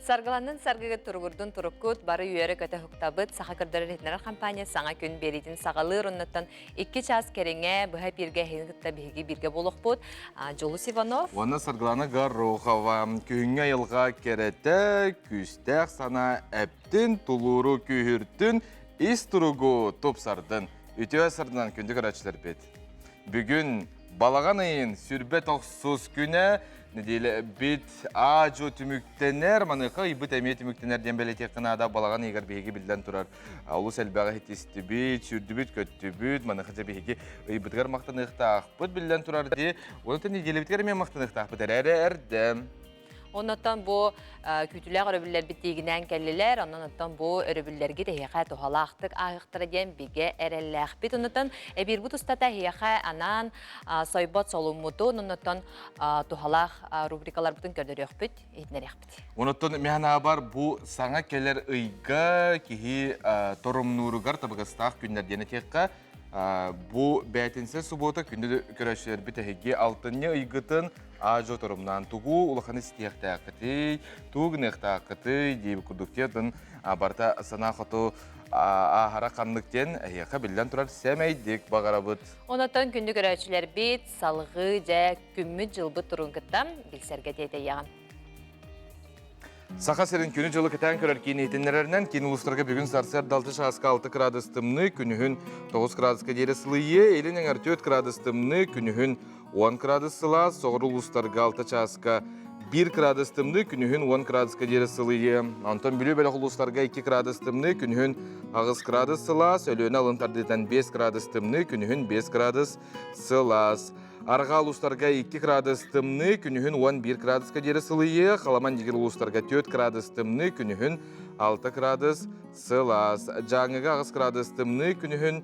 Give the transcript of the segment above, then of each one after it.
Sargılanın sargıga turgurdun turukut barı üyere köte huktabıt sağa kırdırır etnere kampanya sana gün beridin sağalır onundan 2 ças kerenge bu hep birge hengıtta birge boluk bud. Jolus Ivanov. Ona sargılana garroğava kühünge yılga kerete küstek sana eptin tuluru kühürtün isturugu topsardın. Ütüye sardından kündük araçlar bet. Bugün balağan ayın sürbet oksuz güne nedile bit ajo tümüktener manıqa ibit emiyet tümüktener diyen belediye kınada balağan eğer bihigi bilden turar. Ulus elbağa hetisti bit, sürdü bit, köttü bit, manıqıca bihigi ibitgar maqtanıqta aqbıt bilden turar diye. Onu da nedile bitgar men maqtanıqta aqbıt erdem. Ondan bu kütüler örübüller bittiğinden kelliler, ondan bu örübüllergi de hiyaka tohalaqtık ağıqtıra diyen bige erelleq bit. Ondan bir bu tustata hiyaka anan soybot solumudu, ondan tohalaq rubrikalar bütün gördürüyor bit, etnerek bit. Ondan mehana var bu sana keller ıyga kihi torum nurugar tabıqastaq günler diyene tekka. Bu betinse subota kündü körəşlər bitəhəgi altınnya ıygıtın ajo torumdan tuğu ulaqanı istiyaqtaqıtı, tuğnıqtaqıtı deyib kurduktetin barta sana xotu ahara qanlıqten əhiyaqa bildən turar səməydik bağarabıt. Ondan kündü körəşlər bit, salğı, cə, kümmü cılbı turunqıttan bilserge deyde yağın. Saqa serin günü жылы кетен көрер кейін етінлерінен кейін ұлыстарға бүгін сарсар 6 градус тымны, күнігін 9 градусқа дері сылые, елінен 4 градус тымны, күнігін 10 градус сыла, соғыр ұлыстарға 6 1 градус тымны, күнігін 10 градусқа дері сылые. Антон бүлі бәлі ұлыстарға 2 градус тымны, күнігін 9 градус сыла, сөйлені алынтардетен 5 градус тымны, күнігін 5 градус сылас. Арға ұлыстарға 2 градус тымны, күнігін 11 градусқа дері сылые, қаламан дегер ұлыстарға 4 градус тымны, күнігін 6 градус сылас. Жаңыға 9 градус тымны, күнігін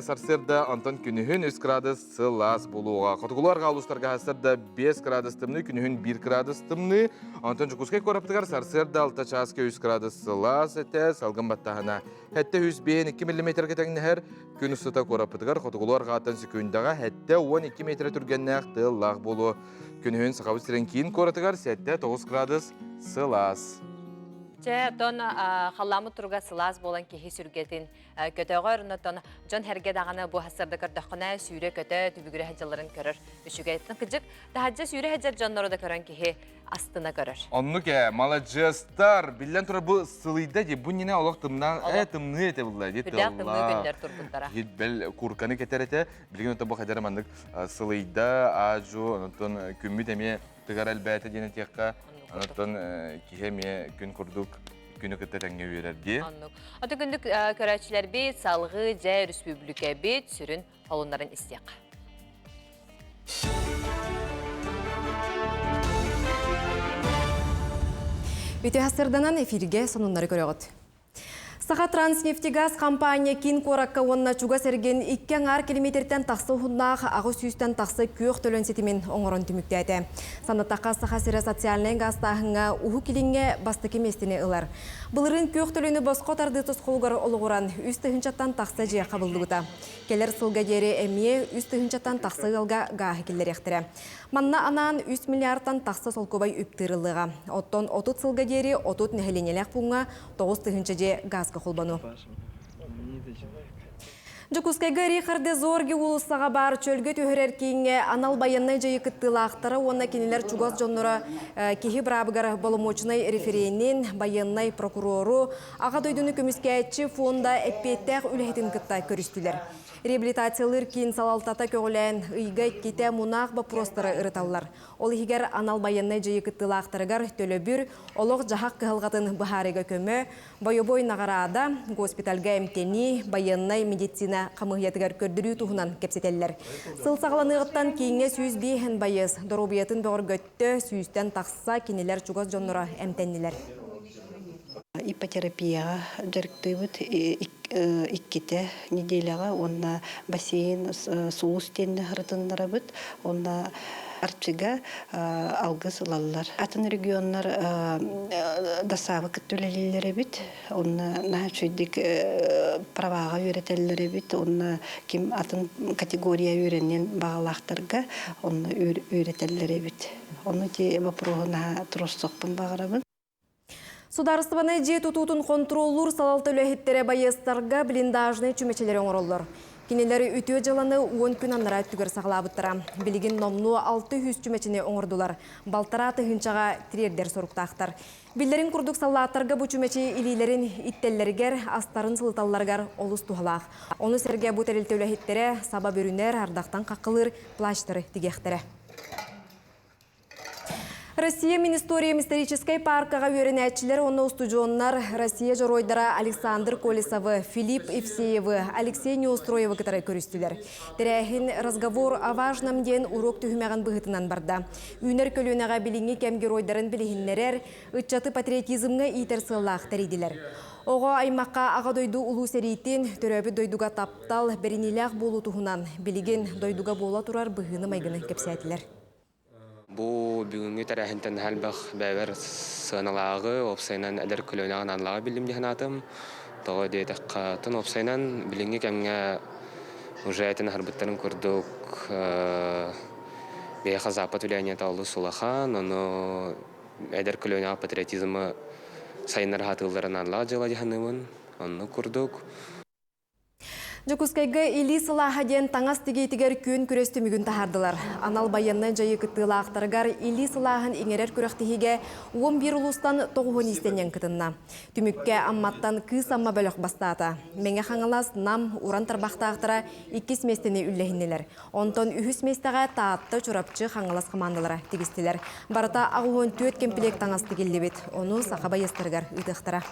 сарсерда Антон күнігін 3 градус сылас болуға. Қотығыларға ұлыстарға асырда 5 градус тымны, күнігін 1 градус тымны. Антон жүкізге көріптігар сарсерда 6 часқа 3 градус сылас әтә, салғын баттағына. Әтті 100-2 мм кетеңінер күн ұстыта көріптігар. Қотығыларға атын секундага әтті 12 метр түргеннәқ тыллақ болу. Күнігін сақабы сірен кейін көріптігар сәтті 9 градус сылас. Тон халламы турга сылас болан кехи сүргетин көтөгөр нотон жон херге даганы бу хасырда көрдөккөнө сүйрө көтө түбүгүрө хажаларын көрөр үчүгөйттин кыжык тахажа сүйрө хажар жоннору да көрөн кехи астына көрөр. Оннуке молодежьтар билен тура бу сылыйда ди бу нене олок тымнан тымны эте булла ди тылла. Тымны күндөр тургундара. Бел курканы кетерете билген ото бу хадар мандык сылыйда ажу онтон күмү деме тыгар албайта дене текка онтон кихеме күн курдук күнү кеттеңге үйрерди. Аты күндүк көрөчүлөр бит салгы же республика бит сүрүн холунларын истек. Өте хасырданан эфирге сонунлары көрөгөт. Саха Транснефтегаз компания кин коракка онна чуга серген 2 километрден тақсы хуннақ ағы сүйістен тақсы көк төлөн сетімен оңырын түміктәді. Санаттаққа саха сері социальный газтағыңа ұху келінге басты кеместіне ұлар. Бұлырын көк төлөні босқо тарды тұсқолғыр олығыран үсті хүнчаттан тақсы жия қабылдығыда. Келер сылға дері әмие үсті хүнчаттан тақсы ғылға ғағы келер ектірі. Манна анан 3 миллиардтан тақсы сол көбай үптіріліға. Оттон 30 сылға дері 30 нәхеленелек бұңа 9 түхінші же газ холбану. Жукускайга рихарды зорги улысаға бар чөлгі төхірер кейінге анал байыннай жайы кыттылақтары онна кенелер чугас жоннора кехи брабыгар болымочынай референин байыннай прокурору аға дойдуны көміскәйтші фонда әппеттәқ үләхетін кыттай көрістілер. Реабилитациялыр кейін салалтата көгілән ұйға кете мұнақ бапростары ұрыталылар. Ол егер анал байыннай жайы кыттылақтырығар төлі бір олық жағақ қығылғатын бұхарыға көмі, байобой нағарада госпитальға әмтені байыннай медицина қамығиятығар көрдірі тұғынан кепсетелілер. Сыл сағыланығыттан кейінге сүйіз бейхін байыз, дұрубиятын бұғыр göttө сүйістен тақса кенелер чугас жоннора әмтеннілер. Ипотерапияға жүріктөйбіт иккете неделяға, онна бассейн суу стенді ғырытындары бұд, онна артчыға алғы сылалылар. Атын регионлар дасавы күттөлелелері бүт, онна нағачүйдік праваға үйретелері бүт, онна кем атын категория үйренен бағалақтарға онна үйретелері бүт. Оны те вопроғына тұрыстықпын бағыра бұд. Сударыстыбаны же тутутун контроллур салалты үләхеттере байыстарға блиндажны чүмечелері оңыроллар. Кенелері үтіө жыланы 10 күн аннара түгір сағылабыттыра. Білігін номну 600 чүмечіне оңырдылар. Балтара тыхынчаға тирердер соруқтақтар. Білдерін күрдік саллаттарға бұ чүмече илилерін иттеллергер, астарын сылталларғар олыс тухалақ. Оны серге бұ тәрелті үләхеттере саба бүрінер ардақтан қақылыр плаштыры тигектері. Россия Министорием исторической паркаға өрінәтчілер, оны студионнар Россия жоройдара Александр Колесовы, Филипп Евсеевы, Алексей Неустроевы кітары көрістілер. Тірәхін разговор о важном ден урок түхімәған бұғытынан барда. Үнер көлінеға біліңі кәм геройдарын білігінлерер, ұтчаты патриотизмға итер сыллақ тәрейділер. Оға аймаққа аға дойду ұлу сәрейтін түрәбі дойдуға таптал бәрінеләқ болу тұхынан білігін дойдуға бола тұрар бұғыны майгыны кепсәтілер. Бу бүгүнгү тарахинтен халбах бәвер сыналагы опсайнан әдер көлөнаган анлага билдим диханатым. Тоо дейдек катын опсайнан билинге кемге уже этен харбыттарын көрдүк. Беха запад влияние талды сулахан, оно әдер көлөнага патриотизмы сайнар хатылларын анлага жыла диханымын. Оны көрдүк. Жокускайга или сылахаден таңас тегейтігер күн күресті мүгін тахардылар. Анал байынны жайы кыттыла ақтаргар или сылахын еңерер көріқтігіге 11 ұлыстан 9 истенен кытынна. Түмікке амматтан кыз амма бөлік бастата. Менге қаңылас нам уран тарбақта ақтыра 2 местені үлләхінелер. Онтон 3 местеға таатты чурапчы қаңылас командалара тегістелер. Барыта ағуын 4 кемпілек таңас тегелі бет. Оны сақаба естіргар ұйтықтыра.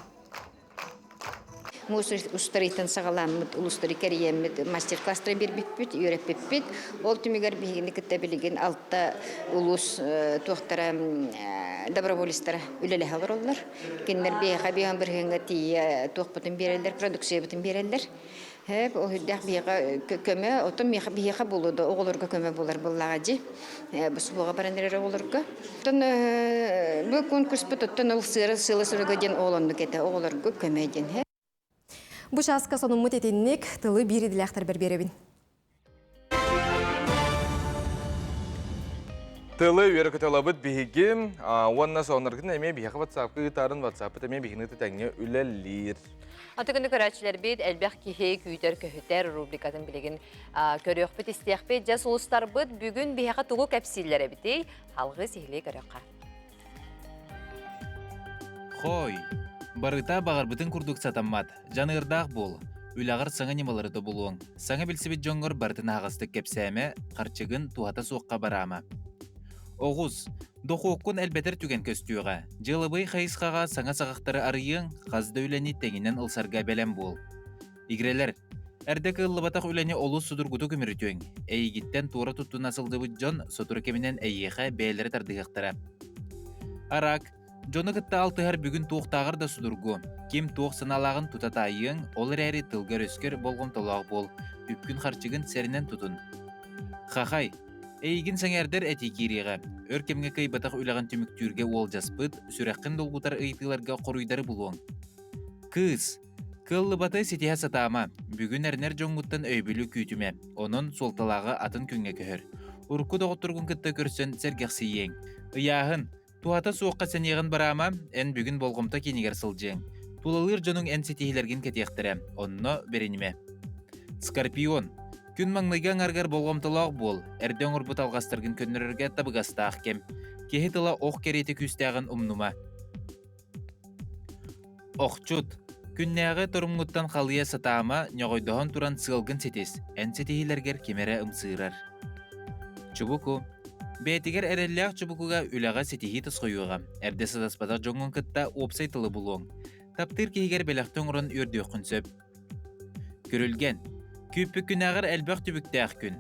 Мус устаритын сағаламыд, улустары кәриеммід, мастер-класстары бір бітпіт, үйреп бітпіт. Ол түмігер бігінді күтті білген алтта улус туақтара доброволистары үлелі қалыр олар. Кенлер бейға бейған біргенгі тейі туақ бұтын берелер, продукция бұтын берелер. Ол хүддәқ бейға көмі, отын бейға болуды, оғылырға көмі болар болаға жи. Бұсы бұға барандырыр оғылырға. Бұл конкурс бұт, оттын ол сылы сұрыға ден оғылынды кеті оғылырға көмі ден. Бұ шасқа соның мұт етеннік тылы бір еділіқтар берберебін. Тылы өрі күтілабыд бігім, онна соңырғын әме бейхі ватсапқы ұтарын ватсапы тәме бігіні тәңе үләлер. Атығынды көрәтшілер бейд, әлбәқ кихей күйдер көхітер рубрикатын білеген көріқ біт істияқ бейд, жас ұлыстар бұд бүгін бейхі тұғы кәпсілері бітей, халғы сехілей көріққа. Хой! Барыта бағарбытын күрдік сатаммат, жаны ырдақ бол. Үлағыр саңа немалырды болуың. Саңа білсібет жоңғыр бартын ағыстық кепсәме, қарчығын туғата соққа барама. Оғыз, доқу оққын әлбәтір түген көстіуға. Жылыбай қайысқаға саңа сағақтары арыйың, қазды үләні тәңінен ұлсарға бәлем бол. Игрелер, әрдік ұлыбатақ үләні олу судыргуды көмірітуің. Әйгіттен тура тұтту насылды бұд жон, судыр кемінен әйеға бәйлері тардығықтыра. Арак, Жоны кытта алтыгар бүгін туқтағыр да судыргу. Кем туқ сыналағын тұтатайың, олар әрі тылгар өскер болғым толақ бол. Үпкін қарчығын сәрінен тұтын. Қақай, әйгін саңердер әті кереға. Өркемге кайбатақ үліған түміктүрге ол жаспыд, сүрәққін долғутар ұйтыларға қоруйдары болуың. Кыз, кыллы баты сетеha сатама. Бүгін әрнер жоңғыттан өйбілі күйтіме. Оның солталағы атын күнге көхір. Урку доғыттырғын кытта көрсен сәргәқсейең. Ыяғын, Туата суыққа сәнеғін барама, ән бүгін болғымта кенегер сылжең. Тулалыр жоның ән сетихилерген кәтеқтірі, онно береніме. Скорпион. Күн маңлайған арғар болғымтылақ бол, әрден ұрбыт алғастырғын көнірерге табығастақ кем. Кехі тыла оқ кереті күстәғын ұмнума. Оқчут. Күннәғы тұрымғыттан қалыя сатама, неғойдығын туран сылғын сетес, ән сетихилергер кемері ұмсырар. Чубуку. Бәйтігер әрелләқ чубукуға үліға сетихи тұсқойуға. Әрде садаспадақ жоңғын кытта опсай тылы болуың. Таптыр кейгер бәліқтің ұрын үрді өқінсөп. Көрілген. Күпі күнағыр әлбәқ түбіктәқ күн.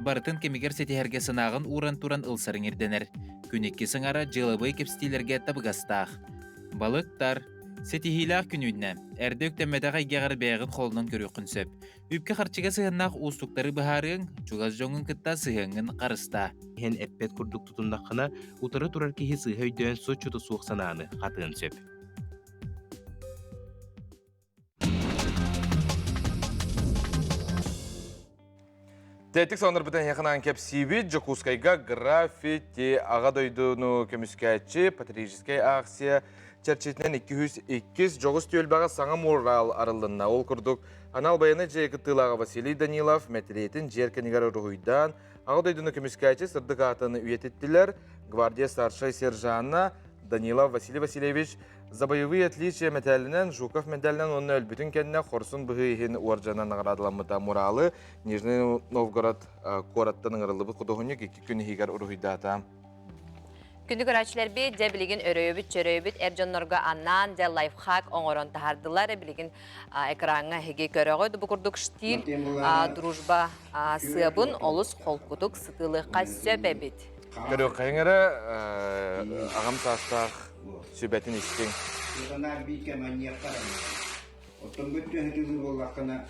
Барытын кемегер сетихерге сынағын уран-туран ылсарың ерденер. Күнекке сыңара жылыбай кепстилерге табығастақ. Балықтар. Сетихилақ күнүнне. Әрде өктәмәдіға егеғір бәйғын қолынан көрі өқінсөп. Үпке қарчыға сығыннақ ұстықтары бұхарың, чуғаз жоңын кытта сығыңын қарыста. Хен әппет күрдік тұтындақына ұтыры тұрар кейі сығы өйден сочуды суық сананы қатығын сөп. Тәтік соңыр бұтын яқынан кәпсейбі Жокускайға граффити аға дойдыны көміскәтші, патриотическай акция, чәрчетінен 202 жоғыз түйелбаға саңа мурал арылынна. Ол күрдік анал баяны жайқыттылаға Василий Данилов мәтірейтін жеркенігер ұрғыйдан ағыдайдыны көміскәйчі сырдық атыны үйететтілер. Гвардия старшай сержанна Данилов Василий Васильевич за боевые отличия медалінен, Жуков медалінен оны өлбітін кәніне қорсын бұғыйын уаржанан ағырадыламыда муралы Нижний Новгород қораттының ұрылыбы құдығынек 2 күні хигар ұрғыйдата. Күнді көрәчілер бейт, де білігін өрөйбіт, чөрөйбіт, әржонларға аннан, де лайфхак оңырын тахардылар, білігін экранға хеге көріғойды. Бұл күрдік штиль, дружба сыбын, олыс қолқудық сытылыққа сөбәбіт. Көрі қайыңыры ағам састақ сөбәтін істен. Ona bir kemanya karan. Otom bütün hedizi bollakana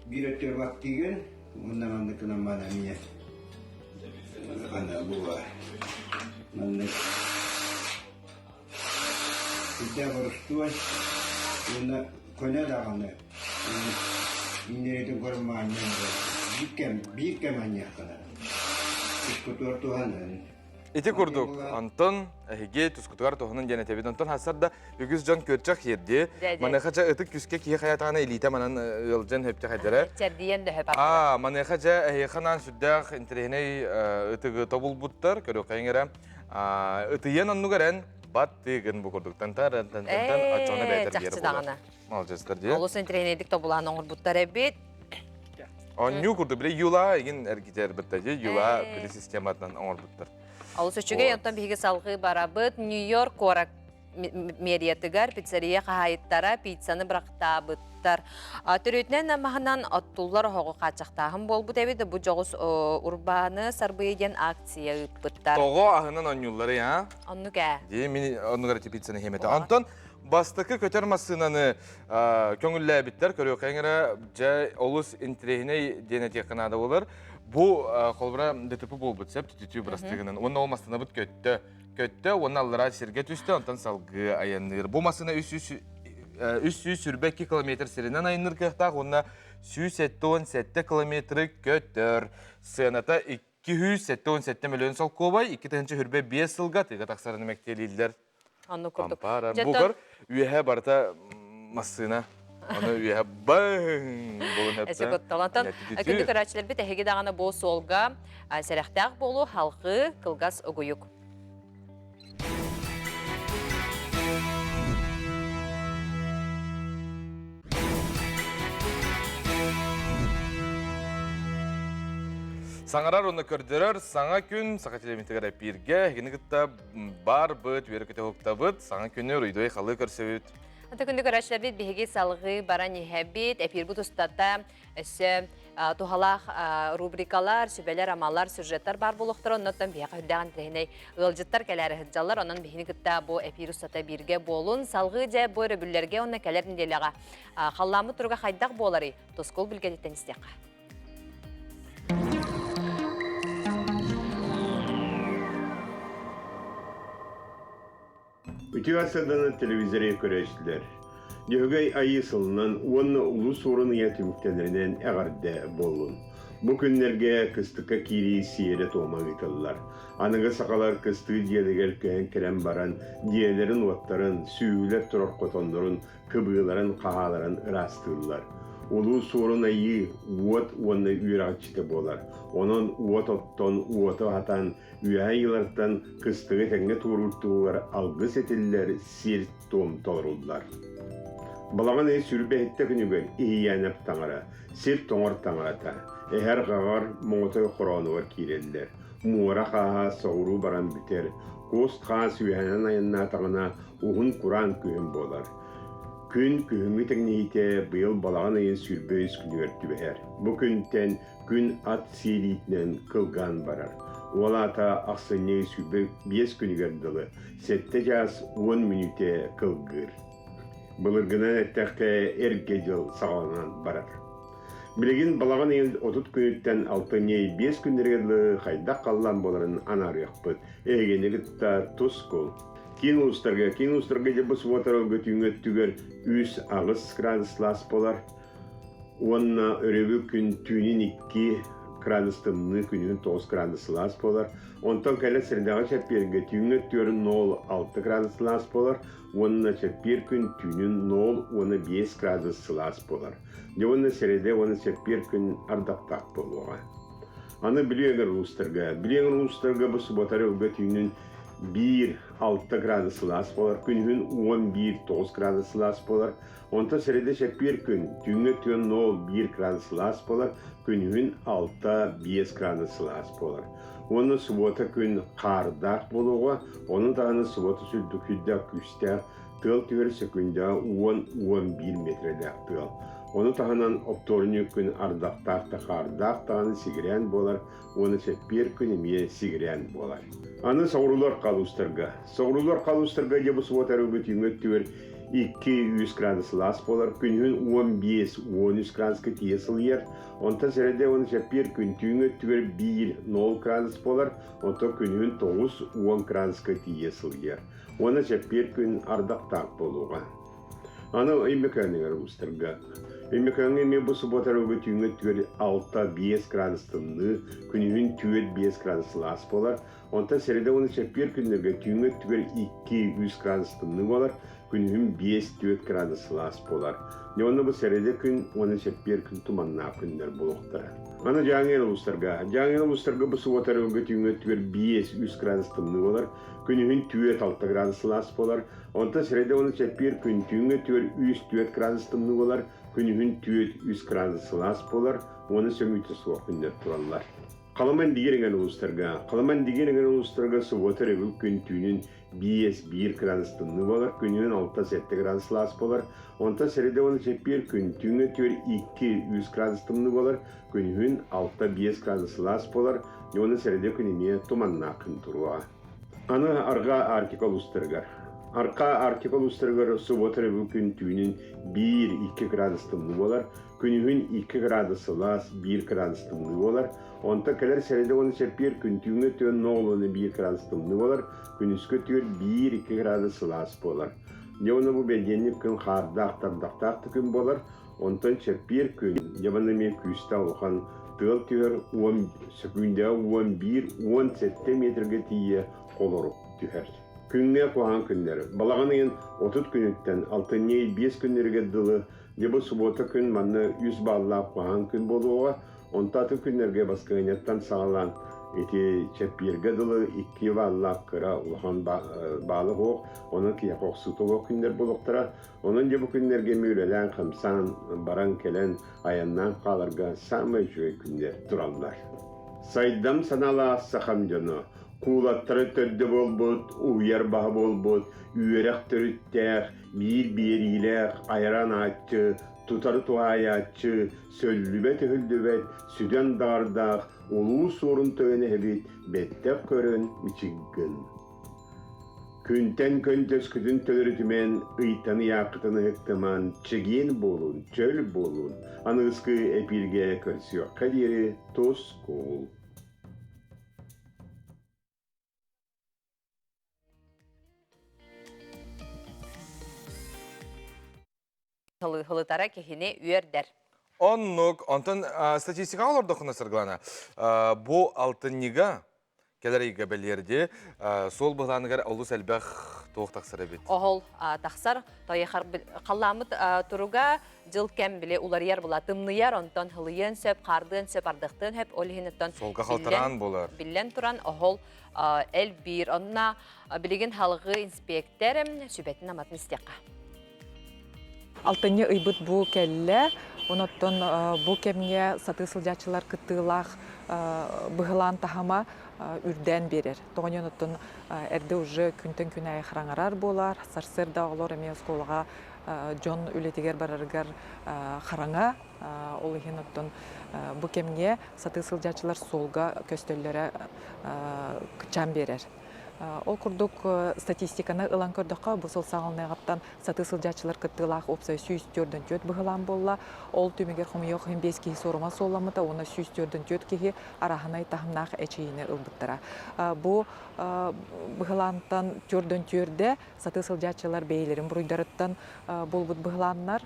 bir öte vakti gün ondan andıkına bana niye? Ana bu var. Anlık. Bir de varıştı. Ona kone dağını. İndiretin korumağını. Bir kemanya karan. İşkutur tuhanın. Ити күрдік. Антон, әйге түскүтігар тоғының жәнетебет. Антон хасарда үгіз жан көрчақ ерде. Манайқача ұтық күске кей қаятағына элита манан ұлжан хөпті қайдары. Чәрдиен ді хөп Манайқача әйқанан сүрдәқ интерегіней ұтығы тобыл бұттар, көрі қайыңыра. Ұтыйен аннуғарен бат тегін бұл күрдік. Тантан ачуаны бәйтер бері болар. Малжастар де. Олыс интерегінейдік тобылан оңыр бұттар әбет. Оню күрді біле юла еген әргетер біттәде. Юла біле систематынан оңыр бұттар. Алыс өчіге янтан бігі салғы барабыт, Нью-Йорк қорак мериятыгар, пиццерия қағайыттара, пиццаны бірақтабыттар. Түретінен мағынан аттулар хоғы қачақтағын бол бұд әбеді, бұл жоғыз урбаны сарбыйден акция ұппыттар. Тоғы ағынан онюлары, я? Онны кә? Мен онуғарати пиццаны хеметі. Антон, бастықы көтер масынаны көңілі әбіттер, көрі қайыңыра жай олыс интерегіне денет еқынады олар. Бұл қолбыра ДТП бол бұтсап, түтү бірастығынан. Оны олмастына бұт көтті. Көтті, оны аллара серге түсті, онтан салғы аяныр. Бұл масына 300 сүрбе 2 километр серінен айыныр кіқтақ, оны 117 километрі көттір. Сыяната 217 миллион сол көбай, 2 тәнші хүрбе 5 сылға тыға тақсарыны мәктелейділер. Онны күрдік. Бұғыр үйе барта масына. Оны үйе бәң болын әпті. Әсі көтталантан, күнді көрәчілер бет әхеге дағаны бұл солға сәрәқтәқ болу халқы қылғас ұғыйық. Саңарар оны көрдірер, саңа күн, сақа телементігер әпірге, егені күтті бар бұд, үйері күті ұқта бұд, саңа күні рүйдой қалы көрсі өт. Ата күнді көрәшілер бет бігеге салғы бара нехәбет, әпір бұд ұстата өсі тухалақ рубрикалар, сүбәлер, амалар, сюжеттар бар болуқтыр. Оннаттан бияға хүлдәған тәрейней ұлжыттар кәләрі хүджалар. Онын бігені күтті бұл әпір ұстата бірге болын. Салғы жә бұл өрі оны кәлерін деліға қалламы тұрға қайдақ болары. Тоскол білгедеттен істеққа. Үтіг асырданы телевизоре көрәшілер. Дегөй айы сылынан оны ұлыс орын етіміктелерінен әғарды болын. Бұл күнлерге кыстыққа кири сиері тоғмақ етілілер. Анығы сақалар кысты диелігер күйен кәрен баран, диелерін оттарын, сүйілер тұрар қотондырын, кыбыларын, қағаларын ырастылылар. Улус орын айы уот оны үйрағычты болар. Onun uot otton, uoto hatan, üyayılardan kıstığı tenge tuğrultuğular algыс etiller, sir tom tolrullar. Balağın sürbe ette günügön ihiyanep tangara, sir toңор tangara. Eher gağar moğotoy qoronu var kireliler. Muğra qaha soğuru baran biter. Kost qaha süyhanan ayınna tağına uğun kuran kühün bolar. Күн күхіңгі тәңнейте бұйыл балаған айын сүрбе үскінігер түбәр. Бұ күнтен күн ат сейлейтінен қылған барар. Ол ата ақсынне сүрбе 5 күнігер дылы, сәтті жас 10 минуте қылғыр. Бұлырғынан әттәқті әрге жыл сағалынан барар. Білеген балаған айын 30 күніттен 6-5 күндергерлі қайдақ қалған боларын анарық бұд. Әгені күтті тұс қол. Кинулустарга жабы суатарау көтіңі түгер 3 градус лас болар. Онна өребі күн түйінен 2 gradustımını günün 9 graduslas bolar. Ondan kala sırdağı çepirge tüngü törün 0,6 graduslas bolar. Onunla çepir gün tünün 0,5 graduslas bolar. Yavunna serede onu çepir gün ardaktak boluğa. Anı biliyorlar uluslarga. Biliyorlar uluslarga bu subatarı uga tünün 1,6 graduslas bolar. Günün 11,9 graduslas bolar. Onta serede çepir gün tüngü tön 0,1 graduslas bolar. Günün 6,5 graduslas bolar. Onu subota gün kardak boluğa. Onun dağını subota sürdük hüddak üstter. Tıl tüver sekünde 10-11 metredak tıl. Onu tahanan optornik gün ardaktakta kardak dağını sigiren bolar. Onu çepir gün emiye sigiren bolar. Anı soğrular kalustarga. Soğrular kalustarga ya bu subota rübüt yüngöt tüver 200 graduslas bolar. Günün 15-13 graduska tiyasıl yer. Onta serede onu çepir gün tüngöt tüver 1,0 gradus bolar. Onta günün 9-10 graduska tiyasıl yer. Ona çepir gün ardaktak boluğa. Ana imkanıgar ustarga. İmkanı me bu subota rübüt yüngöt tüver 6-5 gradustımlı. Günün tüver 5 graduslas bolar. Onta serede onu çepir günlerge tüngöt tüver 200 gradustımlı bolar. Günün 5-4 graduslas bolar. Yonu bu serede gün onu çepir gün tumanna günler buluqtara. Ana jangel uluslarga bu subota rübüt yüngöt tüver 5-3 gradustımlı bolar. Günün 4-6 graduslas bolar. Onta serede onu çepir gün tüngöt tüver 3-4 gradustımlı bolar. Günün 4-3 graduslas bolar. Onu sömütü soğuk günler turallar. Kalaman digeringen uluslarga subota rübüt gün tüynün 5-1 gradustımlı bolar. Günün 6-7 graduslas bolar. Onta serede onu çepir gün tüngöt tüver 2-3 gradustımlı bolar. Günün 6-5 graduslas bolar. Onu serede gününe tumanna kın turuğa. Ana arga arkikal ustargar. Arka arkikal ustargar subota rübüt gün tüynün 1-2 gradustımlı bolar. Günün 2 graduslas 1 gradustımlı bolar. Onta kadar serede onu çepir gün tüngöt tüver 0,1 gradustımlı bolar. Günüskö tüver 1-2 graduslas bolar. Yavana bu belgenlik gün kardak gün bolar. Ontan çepir gün yavana me küste olğan tığıl tüver 10 sekünde 11-17 metrege tiye koloruk tüher. Günne koğan günler. Balağının 30 günütten 6-5 günlerge dılı Debo subota gün manna 100 ballap koğan gün boluğa. Ontatı günlerge baskınettan sağlan eti çepirge dılı 2 ballap kıra ulğan balı hoğ. Onun ki yapaq sutuğa günler boluqtara. Onun debo günlerge müylelen kımsan baran kelen ayandan kalırga samay jüy günler durallar. Saydam sanala saxam jonu. Kuulattары töddü bolbut, uyar baha bolbut, üyerek törüttəq, bir-biriyle ayran atçı, tutarı tuayatçı, söllübet hüldübet, süden dardaq, ulu sorun töyene hebit, bettek körün, miçiggin. Күнтен көнtöс күтүн төлөрүтүмен ыйтаны яакытыны ыктыман чегин болун, чөл болун, аныскы эпирге көрсүөк кадери тос кол. Hılıtara kehini üerder. Ondan statistika olurdukuna sırgılana. Bu altınniga keleriga belirdi. Sol bıhlanıgar olus elbək toğuk taksırı bit. Oğul taksar, kallamıt turuga jıl kem bile ular yer bula tımnıyar, ondan hılıyın söp, kardın söp, ardıktın hep olihinittan Solga haltaran bolar. Billen turan oğul el bir, onna biligin halgı inspektör sübetin amatın istiqa. Алтыны ыйбыт бу келле, оноттон бу кемге саты сылжачылар кыттылах быгылан тахама үрден берер. Тоғын оноттон эрде уже күнтен күн айхраңарар болар, сарсырда олар эме сколга жон үлетигер бараргар хараңа, ол ихин оттон бу кемге саты сылжачылар солга көстөллөрө кычан берер. Ол курдук статистиканы ылан көрдөккө бу сыл сагылныгаттан саты сылжачылар кыттылах опсай сүйүстөрдөн төт быгылан болла. Ол түмегер хомуйок 5 кихи сорума солламыта, оны сүйүстөрдөн төт кихи араханай тахымнах эчейине ылбыттара. Бу быгылантан төрдөн төрдө саты сылжачылар бейлерин буруйдарыттан болбут быгыланнар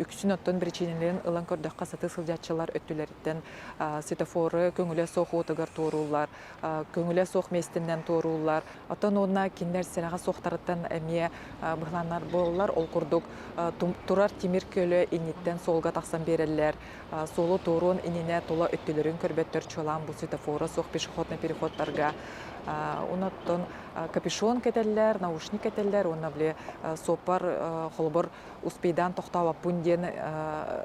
үксүн оттон причинелерин ылан көрдөккө саты сылжачылар өттүлерден светофоры көңүлө сохотугар тоорулар, көңүлө сох местинден тоорулар. Отон онна киндер сырага сохтарыттан эмие быгыланнар боллар. Ол курдук турар тимир көлө инниттен солга таксан береллер. Солу тоорун инине тола өттүлөрүн көрбөттөр чолан бу светофоры сох пешеходный переходтарга. Оноттон капюшон кетеллер, наушник кетеллер, онна биле сопар холбор успейдан токтоп апунден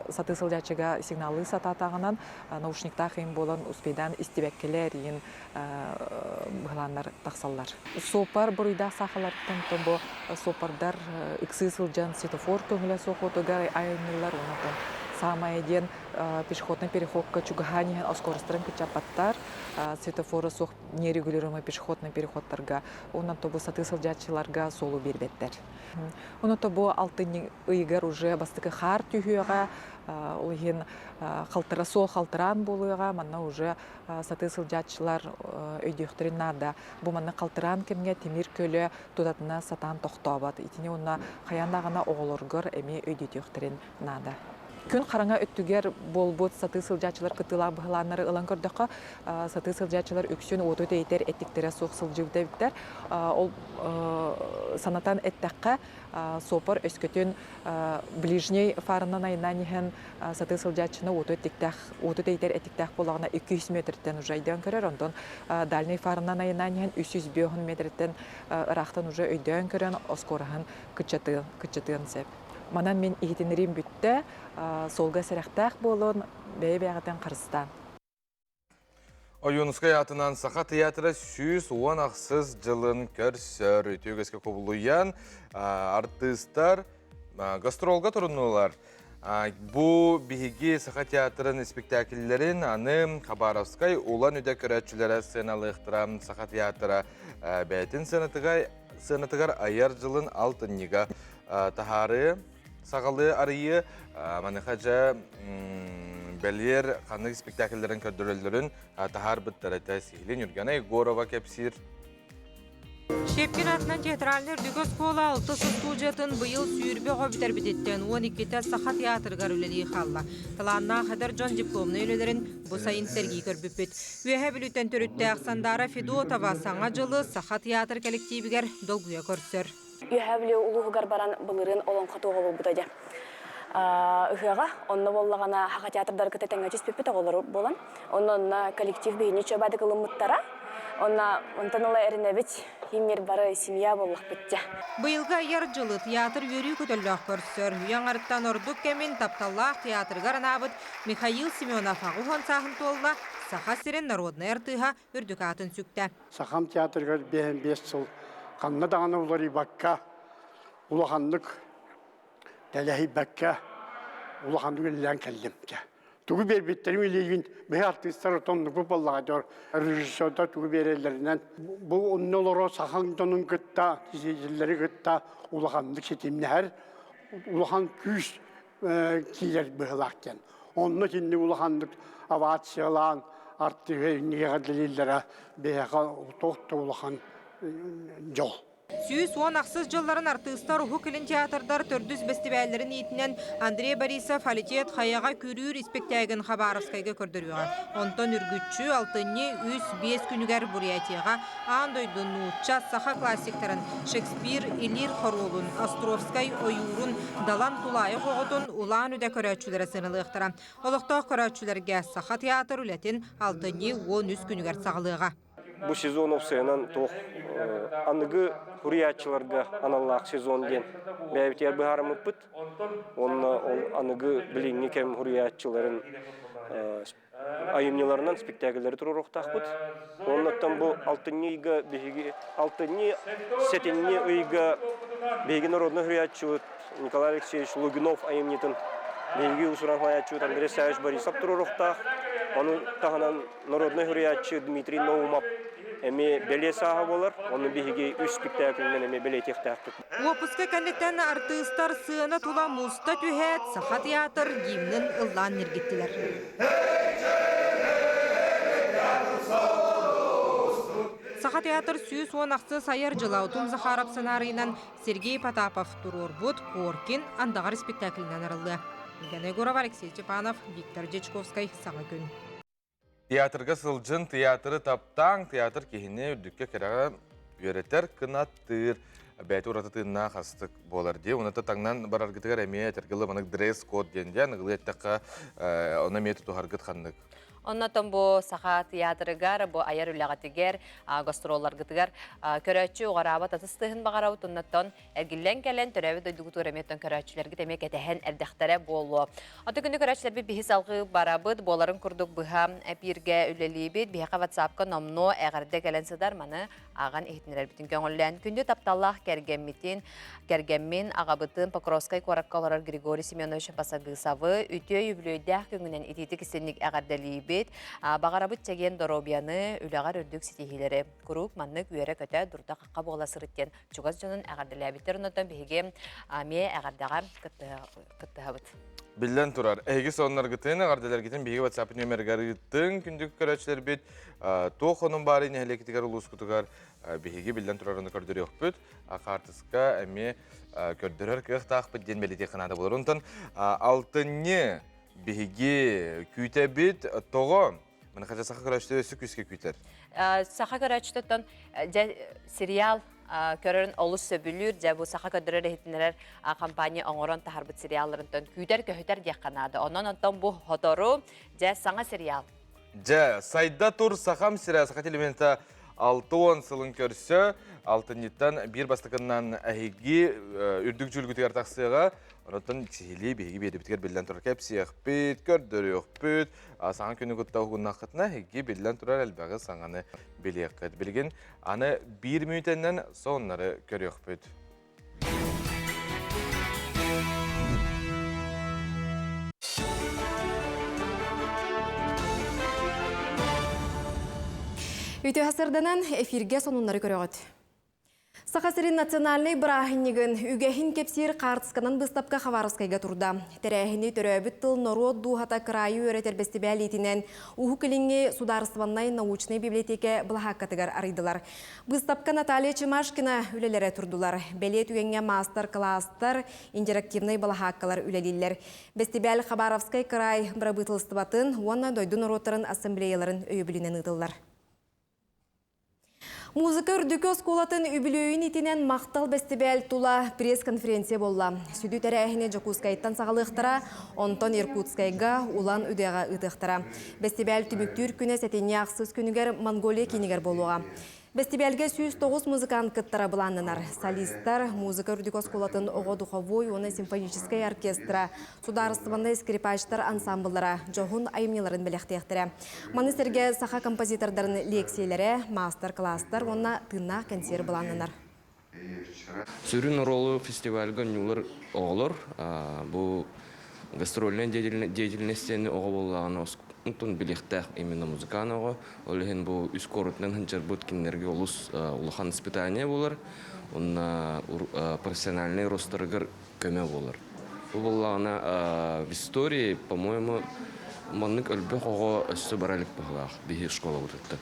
саты сылжачыга сигналы сататагынан наушникта кыйын болон успейдан истибеккелер ин быгыланнар таксаллар. Сопар буруйда сахалардан тобо сопардар ыксы сылжан светофор көңүлө сохотуга айнылар, онотон самая ден пешеходный переходка чугахани оскорострын кычапаттар светофоры сох нерегулируемый пешеходный переходтарга онан тобу саты сылжачыларга солу бербеттер. Оны тобу алтын ыйгар уже бастыкы хар түйөга олген халтыра сол халтыран болуга манна уже саты сылжачылар өйдөктөрүн нада бу манна халтыран кемге темир көлө тутатына сатан токтобат итине онна хаянагына оголоргор эми өйдөктөрүн нада. Күн қараңа өттүгер болбут саты сылжачылар кытыла быгыланнары ылан көрдөккө саты сылжачылар үксүн оту дейтер эттиктере сох сылжыбыта биттер. Ол санатан эттекке сопор өскөтүн ближний фарынан айнанихен саты сылжачыны оту дейтер эттиктех болагына 200 метрден уже айдан көрөр. Онтон дальний фарынан айнанихен 305 метрден ырахтан уже өйдөн көрөн оскорахан кычытын сеп. Манан мен игитинерим бүтті, солға сәрәқтәқ болын, бәйбәғатен Қырыстан. Ойынысқа ятынан Саха театры 110 ақсыз жылын көрсөр. Өтеугеске қобылуян артистар гастролға тұрынулар. Бұ бігі Саха театрын спектакльлерін аны Хабаровскай улан өді көрәтшілері сценалықтырам Саха театры бәйтін сынатығар аяр жылын алтынниға тахары сағалы арıyı манықаja бәлер қанық спектакльлерін көрдірілдерін тахар бұттарыта сейлін үргені Горова кепсир. Шепкин атынан театраллер дүгіз кола 6 студиятын бұйыл сүйірбе ғобитер бітеттен 12-те Саха театрғар үлелі қалла. Таланна қадар жон дипломны үлелерін бұсайын сәргей көрбіппет. Өйе білуттен түрітті ақсандара Федотова саңа жылы Саха театр коллективігер долгуя көрсір. Үйәбілі ұлығығар баран бұлырын олон қатуға бұл бұдады. Үйәға, онны боллағана Хақа театрдар күті тәңі жүспеппет оғылары болан. Онна коллектив бейіне чөбәді қылымыттара. Онтанылы әрінәбіт емер бары семья боллақ бітті. Бұйылға ер жылы театр өрі көтілләқ көрсір. Үйен арыттан ордық кәмен тапталлақ театрғар набыт Михаил Семенов ағуған сағын толла Саха сирен народный артыға үрдік атын сүкті. Сахам театрғар 5 жыл қанна дағаны олары баққа, ұлағандық дәләхи баққа, ұлағандық әлілән кәлдімді. Туғы бербеттерім елейін, бәй артистар ұтымды бұл балаға дұр. Режиссерда туғы берелерінен. Бұл онны олары сахаңдының күтті, тезелері күтті, ұлағандық шетімді әр, ұлаған күш кейлер бұғылақтен. Онны кенде ұлағандық авациялан, артығы неге дәлелері бәйға тоқты ұлаған жол. 110 ақсыз жылларын артыстар ұху кілін театрдар түрдіз бәстібәлерін етінен Андрей Борисов алитет қаяға көрір спектагын Хабаровскайға көрдіруға. Онтон үргітші алтынне 3-5 күнігер бұриятияға андойдың ұтча Саха классиктарын Шекспир, Илир Хоролун, Островскай, Ойурун, Далан Тулайы қоғытын ұлан үді көрәтшілері сынылықтыра. Олықтақ көрәтшілерге Саха театр үлетін алтынне 13 күнігер сағылыға. Bu sezon opsiyanan toq anıgı huriyatçılarga analaq sezon den bäbitер bıharmıpıt. Onna anıgı bilinni kem huriyatçıların ayımnyılarından spektaklleri tururuqtaqpıt. Onnattan bu altınniga begi altınni setinni uyga begi народный huriyatçı Николай Алексеевич Лугинов ayımnyıtın begi usuran huriyatçı Андрей Савич Борисов tururuqtaq. Onu tahanan народный huriyatçı Дмитрий Наумов эми беле саха болар. Оны биһиги 3 спектакльнен эми беле тектактык. Опуска кәннеттен артыстар сыына тула муста түхәт, саха театр гимнін ыллан нергеттілер. Саха театр сүйіс онақсы сайыр жылаутун Захаров сценарийынан Сергей Потапов Турорбут Коркин андағар спектаклінен арылды. Геннадий Гуров, Алексей Степанов, Виктор Дечковский, Саңа күн. Театрга сылжын театры таптаң, театр кехіне үрдікке кераға үйретер кынаттыр. Бәйті ұратытынна қастық болар де. Оныта таңнан бараргытығар әмей әтергілі мұнық дресс-код денде, нығылы әттіққа оны меті тұхаргыт қандық. Оннотон бу саха театрыгар, бу аяр үләгатигер, гастроллар гытыгар, көрәчү угараба татыстыгын багарау тоннотон эргиллен келен төрәбе дойдугу төреметтен көрәчүләргә темек этәһен эрдәхтәре болу. Аты көндө көрәчүләр бит бихис алгы барабыт, боларын курдук быха эпиргә үлелибит, биха WhatsApp-ка номно әгәрдә келен сыдар маны аган ихтинер битин көңөллән. Көндө тапталлах кергәммин агабытын Покровскай кораккалар Григорий Семенович Пасагысавы үтө юблөйдә көңүнен ититик сенник әгәрдәли Бағарабыт чеген доробияны үләғар үрдік сетихилері. Күрік, маннык, үйері көті дұрда қаққа бола сырыттен. Чугаз жонын әғарділі әбіттер ұнаттан бейге ме әғардаға күтті ғабыт. Білден тұрар. Әйгі сонлар гытын, әғарділер гетін бейге WhatsApp нөмергер гыттың күндік көрәчілер бет. Тоқ оның бары нәхелекетігер ұлыс күтігер бейге білден тұрарыны көрдірі өкпіт. Ақтысқа әме көрдірер кіқтақ бітден бәлете қынады болыр. Онтан алтынне беге күйтәбит тоғы, мұны қажа сақа көрәчті өсі күске күйтер? Сақа көрәчтіттен сериал көрерін олыс сөбілір, жа бұл сақа көдірер әйттінерер компания оңырын тахарбыт сериалларынтан күйтер көхітер дек қанады. Онан онтан бұл хотору жа саңа сериал. Жа, сайда тұр сақам сериал, сақа телементі 6-10 сылын көрсі, алтынеттен бір бастықынан әйгі үрдік жүлгітігер тақсыға, онаттан сихили бейгі бейді біткер белден тұрар кәп сияқ бейт, көрдірі өқ бейт, саңа күні күтті оғынна қытына әйгі белден тұрар әлбәғі саңаны белек қыт. Білген, аны 1 минутеннен соңнары көрі өқ бейт. Үйті ғасырданан эфирге сонунлары көріғыд. Сақасырын национальный бірахыннігін үгәхін кепсер қартысқанан бұстапқа Хабаровскайға тұрда. Тәрәхіні төрәбіт тыл Нород Духата крайы өретер бәстібәл етінен ұхы кіліңе Сударстваннай научный библиотеке бұлаққатығар арыдылар. Бұстапқа Наталья Чемашкина үлелері тұрдылар. Бәлет үгенге мастер-кластар, интерактивный бұлаққалар үлелілер. Бәстібәл Хабаровскай край бірабытылыстыбатын, онна дойды Нородтарын ассамблеяларын өйбілінен ұдылар. Музыка үрдікі осколатын үбілөйін етінен мақтал бәстібәл тула пресс-конференция болла. Сүді тәрәхіне Жокускайттан сағалықтыра, онтон Иркутскайға улан үдеға ұтықтыра. Бәстібәл түміктүр күні сәтене ақсыз күнігер Монголия кенігер болуға. Бәстібәлге 109 музыкант кыттара бұланынар. Солисттар, музыка үрдікі осколатын оғы дұховой, оны симфоническай оркестра, сударыстыванда скрипачтар ансамблара, жоғын айымнеларын біліқтектірі. Маныстерге саха композитордарын лекциялері, мастер-класстар, онына тынна концерт бұланынар. Сүрін ролы фестивальға нүлір оғылыр. Бұл гастрольный деятельностен оғы болағын Антон билихтах именно музыканого, олеген бу ускорутнен ханчар бут кинерге улус улахан испытание болар, он профессиональный ростергер көме болар. Бу боллагана в истории, по-моему, маннык өлбе хого өссө баралык баглах бихи школа утутта.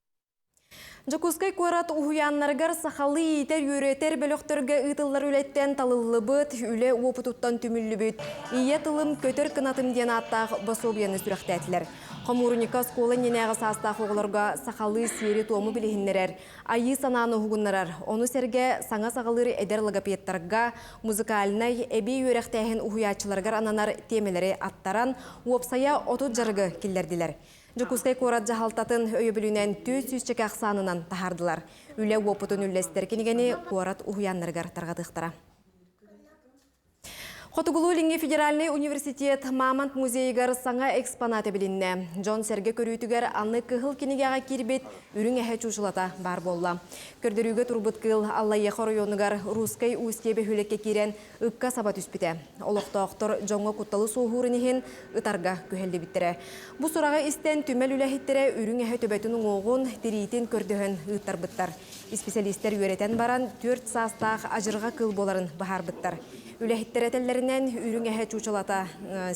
Жокускай көрат уһуяннаргар сахалы итер юретер бөлөктөргө ытыллар үлеттен талыллыбыт, үле опутуттан түмүллүбүт. Ие тылым көтөр кынатым ден аттақ басобияны сүрәхтәтілер. Хомуруника скола ненеға састақ оғыларға сахалы сері тому білігіннерер. Айы сананы хугуннарар. Оны серге саңа сағалыр эдер логопедтарға, музыкалынай әбей өрәқтәйін уһуячыларгар ананар темелері аттаран, уопсая отут жарғы келдерділер. Жокускай корат жахалтатын өйөбілінен 400 чекақ санынан тахардылар. Үлі опытын үллестер кенегені корат уһуяннаргар тарғадықтыра. Хотугулу федеральный университет Мамонт музейгар саңа экспонаты билинне. Джон Серге көрүйтүгер анны кыхыл кинегеға кирбет үрің әхе чушылата бар болла. Көрдөрүүгө турбут кыл Аллайя хоройонугар русскай устебе хүлекке кирен ыкка сабат үспите. Олоқтоқтор жоңго кутталы суухурынихин ытарга күхелді биттере. Бу сурага истен түмел үләхиттере үрің әхе төбетінің оғын тиритин көрдөхін ыттар бұттар. Специалисттер үйретен баран 4 састақ ажырға кыл боларын бахар бұттар. Үләхиттеретеллерінен үрің әхе чучалата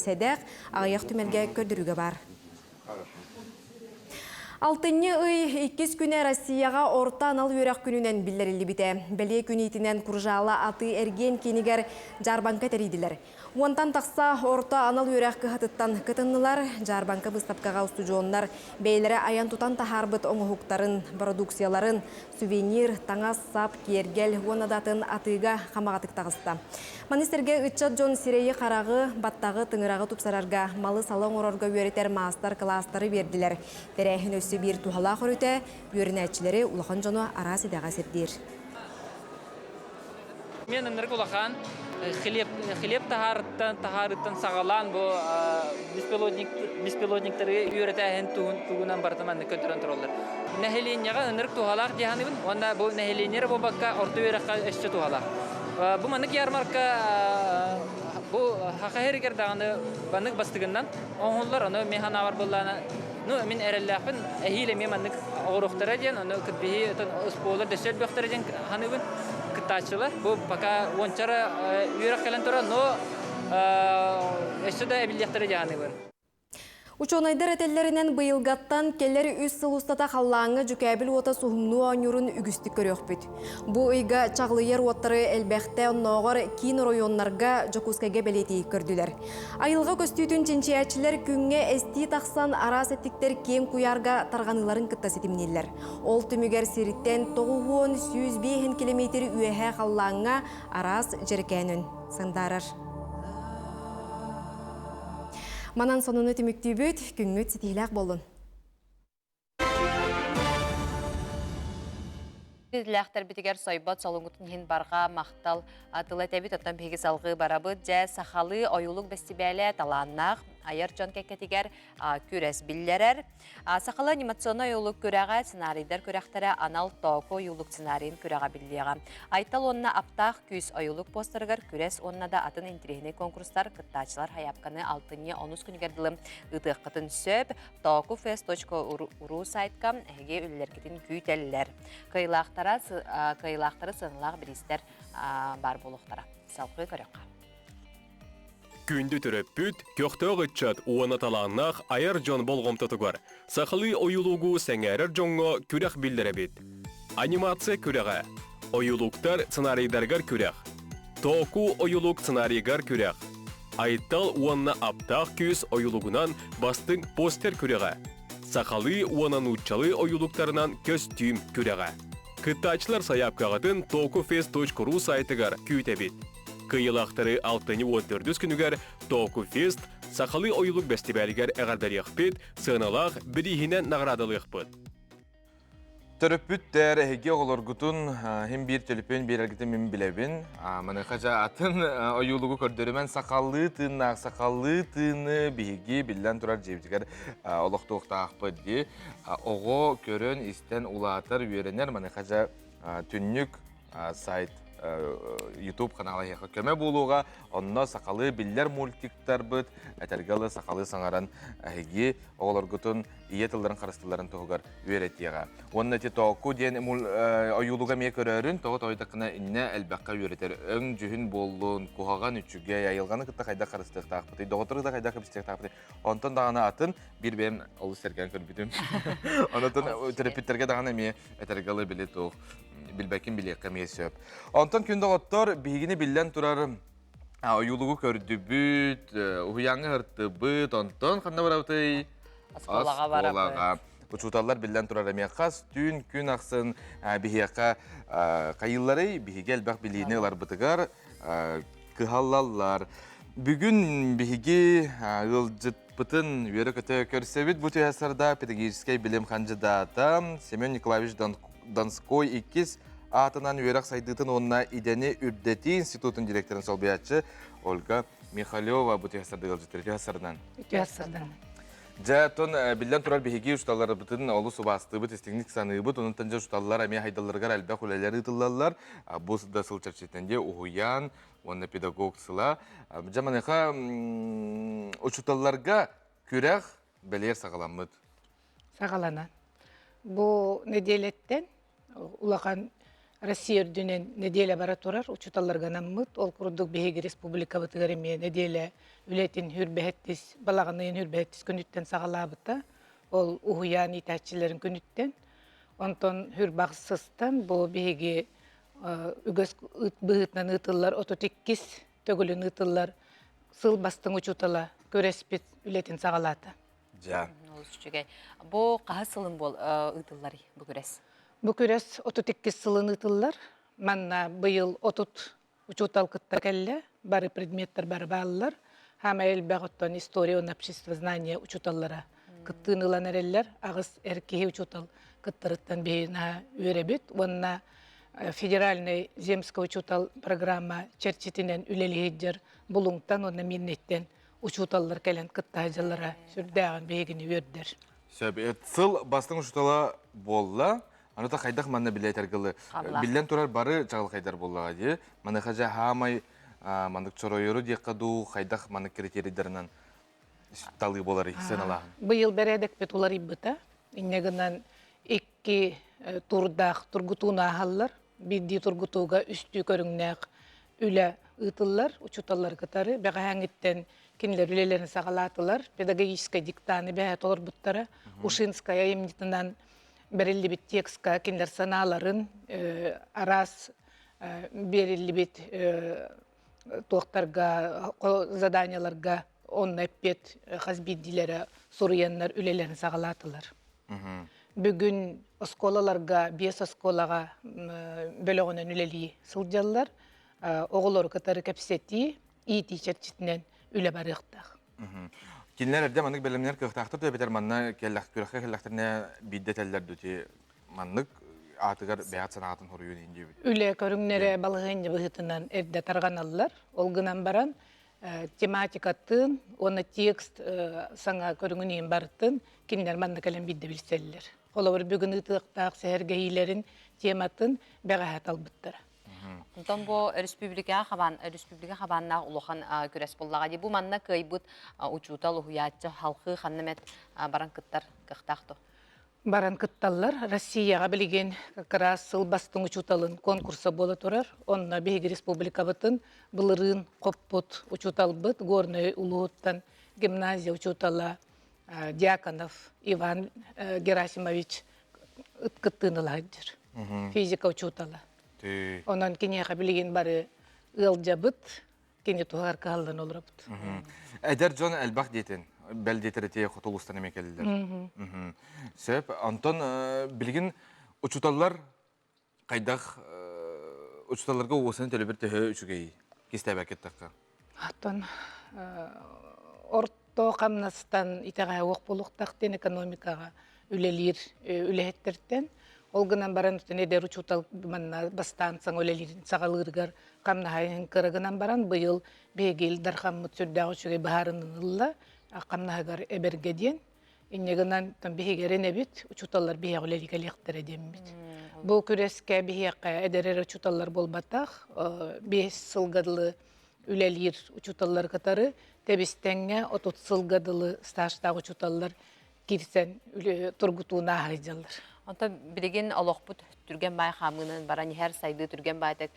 сәдәқ ағаяқ түмелге көрдірігі бар. Алтынны ый 2 күнә Россияға орта анал үйрәк күнінен білдерілі біте. Бәле күнейтінен күржалы аты әрген кенігер жарбанка тәрейділер. Онтан тақса орта анал үйрәк кығатыттан кытыннылар, жарбанка бұстапқаға студионлар, бәйлері аян тұтан тахарбыт оңығықтарын, продукцияларын, сувенир, таңас, сап, кергел, онадатын атыға қамағатық тағыста. Манистерге үтчат Джон Сирейі қарағы, баттағы тыңырағы тұпсарарға, малы салон орорға өретер мастар кластары берділер. Тәрәхін өсі бір туғала қорыте, өрінәтчілері ұлақан жону арасыдаға сетдер. Мен ынырық ұлақан хлеб тахарыттан сағалан бұл беспилотниктері өретәхін туғынан бартыманны көндірін тұролыр. Нәхеленеға ынырық туғалақ дегенібін, онда бұл нәхеленер бұл баққа орта өрекқа өшті туғалақ. Бұл манық ярмарка бұл хақайыргер дағаны банық бастығынан, оңғылар оны механавар болғаны. Мен әрелләқпін әхейлі мен манық оғырықтары ден, оны күтбейі ұсполыр дөсел бөқтары ден ханыбын кытачылар. Бұл бақа ончары үйрек кәлін тұра, но өшті да әбілдектері дегенібін. Учонайдар әтеллерінен бұйылғаттан келлері үз сылустата қаллаңы жүкәбіл ота суғымну анюрын үгістік көрек бүт. Бұ ұйға чағлыер оттары әлбәқті онноғыр кейін районларға жокускайға бәлеті көрділер. Айылға көстүйтін ченчиячілер күнге әсті тақсан арас әттіктер кем куярға тарғаныларын кытта сетімнелер. Ол түмігер сиріттен 900-105 километр үйәхә қаллаңа арас жеркәнін сындарыр. Манан сонуны түміктүй бүт, күнгіт сетейләк болын. Bizlәхтер битигәр сайбат салуңгытын хин барға мақтал атылы тәбит оттан пеги салғы барабыт жә сахалы ойулық бәстибәлі таланнақ айыр жон кәкетігер күрәс биллерер. Сахалы анимационы ойулық көрәға сценарийдер көрәқтері анал тоқы ойулық сценарийін көрәға биллеға. Айтал онына аптақ күз ойулық постерігер күрәс онына да атын интригіне конкурстар кыттачылар хайапқаны 6-10 күнігерділі ұтық қытын сөп toku.fest.ru сайтқа әге үлілергетін күйтелілер. Кыйлақтары сыңылақ бірістер бар болуқтара. Салқы көріққа. Күнді түріп бүт, көқтөг үтчат уаны таланнақ айыр жон болғым тұтығыр. Сақылы ойылуғу сәңәрір жоңғы күрек білдірі бет. Анимация күреғі. Ойылуқтар сценарийдергар күрек. Току ойылуқ сценарийгар күрек. Айттал уанна аптақ күз ойылуғынан бастың постер күреғі. Сақалы уанан ұтчалы ойылуқтарынан көстүм күреғі. Кыттачылар саяпқағытын toku.fest.ru сайтығар күйтебет. Кыйылақтары 6-14 күнігер Toku.fest сақалы ойылық бәстебәлігер әғардарияқ бет, сығыналақ бірігінен нағырадылық бұд. Төрөппүттер әйге олоргутун хем бир төлөпөн берергите мен билебин. Мана кажа атын ойулугу көрдөрүмөн сакаллы тыны биги билен турар жебжигер олоктуукта акпыды. Ого көрөн истен улаатар үйренер мана кажа түннүк сайт YouTube каналы хеха көмө болууга онно сакалы биллер мультиктер быт этергалы сакалы саңаран әйге оголоргутун ие тылдарын карыстыларын тогар үйретига. Онна те току ден оюлуга ме көрөрүн того тойдакына инне элбакка үйретер. Өң жүһүн боллун кугаган үчүгө айылганы кытта кайда карыстык тагыпты. Доготурда кайда кепстек тагыпты. Онтон дагана атын бир бен олу серген көрбүтүм. Онотон терапевттерге дагана ме этергалы билет о билбекин билек кемесөп. Онтон күндө оттор бигини билен турар оюлугу көрдүбүт, уяңы ыртыбыт, онтон кандай барабыты? Асқолаға барабыт. Учуталар билен турар эмекас, түн күн аксын бихияка кайыллары бихиге элбак билине олар бытыгар кыхаллалар. Бүгүн бихиги ылжытпытын үйөрө көтө көрсөбүт бу түйәсарда педагогический билим кандидаты Семен Николаевич Донской 2 атынан үйерак сайдытын онна идени үрдети институтын директорын солбиятчы Ольга Михалева бу техсардыгыл житер техсардан. Түйәсірдің. Жаатон билен турар биһиги ушталлары бытын олу субастыбыт истигник саныбыт онун танжа ушталлар ами хайдалларга алба хулалар ытыллалар бу да сылчарчетенде угуян онна педагог сыла жаманыха учуталларга күрәх белер сагаламыт. Сағалана. Бұл неделеттен улахан Россия үрдінен неделе бара турар, учуталларга наммыт, ол курдук беги республика бытыгареме неделе үлетин хүрбехеттис, балағанайын хүрбехеттис күніттен сағалабыта, ол ухуян итәтчілерін күніттен, онтон хүрбақсыстан бұл беги үгөс бұғытнан ытылар, ототеккис төгілін ытылар, сыл бастың учутала көреспет үлетин сағалаты. Ja. Бу қаһа сылын бол ытыллар бу көрәс. Бу көрәс 32 сылын ытыллар. Манна быйыл 30 учутал кытта келле, бары предметтер бары баллар. Хама элбәготтан история он общество знания учуталлара. Кыттын ылан эреллер, агыс эркеһи учутал кыттырыттан бейна үйрәбит. Онна федеральный земский учутал программа черчетинен үлелиһиджер булуңтан онна миннеттен учуталлар келен кытта хажалара сүрдәгән бейгини өрдер. Сыл бастың учутала болла, аныта хайдах манна билетергылы. Билен турар бары чагыл хайдар боллага ди. Маны хажа хамай мандык чоройору декаду хайдах маны критерийлеринен талы болар ихсеналар. Быйыл бередек бет улар ибыта. Иннегенен 2 турдах тургутуна халлар, бидди тургутуга үстү көрүңнәк үле ытыллар, учуталлар катары бәгәңиттен кинлер үлелерин сагалатылар, педагогическая диктаны бәһә толар буттара, Ушинская имнитынан берилли бит текстка кинлер саналарын арас берилли бит тоқтарга, заданияларга онна пет хазбиддилері суруяннар үлелерин сагалатылар. Бүгүн осколаларга, 5 осколага бөлөгөнөн үлели сылжаллар, оголор катары кепсети, ити черчитинен үле барыктак. Кинлер эрде манык белемнер кыктактыр төбетер манна келлак күрәхкә келлактерне биддетеллер дүти маннык атыгар бәят санатын хоруйун инде. Үле көрүңнәре балыгын быгытынан эрде тарганаллар, ол гынан баран тематикатын, оны текст саңа көрүңүнен бартын кинлер манна келен бидде билселлер. Олар бүгүн ытыктак сәргәйләрен тематын бәгәһәт албыттыр. Онтон бу республика хабанна улахан көрәс боллага ди бу манна кыйбыт учутал уятчы халкы ханнамет баранкыттар кыктакты. Баранкытталлар Россияга билген как сыл бастың учуталын конкурсы бола турар. Онна беги республика бытын былырын коппут учуталбыт горный улуттан гимназия учутала Дьяконов Иван Герасимович ыткыттыныладыр. Физика учутала. Онан кинеха билген бары ылжабыт, кине тугар калдан олрабыт. Эдер Джон Элбах дейтен, бәл дейтерете хотолустан емекелілер. Сөп, Антон билген учуталлар қайдақ учуталларға оғысыны төлі бір төхі үшігей кестәбәк еттаққа? Антон, орто қамнастан итаға оқ болуқтақтен экономикаға үлелер үлехеттерден, ол гынан баран недер учутал бастан саң өлелерін сағалырғар қамнағайын кырығынан баран бұйыл бейгел дархаммыт сүрдағы үшіге бағарының ұлла қамнағығар әбергеден иннегінан бейгерен әбет учуталар бейг өлелік әлектер әдем бет. Бұл күреске бейг әдерер учуталар болбатақ, 5 сылғадылы үлелер учуталар қатары, тебістенге 30 сылғадылы стажтағы учуталар кирсен тұргутуына ағайжалар. Онта билеген олоқпут түрген бай хамынын баран һәр сайды түрген байтак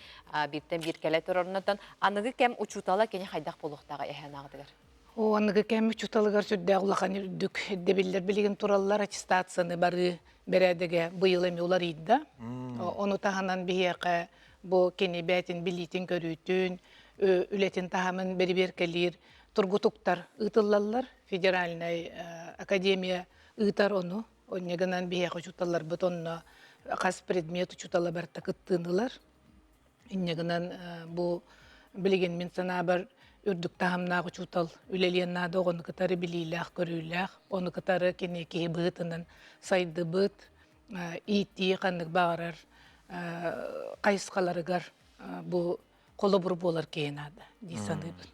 биттен бир келе торорнотон аныгы кем учутала кене хайдак болуктага эханагдыгар. О аныгы кем учуталыгар сүддә улахан үрдүк дебиллер билеген тураллар аттестацияны бары берәдеге быйыл эми улар идда. Оны таханан бияка бу кене бәтин билитин көрүтүн үлетин тахамын бер келир тургутуктар ытыллаллар федеральный академия ытар ону. Оннегынан бияқ учуталар бутонна қас предмет учутала барта кыттынылар. Иннегынан бу билеген мен сана бар үрдүк тахамнағы учутал үлелиеннады оғыны кытары билилях көрүлях, оны кытары кенеки бытынан сайды быт, ити қанық бағарар, қайысқаларыгар бу қолы бұр болар кейінады, дейсаны быт.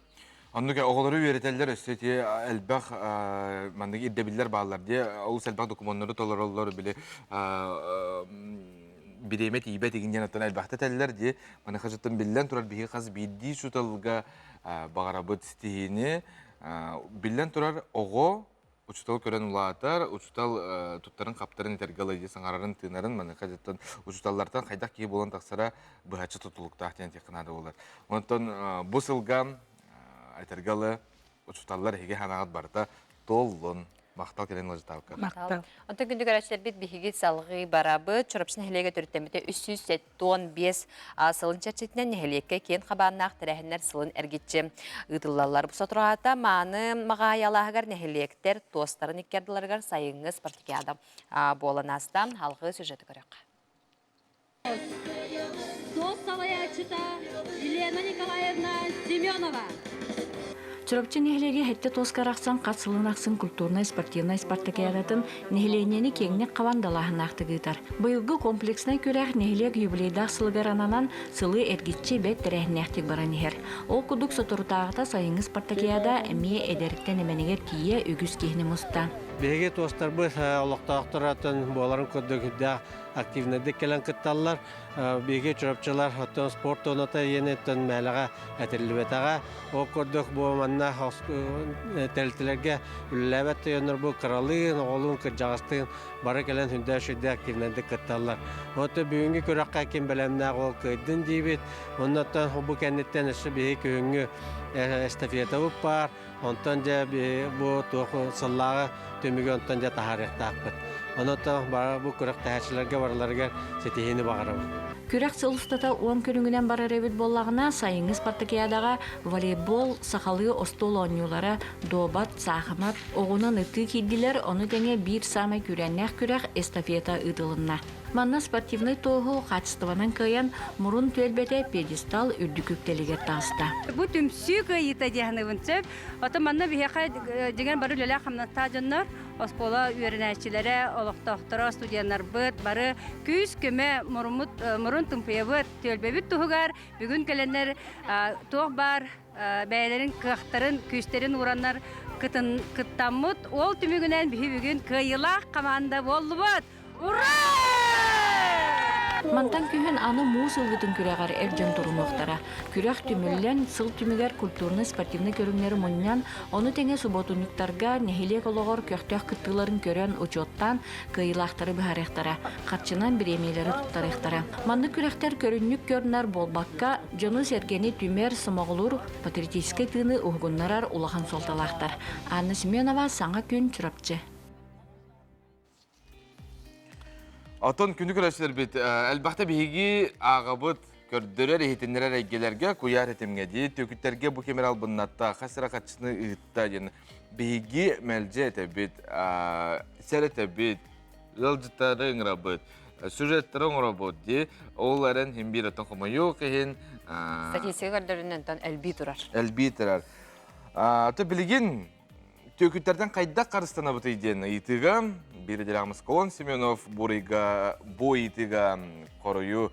Оннук оголору үйретелер өссети элбах мандыгы ирдебиллер баалар дие ол элбах документları толороллор биле биремет ибет игинен аттан элбахта теллер дие маны хажыттан биллен турар биги хаз бидди шуталга багарабыт стихини биллен турар ого учутал көрөн улаатар учутал туттарын каптарын тергалы дие саңарарын тынарын маны хажыттан учуталлардан кайдак кии болон таксара быхачы тутулуктаах тен текнады болар. Онтон бу сылгам айтаргалы учуталлар хиге ханагат барда толлун мактал келен лажытабыкка. Мактал. Онтон күндү көрәчләр бит биһиги салгы барабы чорапсын хелеге төрөттөмөтө 315 сылын чачетнен нехелекке кен хабарнак тәрәһеннәр сылын эргитче ытыллалар бу сотрата маны магаяларгар нехелектер тостарын иккердиларгар сайыңыз партикада боланастан халгы сюжеты көрөк. Салаячыта Елена Николаевна Семенова. Чурапчы нехлеге хетте тоскарақсан қатсылын ақсын культурно-спортивной спартакиадатын нехленени кеңнек қавандалағын ақтығытар. Бұйылғы комплексной көрәқ нехлег юбилейдақ сылғарананан сылы әргетче бәт тәрәхінәқтік баран ехер. Ол күдік сотыртағыта сайыңыз спартакиада әмие әдеріктен әменегер тие үгіз кейіні мұста. Беге тостар бұл олықтақтыратын боларын көдігіде активнеді келен кытталар. Беге чұрапчылар спорт оната енеттен мәліға әтірілбетаға. Ол көрдік бұл манна тәлтілерге үлләбәтті өнір бұл қыралығын, оғылын кыржағыстығын бары келен хүнді үшіде активнеді кытталар. Оты бүгінгі көраққа кем бәлемнәғ ол көйдің дейбет. Оннаттан бұл кәнеттен үші беге күйінгі эстафета бар. Онтан жа бұл туғы сыллағы төмігі онтан жа тахарықтақпыт. Онтан бұл күрек тәхәтшілерге барыларға сетихini бағарабы. Күрәк сылыстата 10 күнүңінен бары ребит боллағына сайыңыз партакиядаға волейбол, сақалы остол ойнулары, добат, сақымат, оғынан үтті кейділер, оны тәңе бір самай күрәннәқ күрәк эстафета ұдылынна. Манна спортивный тоғы қачыстыванан көйен мұрын төлбәте пьедестал үрдікүктелігер тағыста. Бұл түмсі көйіті дегені өңсіп, оты манна бейеқай деген бары лөлі қамнатта жоннар, оспола үйерінәшілері, олықтақтыра студиянар бұд, бары күйіз көмі мұрын түмпия бұд, төлбәбіт тұғығар, бүгін кәленер тоқ бар, бәйлерін қықтарын, күйістерін ұранар кыттамыд, ол түмігінен бүгін көйілақ команда болы бұд. Ура! Мантан күйін аны муыз ылғытын күрәғар әржен тұрын оқтара. Күрәқ түміллен сыл түмігер культурны-спортивны көріңлері мұннан, оны тәңе субботунниктарға нехилек олығыр көқтөк кыттыларын көрен учоттан кыйлақтары бұхарықтара, қатшынан біремейлері тұттарықтара. Манды күрәқтер көріннік көрінер болбаққа, жоны сергені түмер сымағылыр патриотическай тыны ұғыннарар улахан солталақтар. Анна Семенова саңа күн чұрапчы. Атын күнді көрәшілер бет, әлбақта бейгі ағабыт көрдірер ехетінлерер әйгелерге, көяр етімге де, төкіттерге бұл кемер албыннатта, қасыра қатшыны ұйытта, бейгі мәлже әті бет, сәр әті бет, жалжыттары ұңыра бет, сюжеттары ұңыра бет, ол әрін хембир әтін қомайу қейін... Статистика көрдірінен әлбей тұрар. Әлбей тұрар. Аты білген, төкіттерден қайда қарыстана бұты иден ұйтыға, Бередерағымыз Колон Семенов бұйыға қорыю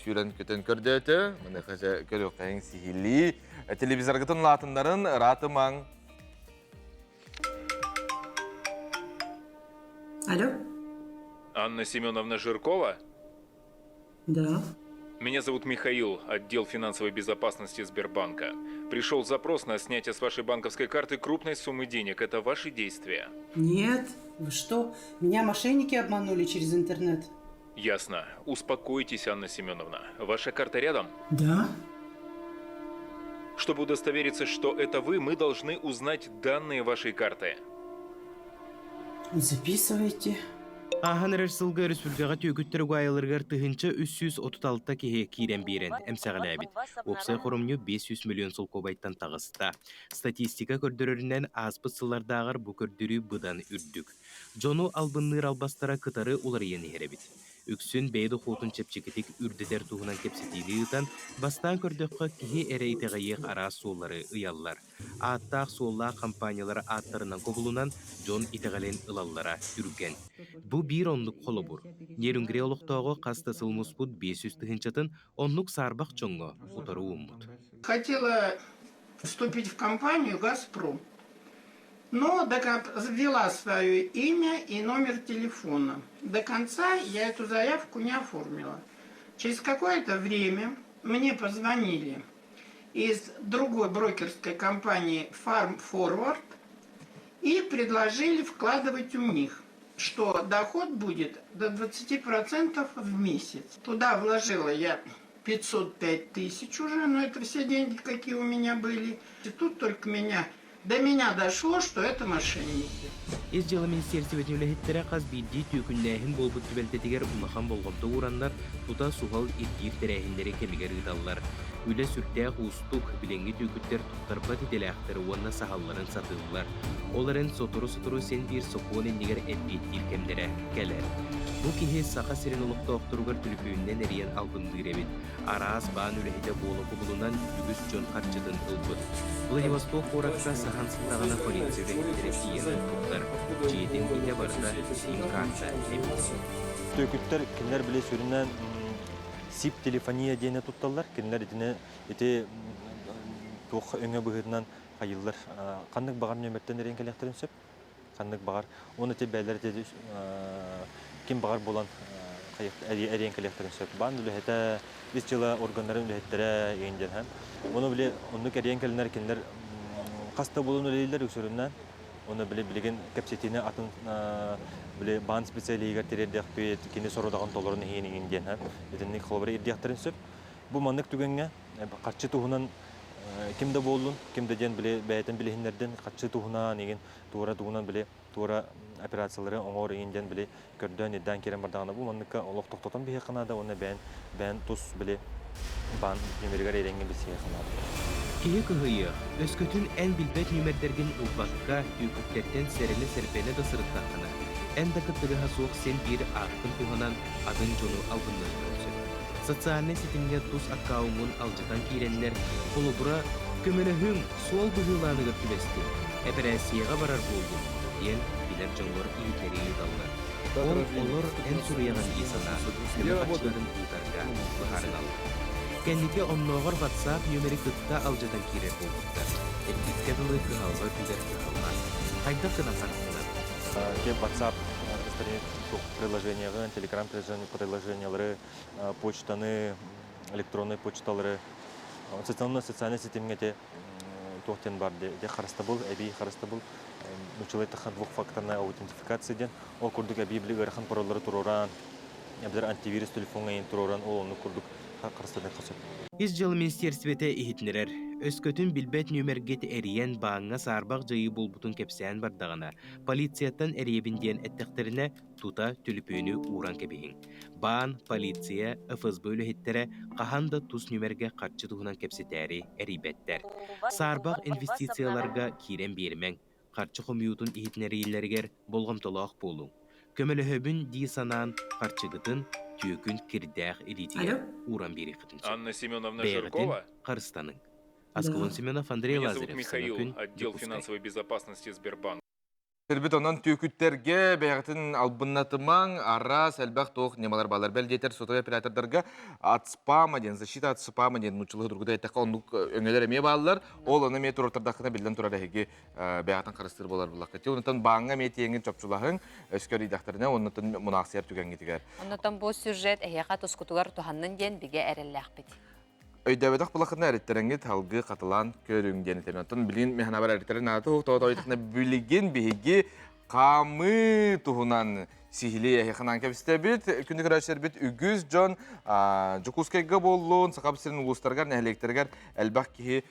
сүйрен көтен көрді өті. Мұны қажа көрі қайын сихили. Телевизорғытын латындарын раты маң. Алло? Анна Семеновна Жиркова? Да. Меня зовут Михаил, отдел финансовой безопасности Сбербанка. Пришел запрос на снятие с вашей банковской карты крупной суммы денег. Это ваши действия? Нет. Вы что? Меня мошенники обманули через интернет. Ясно. Успокойтесь, Анна Семеновна. Ваша карта рядом? Да. Чтобы удостовериться, что это вы, мы должны узнать данные вашей карты. Записывайте. Ахан Рерсылга Республикаға түйгіттері ғайылырғар тұхынча 336 кеге кейрен берен әмсәғілі әбіт. Опсай қорымны 500 миллион сол кобайттан тағысыта. Статистика көрдірерінен аспы сылардағыр бұ көрдірі бұдан үрдік. Жону албынныр албастара кытары олар ені херебіт. Үксін бәйді қотын чепчекетік үрдідер туғынан кепсетейді ұтан, бастан көрдіққа кеге әрейті ғайық ара солары ұяллар. Аттақ солла компаниялары аттарынан көбілунан жон итеғален ұлаллара үрген. Бұ бір онлық қолы бұр. Нерінгіре олықтауғы қаста сылмыс бұд 500 тұхынчатын онлық сарбақ жоңғы ұтары ұмыд. Хотела вступить в компанию «Газпром». Но ввела свое имя и номер телефона. До конца я эту заявку не оформила. Через какое-то время мне позвонили из другой брокерской компании Farm Forward и предложили вкладывать у них, что доход будет до 20% в месяц. Туда вложила я 505 тысяч уже, но это все деньги, какие у меня были. И тут только до меня дошло, что это мошенники. Из жылы министерстве өтінілі қаз бейді түйкінләйін болбыт түбәлтетігер ұлақан болғамды ұрандар тұта суғал ергер тәрәйіндері кемігер ұдалылар. Үлі сүрттәқ ұстық біленгі түйкіттер тұқтарбат еделі ақтары уанна сағалларын сатылылар. Оларын сотыру сен бір соқуын ендігер әдбеттер кемдері кәлер. Бұл кеге сақа серен ұлықты оқтыруғар түліпүйінен әриян албындығыр әбет. Араас баан үліхеде болықы бұлынан үгіз жон қарчыдың ұлбыт. Владивосток орақта сахан сылтағына полицияға ендері киені тұқтар. Жиетін кейде барда син қарта әбет. Төкіттер кендер біле сөрінен сип телефония дейіне тұтталар. Кендер еті тоқ өңі бұғырынан қайылдар. Қандық бағар нөмірттен әрен кәлектерін сөп? Қандық бағар. Оны те бәлер ким бағар болан әрен кәлектерін сөп. Бан үліхеті біз жылы органдарын үліхеттері еңдер һәм. Оны біле, онық әрен кәлінер кендер қаста болын өлейлер өсірінен. Оны білеген кәпсетіне атын бан специалиегер терердек бет, кені сорудаған толырын еңден һәм. Етіннік қолбары ердектерін сөп. Бұл маңнық түгенге қарчы тұғынан кімді болын, кімді ден бәйтін білігіндерден қатшы тұғынан еген туыра тұғынан туыра операциялары оңғыр еңден көрден едден керен бардағына бұл маңныққа олық тоқтатан бейе қанады, оны бән тұс бан нөмергер еренген бесе қанады. Кеге күхейі, өскөтін ән білбет нөмердерген ұлбаққа түйкіктерден сәрілі сәрпені дасырыттақына. Ән дақыттығы суық сен бір ақтын тұғынан адын жону алғынлығы көрсет. Социальный сетімге тұс аккауымын алжатан кейренлер қолыбыра көмеліхің сол бұғыланы көртібесті. Операцияға барар болды. Ен білер жоңлар иетері едалдар. Олар ән сұрияған есана көмі қатшыларын ұтарға бұхарын алды. Кәнеке онноғыр WhatsApp нөмері күтті алжатан кейрер болдықтар. Әдбетке дылы күхалға күдер күхалға. Қайда қына қарсынар? Кеп WhatsApp приложениялары, телеграм приложениялары, почтаны, электронный почталары, социальный сетімге те тоқтен бар де қарысты бұл, әбей қарысты бұл, мүчілей таққан двухфакторная аутентификацияден, ол күрдік әбей білі өріқан паролары тұроран, әбдер антивирус телефонға ең тұроран, ол оны күрдік қарыстыдан қосып. Из жылы министерствете ихитнерер, өскөтін билбет нөмергет әриен бағыңа сарбақ жайы болбутын кепсән бардағына, полицияттан әриебінден әттіқтеріне тута түліпөйіні уран кәбейін. Баан, полиция, ФСБ өліхеттері қаханда тұс нөмерге қатшы тұғынан кепсетәрі әрибеттер. Сарбақ инвестицияларға кирен бермен, қатшы қомиутын ихитнерейлергер болғамтылақ болу. Көмілі хөбін дей санан қатшығытын түйекін кірдәқ элития уран бері қытыншы. Анна Семеновна Жиркова. Қарыстаның. Асколон Семенов, Андрей Меня Лазарев. зовут Михаил, отдел финансовой безопасности Сбербанка. Сәрбет онан түйкүттерге бәғітін албыннатымаң, аррас, әлбәқ тоқ немалар балар. Бәлдетер сотовый оператордарға от спама ден, защита от спама ден, мұчылығы тұрғыда әттіққа ондық өңелер әме балалар. Ол оны ме тұрортардақына білден тұрар әйге бәғітін қарыстыр болар бұлаққа. Онытын бағыңа ме теңін чопчулағың өскөр идақтарына, онытын мұнақсияр түген кетігер. Онытын бұл сюжет әйеға тұскутығар тұханның ден біге әрелләқ бет. Өйдәбедақ бұлақына әріттеріңгі талғы қатылан көріңден етерінаттың білген механабар әріттерін аты ұқтауыта ойдықына білген бейге қамы тұғынан сихиле яхынан кәбістәбет, күндік рәшербет үгіз жон жүкускайға болуын, сақапсырын ұлыстарғар, нәхелектергер әлбақ кейі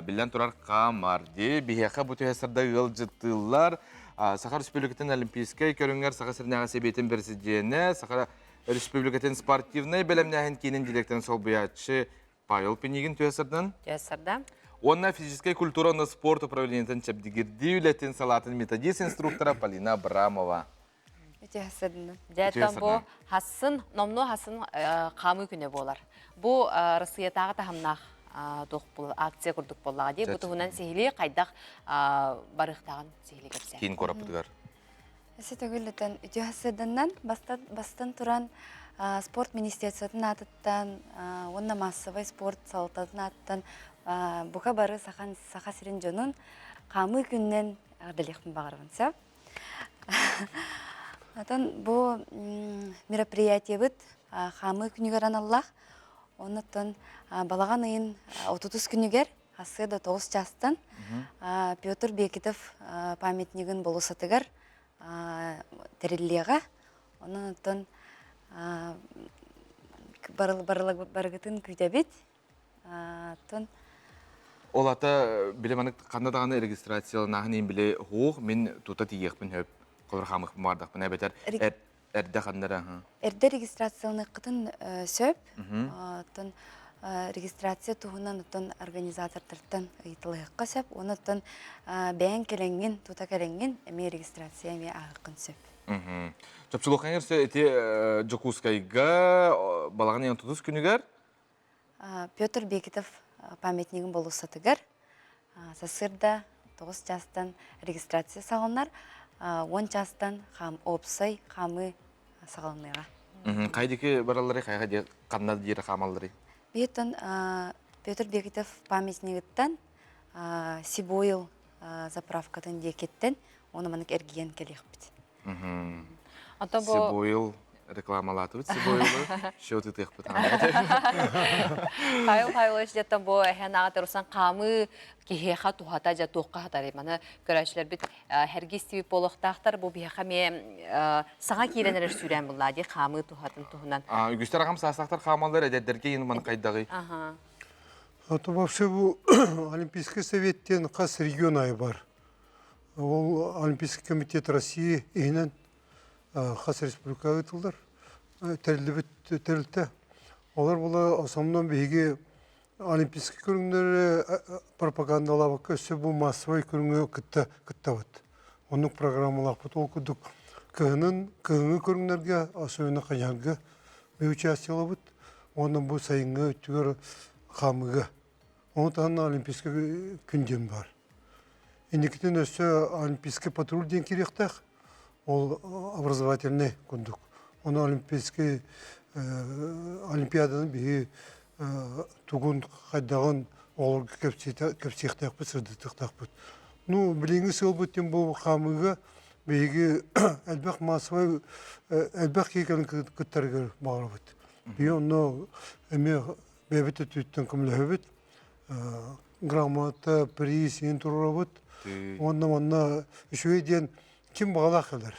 білден тұрар қамарды, бейеқа бұты әсірді ғылжыттылар, Сақар Республикатын Олимпийскай көріңер сақасырын ағасы бетін бірсідені, Сақар Республикатын спортивнай бәлемнәхін кейінің директорын сол бұятшы Павел Пенигин түйесірдің. Түйесірді. Онна физическая культура на спорт управлениетін чәбдігерді үләтін салатын методист инструктора Полина Абрамова. Түйесірді. Дәттен бұл хасын, номну хасын қамы күні болар. Бұл Рысыятағы тағымнақ бұл акция күрдік болаға дей. Бұл тұғынан сехілі қайдақ барықтағын сехілі кәпсә. Кейін қорап бұдығар. Эсе төгүлөтөн үтүхасыданнан бастан туран спорт министерствотун атыттан, онна массовый спорт салтатын аттан бука бары саха сирин жонун камы күннен ардалыхмын багырбын сап. Атан бу мероприятие бит камы күнүгөр аналлах. Оннан балаган ыйын 30 күнүгер асы да 9 жастан Петр Бекетов памятнигин болусатыгар териллига. Оннан барыгытын күйтәбит. Олата билеманык кандадаганы регистрацияланахын ин биле хук мен тута тиекпин хөп колор хамык бардык бина бетер эрде хандара. Эрде регистрацияланы кытын сөп. Тон регистрация туһунан тон организаторлардан ыйтылыкка сөп. Оннан бәйен келенген, тута келенген эме регистрация эме агыкын сөп. Чапчылык аңерсе эти Жокускайга балаган 30 күнүгөр Петр Бекетов памятнигин болусатыгар. Сасырда 9 жастан регистрация сагылнар, 10 жастан хам опсай хамы сагылныга. Кайдыки баралары кайга кандай жери хамалдары? Бетон Петр Бекетов памятнигиттен Сибойл заправкатын декеттен оны манык эрген келекпит. Сибойл рекламалатып, Сибойлы шоты текпит. Хайыл жеттен бу эхена атырсан камы кихеха тухата жа тоққа хатары мана көрәчләр бит һәргиз тип болохтактар бу бияха ме сага киренер сүрән буллади камы тухатын тухунан. Үгүстер агам састактар камалдар эдерге ин мана кайдагы. Это вообще бу Олимпийский советтен кас регион ай бар. Ол Олимпийский комитет России инен Хас республика өтілдір, тәрілті. Олар бұла осамнан бейге олимпийский көріңдері пропагандалап өсі бұл массовай көріңі күтті бұд. Оның программалақ бұд. Ол күдік күйіні көріңдерге, асуына қанярғы бей участиялы бұд. Оның бұл сайынғы өттігер қамығы. Оның тағын олимпийский күнден бар. Енекетен өсі олимпийский патруль ден керектақ. Ол образовательный күндік. Оны олимпийский олимпиаданың бейі тугун қайдағын оларға көпсектақ бұд, сырдықтақ бұд. Ну, біліңіз ол бұттен бұл қамыға бейге әлбәқ массовай, әлбәқ кейкелін күттәргер бағыр бұд. Бей оны әме бәбіті түттен күмілі өбіт, грамота, приз, ең тұрыра бұд. Онна үшуе ден ким бағалақ қалар?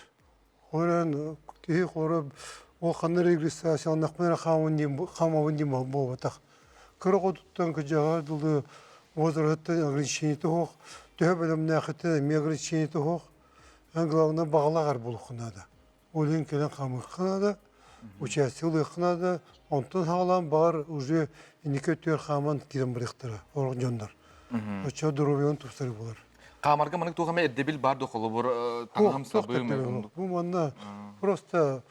Оларан кей қорып, ол қанды регистрацияланақ мәне қамауын дем бол батақ. Көрі қодыттан күжаға дылды возрастты ограничениеті хоқ, түйе бөліміне ақыты ограничениеті хоқ, ән главына бағалағар болу қынады. Олен келен қамы қынады, участиялы қынады, онтын хағалан бар уже инеке түйер қаман кеден біріктірі, орғын жондар. Оча дұровион тұстары болар. Камарга манык тугаме эрдебил барды колу бор таңам сабы. Бу манна просто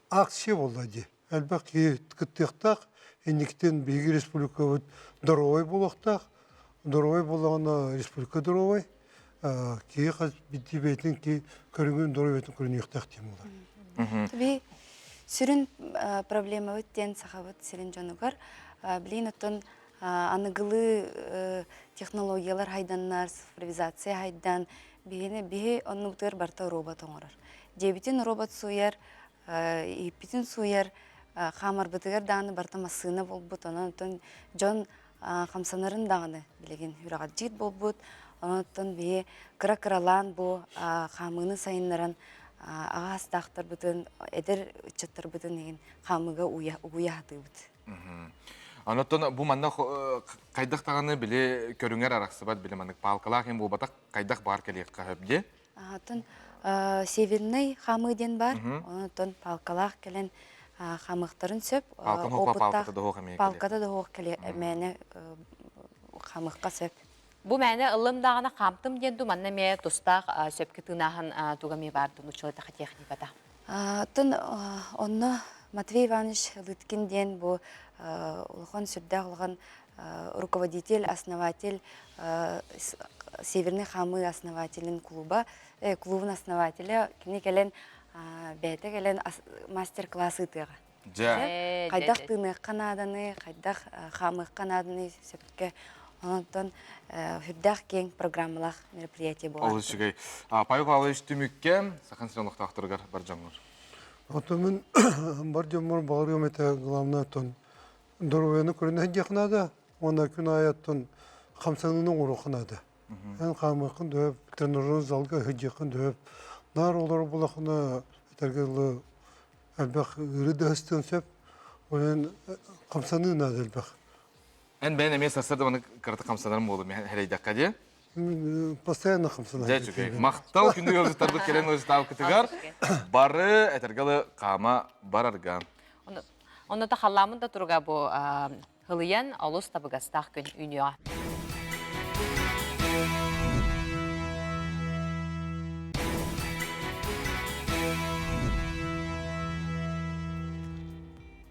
акция болду. Албаки кыттыктак эниктен Беги республика дорогой болоктак. Дорогой болгоно республика дорогой. Ки каз битибетин ки көрүнгөн дорогойтун көрүнүктак тем болот. Таби сүрүн проблема өттен сахабыт сирин жонугар билин оттон аныгылы технологиялар хайданнар, цифровизация хайдан, бихе оннуктар барта робот оңорар. Дебитин робот суяр, ипитин суяр, хамар бытыгар даны барта масына болбут, онон жон хамсанарын даны билеген хүрагат жит болбут, онон бихе кыра-кыралан бу хамыны сайыннаран ағастақтар бүтін, эдер үтчаттар бүтін деген хамыга уяхаты бүт. Анаттан бу манна кайдак таганы биле көрүңөр араксыбат биле манык палкалак эм бу батак кайдак бар келек кахыбде. Атын северный хамыден бар, онтон палкалак келен хамыктарын сөп, палкада да хок келе мене хамыкка сөп. Бу мәне ылымдагына камтым денду манна ме тустак сөпкө тынахан тугами барды нучолта техникада. Атын онно Матвей Иванович Лыткин ден бу улхан сүрдә алган руководитель, основатель Северный Хамы основателин клубын основателя, кини келен бәйті келен мастер-классы тыға. Қайдақ тыны қанаданы, қайдақ хамы қанаданы сөпке, онтон хүддақ кең программалақ мероприятие болады. Ол үшігей. Пайық алы үштімікке, сақын сыралықта ақтырғар бар жаңғыр. Отымен бар жомор бағырым әті ғыламна тон. Дұрвені көрінен жақынады, онда күн аяттон қамсанының ұру қынады. Ән қамықын дөп, тренажер залға хүджеқін дөп. Нар олар бұлақына әтергелі әлбәқ үріді өстен сөп, оның қамсанын ады әлбәқ. Ән бәйін әмес асырды оны қыраты қамсанарым болды, мен әрейдаққа де? Постоянно қамсанар. Жай жүгей. Мақтал күнді өлжіттарды келен өлжіттау күтігар, бары әтергелі қама барарға. Оны да қаламын да тұрға бұл ғылыян олыс табығастақ күн үйніға.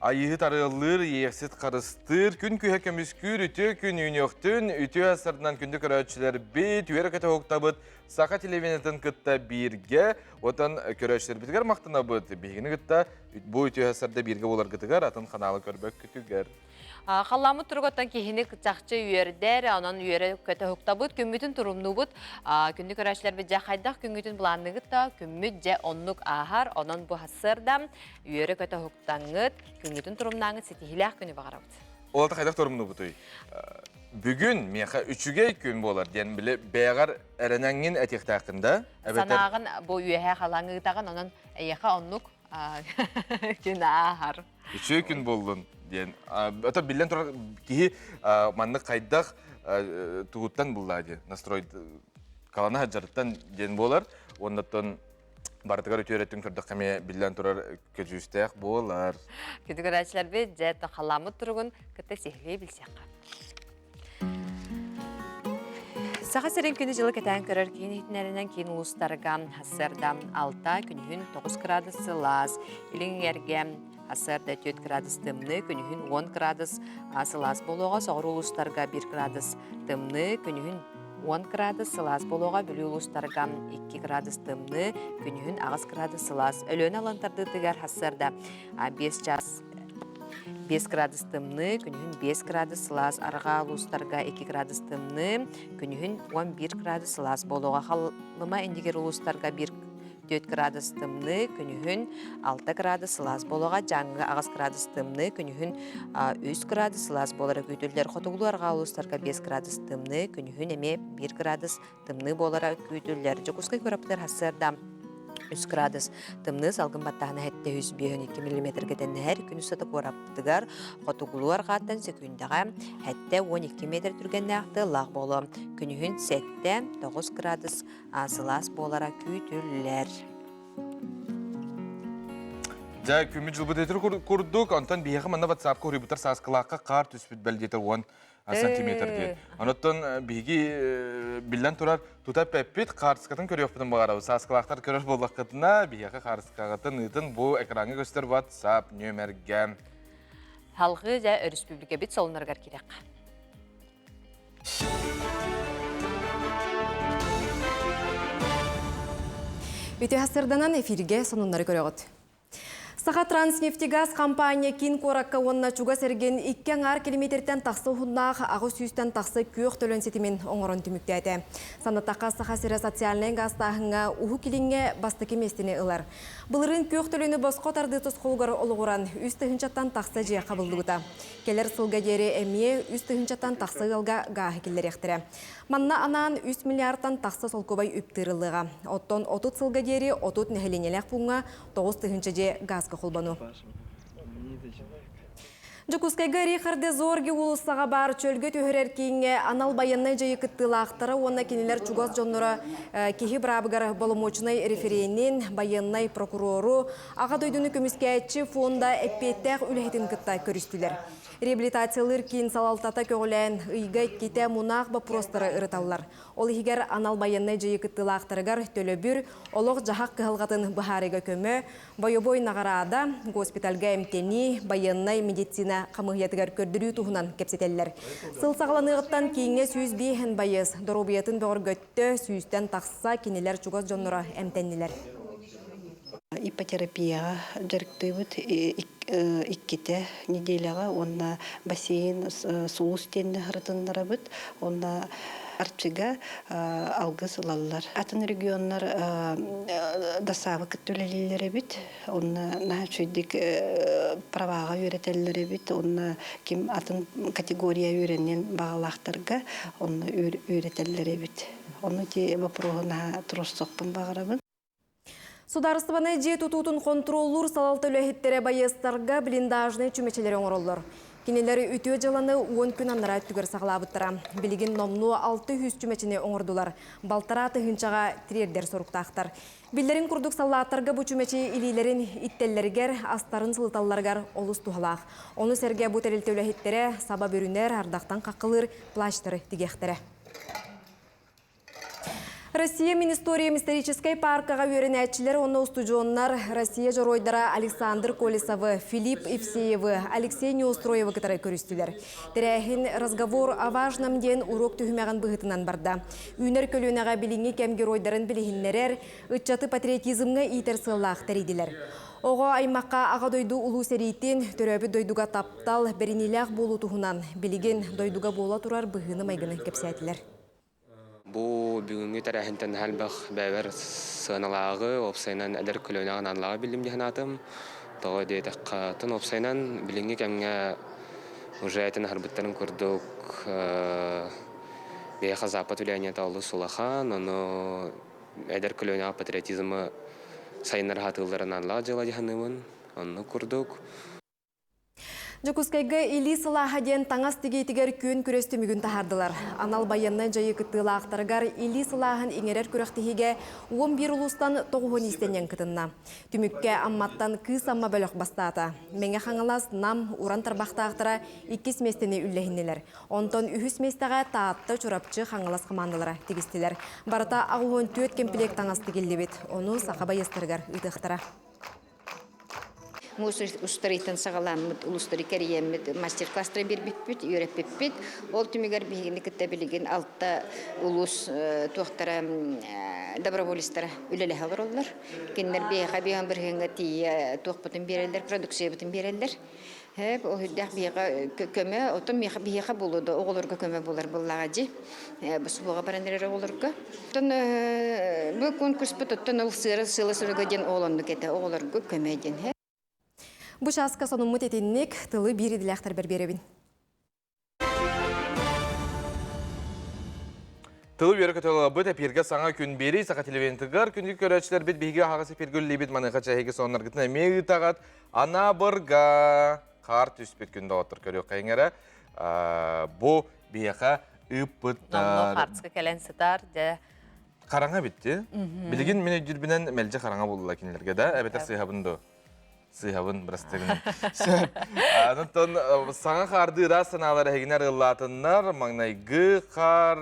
Айығы тарығылыр, ейексет қарыстыр, күн күйе көміскүр, үті күн үйнеқтін, үті асырдынан күнді көрәтшілер бейт, үйері көті оқтабыд, сақа телевенетін күтті бірге, отан көрәтшілер бітігер мақтына бұд, бейгіні күтті, бұл үті асырда бірге олар күтігер, атын қаналы көрбәк күтігер. Қаламы тұрғыттан кейіні жақчы үйердер, онан үйері көті оқтабыд, күмметін тұрымны бұд, күнді көрәтшілер бі жақайдақ күнгітін бұланығыт күммет жә онлық ағар, онан бұл асырда үйері көті оқтаңыт, күнгітін тұрымнаңыт сетихіләқ күні бағарабыд. Олата қайдақ тұрымны бұд? Бүгін меха үшігей күн болар, ден білі бәғар әрінәңін әтектақында. Санағын бұл үйеге қалаңығытаған, онан әйеға онлық күн ағар. Үші күн болдың. Өті білден тұрар кейі манны қайдақ тұғыттан бұллады. Настрой қаланы хаджарыттан ден болар. Ондаттан бардығар өте өреттің көрдік қаме білден тұрар көзістәқ болар. Күдігір әчілер бе жәті қаламы тұрғын күтті сехлей білсеққа. Саға сәрін күні жылы кәтән көрір кейін етінәрінен кейін ұлыстарға асырда 6 күнігін 9 градусы лаз. Илің ерге асырда 4 градус тымны, күнігін 10 градус сылас болуға, соғыр ұлыстарға 1 градус тымны, күнігін 10 градус сылас болуға, бүлі ұлыстарға 2 градус тымны, күнігін 9 градус сылас. Өлін алантарды тігер асырда 5 градус тымны, күнігін 5 градус сылас, арға ұлыстарға 2 градус тымны, күнігін 11 градус сылас болуға, қалыма әндегер ұлыстарға 4 градус тымны, күнігін 6 градус сылас болуға, жаңғы 9 градус тымны, күнігін 3 градус сылас болуға, күйтілдер қотығылу арға ұлыстарға 5 градус тымны, күнігін әме 1 градус тымны болуға, күйтілдер жүкісқай көріптер асырда 3 градус тымны салғын баттағына әтті 102 мм кетен әр күні сатып ораппытығар, қотығылу арғаттан секундіға әтті 12 метр түргенне ақты лақ болу. Күнігін 7-9 градус асылас болара күйтілер. Жай күмі жылбы дейтір көрдік, онтан бейеғі манна батсапқа үребітір сасқылаққа қар түспіт бәлдетір 10 сантиметр дейін. Оныттан бейгі білден тұрар тұтап әппет қарысқатын көрі өппітін бағарау. Сасқылақтар көрір болаққытына бейеғі қарысқағытын ұйтын бұл экраны көстер WhatsApp нөмерге. Халқы жа республика бет солынарғар керек. Үті ғасырданан эфирге сонынлары көріғыд. Саға Транснефтегаз компания кин коракка онна чуга серген 2 километрден тақсы ұғыннақ ағы сүйістен тақсы көк төлін сетімен оңырын түміктәді. Санаттаққа саға сері социалнен ғастағыңа ұғы келінге басты кеместіне ұлар. Бұлырын көк төліні босқо тарды тұсқолғыр олығыран үсті хынчаттан тақсы жия қабылдығыта. Келер сылға дері әмие үсті хынчаттан тақсы ғылға ғағы келер ектірі. Манна анан 3 миллиардтан тақсы сол көбай үптіріліға. Оттон 30 сылға дері 30 нәхеленелек бұңға 9 түхінші же ғазғы қолбану. Жүкускайға Рихарде Зорги улысаға бар чөлгі төхірер кейінге анал байыннай жайы күттілақтыры, онна кенелер чугас жоннора кехи брабығар болымочынай референин байыннай прокурору, аға дойдыны көміскәйтші фонда әппеттәқ үләхетін күтті көрістілер. Реабилитациялыр кейін салалтата көгілән ұйға кете мұнақ ба простары ұрыталылар. Ол егер анал байыннай жайы күттілақтырығар төлі бір, олық жағақ қығылғатын бұхарыға көмі, байобой нағарада госпиталға әмтені байыннай медицина кенне камыһыятыгар көрдүрүү туһунан кепсетеллер. Сыл сагаланыгыттан кийинге сүүз биэхен байыз, доробиятын бөгөр göttө сүүстен такса кинилер чугас жоннора эмтеннилер. Ипотерапияға жарықтыбыт иккете неделяға, онна бассейн суус тенні ғырытындары бұд, онна арчыга алғы сылалар. Атын регионлар дасавы күттөлелері бұд, онна нағачүйдік праваға үйретелері бұд, онна кем атын категория үйренен бағалақтарға онна үйретелері бұд. Оны те вопроғына тұрыстықпын бағыра бұд. Сударыстыбаны же тутутун контроллур салалты өлөһеттере байыстарга блиндажны чүмечелері оңыроллар. Кинелері үтіө жаланы 10 күн аннара түгір сағылабыттыра. Білігін номну 600 чүмечіне оңырдылар. Балтара тыхынчаға тирердер соруктақтар. Биллерин курдук саллаттарга бу чүмече илилерин иттеллергер, астарын сылталларгар олус тухалақ. Оны серге бу терилте өлөһеттере саба бөрүнер, ардақтан қақылыр, плаштыры тигехтере. Россия Министорием исторической паркага үйренәтчілер, оны устужоннар Россия жоройдара Александр Колесовы, Филипп Евсеевы, Алексей Неустроевы кытары көрістілер. Тірәхін разговор о важном ден урок түхімәған бұғытынан барда. Үйнер көлінеға біліңі кәм геройдарын білігінлерер, ұтчаты патриотизмға итер сыллақ тәрейділер. Оға аймаққа аға дойду улу сәрейтін түрәбі дойдуға таптал бәрінеләқ болу тұхынан білігін дойдуға бола тұрар бұғыны майгыны кепсәтілер. Бу бүгүнгү тарахынтан халбах бәвер сыналагы опсайнан әдер көлөнаган анлага билим диханатым. Тоо детакка тон опсайнан билинге кемге уже этен харбыттарын көрдүк. Беха запад влияние талды сулахан, оно әдер көлөнага патриотизмы сайынар хатылларын анлага жала диханымын. Оны көрдүк. Жокускайга или сылаха ден таңас тегейтігер күн күресті мүгін тахардылар. Анал байынны жайы кыттыла ақтаргар или сылахын еңерер күректігіге 11 ұлыстан 9 истенен кытынна. Түмікке амматтан кыз амма бөлік бастата. Менге қаңылас нам уран тарбақта ақтара 2 местені үлләхіннелер. Онтон 3 местеға таатты чурапчы қаңылас қамандылары тегістілер. Барыта ағуын 4 кемпілек таңас тегелі бет. Оны сақаба естіргар үйтіқтара. Mūsu ustarıytan sağalamıd, ulustari kariyemet master-klasslara bir bitbit, öğrep bitbit. Ol tümüger bihini kıttabiligin altta ulus tuhtara доброволистара үлелі хавар олар. Кеннер бейха бейхан бір хенге тия тух бұтын берелер, продукция бұтын берелер. Ол хүддәк бейха көмі, отын бейха болуды, оғылырға көмі болар болаға жи. Бұсы бұға барандырыр оғылырға. Бұл конкурс бұтын ол сыры сылы ден оғылынды кеті оғылырға көмі ден. Бұ шасқа соның мұт етіннік тылы бір еділіқтар берберебін. Тылы бері көтілі бұд әперге саңа күн бері сақа телевентігір. Күнді көрәтшілер бет бейге ағасы пергілі бет маныға чайығы соныр күтіне меғі тағат. Ана бұрға қар түспет күнді отыр көрек қайыңары. Бұ бейға үппіттар. Намно қартысқы кәлен сытар. Қараңа бітті. Білген мен өйдірбінен мәлже қараңа болдыла кенелерге да. Әбетер сыйхабынды. Сыйхабын бірістігінің. Анықтан саңа қарды ыра саналары әгінер ұллатынлар, маңнайғы қар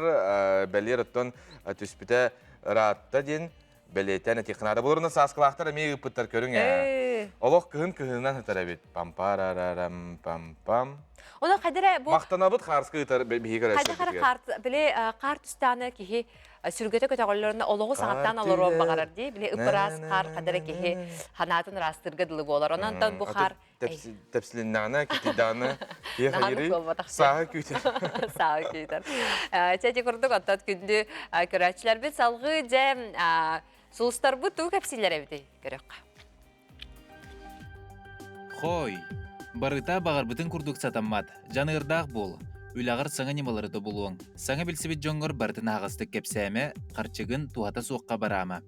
бәлер ұттан түспіті ұратта ден бәлеттен әтеқінады. Бұлырына сасқылақтар әмей ұппыттар көрің ә. Олық күйін-күйіннен ұтар әбет. Пам-парарарам, пам-пам. Оны қадыры бұл... Мақтанабыд қарысқы ұтар бейгер әсер Қадыр қар түстаны кейі сүргеті көтағыларына олығы сағаттан алыр оң бағарар дей. Біле ұпырас қар қадыры кейі ханатын растырғы дылы болар. Онан бұл қар... Тәпсіліннағына, кетидағына, кей қайыры сағы көйтер. Сағы көйтер. Тәте құрдық оттат күнді көрәтшілер бет салғы жә сұлыстар бұт тұғы кәпсілер әбді көрек. Қой, барыта бағар бұтын күрдік сатаммат, жаны ырдақ бол. Үлағыр саңа немалары да болуың. Саңа білсібет жоңғыр бартын ағыстық кепсәме, қарчығын туата соққа барама.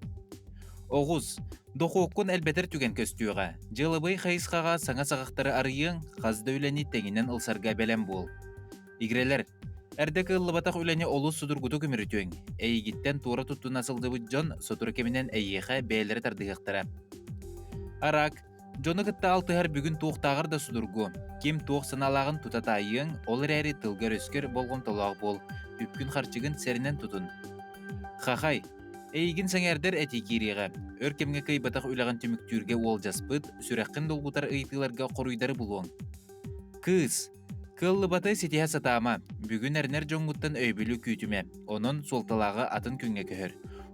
Оғыз, доқуыққын әлбетер түген көстуіға. Жылыбай қайысқаға саңа сағақтары арыйың, қазды үләні тәңінен ұлсарға бәлем бол. Игрелер, әрдік ұлыбатақ үләні олу судыргуды көмірітуің. Әйгіттен тура тұтту насылды бұд жон, сотыр кемінен әйеға бәйлері тардығықтыра. Арак, жоны кітті алтығар бүгін туқтағыр да судыргу. Кем туқ сыналағын тұтатайың, олар әрі тылғар өскер болғым толақ бол. Үпкін қарчығын сәрінен тұтын. Қақай, әйгін саңәрдер әті кереға. Өркемге кайбатақ үліған түміктүрге ол жаспыд, сүрәққін долғутар ұйтыларға қоруйдары болуың. Kız, kıllıbatı setihe satama, бүгін әрнер жоңғыттан өйбілі күйтіме, onun солталағы атын күнге көхір.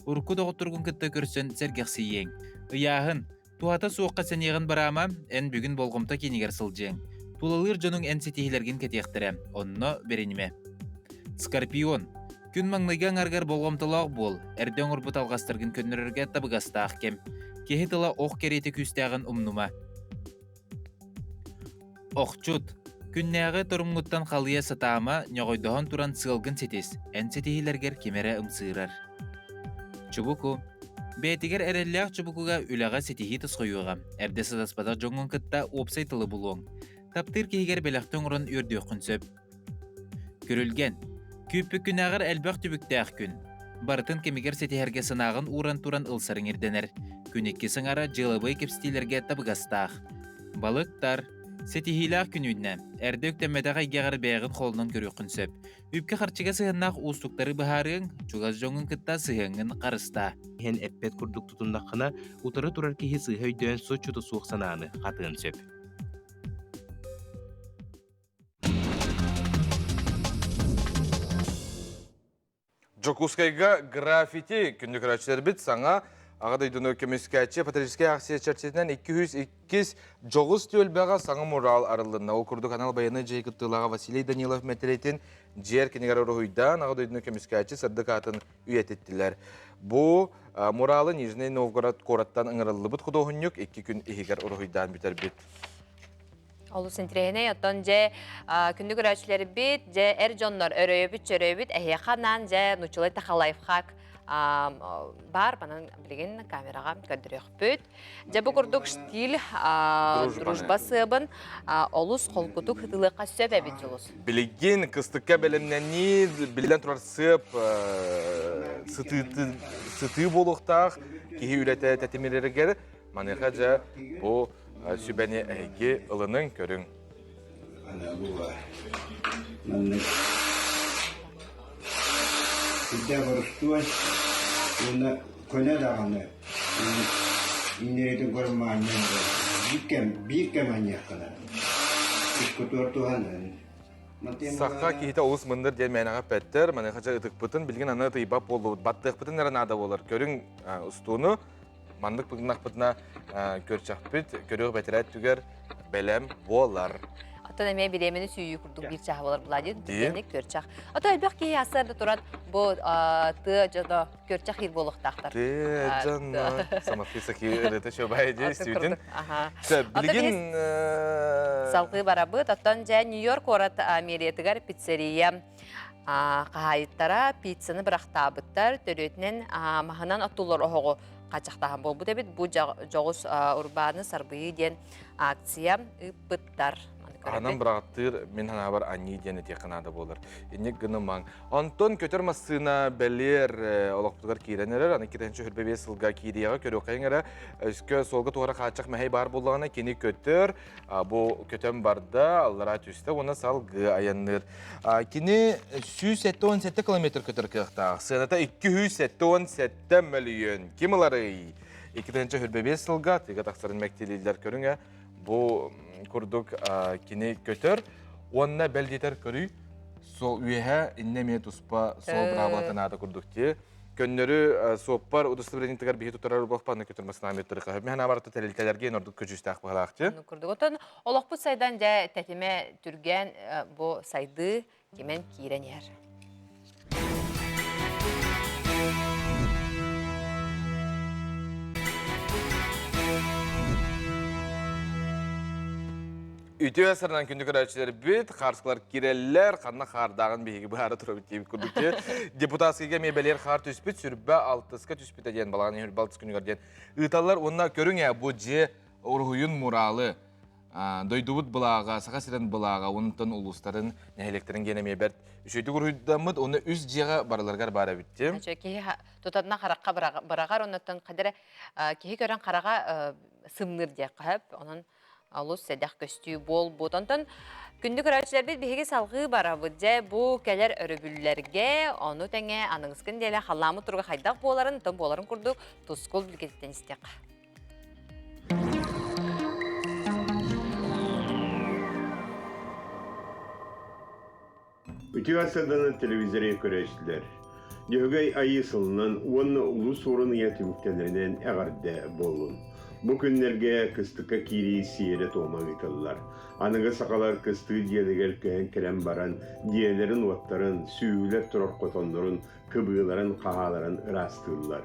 Урку доғыттырғын кітті көрсін сәргексейен. Ыяғын, туата суыққа сәнеғін барама, ән бүгін болғымта кенегер сылжен. Тулалыр жоның ән сетихилерген кетектірі, онно беренеме. Скорпион, күн маңлайған аргар болғымтылақ бол, әрден ұрбыт алғастырғын көннерерге табығастақ кем. Кехі тыла оқ кереті күстәғын умнума. Оқчут, күннәғы тұрымғыттан қалыя сатама, нёғойдоған туран сылғын сетес, ән сетихилергер кемері ұмсырар. Чубуку, бәйтігер әрелләқ чубукуға үліға сетихи тұсқойуға, әрде садаспада жоңғын кытта опсайтылы бұлуың. Таптыр кейгер бәліқтің ұрын үрді өқінсөп. Көрілген, көпі күнәғыр әлбәқ түбіктәқ күн. Барытын кемегер сетихерге сынағын уран-туран ылсарың ерденер. Күнекке сыңара жылыбай кепстилерге табығастақ. Балықтар, сетихилақ күнүнне, әрді өктәмәдіға егеғір бәйғын қолынан көрі өқінсөп. Үпке қарчыға сығыннақ ұстықтары бұхарың, чуғаз жоңын кытта сығыңын қарыста. Хен әппет күрдік тұтындақына ұтыры тұрар кейі сығы өйден сочуды суық санағаны қатығын сөп. Жокускайга граффити күндік рәчілер біт саңа ағадайдың өкемескәтші патриотический акция чәрчетінен 202 жоғыз төлбәға саңа мурал арылдығына. Ол күрді канал баяны жайқыттылаға Василий Данилов мәтелейтін жер кенегер ұрығыйдан ағадайдың өкемескәтші сырдық атын үйететтілер. Бұл муралы Нижний Новгород қораттан ыңырылы бұд құдоғынюк 2 күн егер ұрығыйдан бітер біт. Олу сентрейне оттон же күндік өрәчілері бит, же әржонлар өрөйбіт, әйеқанан же нучылай тақалайфхак бар, банан білген камераға көндірек бүт. Же бұл күрдік штил дружба сыбын, олус қолкутук хытылыққа сөп әбит жылыз. Білген кыстыққа бәлімнәні білден тұрар сып, сыты болуқтақ, кейі үләті тәтемелерігер, манеға же бұл Sübeni әйге ылының көрің. Күлді ғырыштуыз, оны көне дағаны, инеретін көрмәнен бейкем әнеқіна. Күшкөтөр туғанын. Саққа кейті олыс мұндар ден мәйнаға пәттер, мәне қача ұтық бұтын, білген аны тыйбап болу, баттық бұтын әрін ада болар. Көрің ұстуыны, мандық бұтынақ бұтына көрчақ бүт, көріғы бәтірәт түгер бәлем болар. Ата әме биремени сүйі күрдік бір чағы болар бұла дейді, бәнек көрчақ. Ата әлбәқ кей асырды тұрат бұл ты жада көрчақ ел болуқтақтар. Ты жана, самафиса кей ұрыты шөбай де істеудің. Білген... Салқы барабыт, аттан жа Нью-Йорк орат меретігер пиццерия қағайыттара пиццаны бірақтабыттар, төрөтінен мағынан аттулар оғығы қачақтаған бол. Бұл дәбет бұл жоғыз ұрбаны сарбыйы ден акция ұппыттар. Анан бірақтыр, мен хана бар ани дені текінады болыр. Енек гыны маң. Антон көтер масына бәлер олақпытығар кейренерер, аны кетенші хүрбебе сылға кейрияға көрі қайыңыра, өскі солғы туғара қачақ мәхей бар болағына кені көтер, бұл көтем барда, аллара түсті, оны салғы аяныр. Кені 117 километр көтер кіқтақ, сыната 217 миллион. Кемілары? Екетенші хүрбебе сылға, тегі тақсарын мәктелейлер көріңе, бұл күрдік кені көтер, онына бәлдетер көрі, сол үйе иннеме тұспа сол бравлатын ады күрдікте. Көннері соқпар, ұдысты бірінен тігер бейі тұттарар болықпаны көтермесін аметті қағып. Мен амарты тәлелтелерге ордық көжісті ақпағалақты. Күрдік отын, олақ бұл сайдан жа тәтеме түрген бұл сайды kemen kiren yer. Ütüye sarılan kündük araçları büt, karskılar kireller, kanına kardağın beygi bu ara turabit gibi kurdukça. Deputaskiga mebeler kar tüspüt, sürbe altıska tüspüt ediyen balağın hürbe altıska günü gardiyen. Itallar onunla görün ya bu ce orhuyun muralı. Doydubut bulağa, saka siren bulağa, onuntan ulusların neheleklerin gene mebert. Şöyle kurhuydamıd, onu üst ciğe barılargar bara bitti. Çünkü tutadına karakka bırakar, onuntan kadere kehi gören karağa sımnır diye kahıp, onun alus sedek göstüğü bol botantan. Gündük araçlar bir bihege salgı barabıca bu keler örübüllerge, onu tenge anıngızkın diye halamı turga haydak boğların, tam boğların kurduk, tuzkol bilgetten istek. Ütü asırdığını televizyona köreştiler. Yögey ayı sılının onu ulu sorunu yetimliktenlerinin eğarde bolun. Bu günlerge kıstıka kiri siyere toğman yıkıllar. Anıgı sakalar kıstığı diyeliger köhen kerem baran, diyelerin otların, süğüler turar kotonların, kıbığların, kahaların ırastırlar.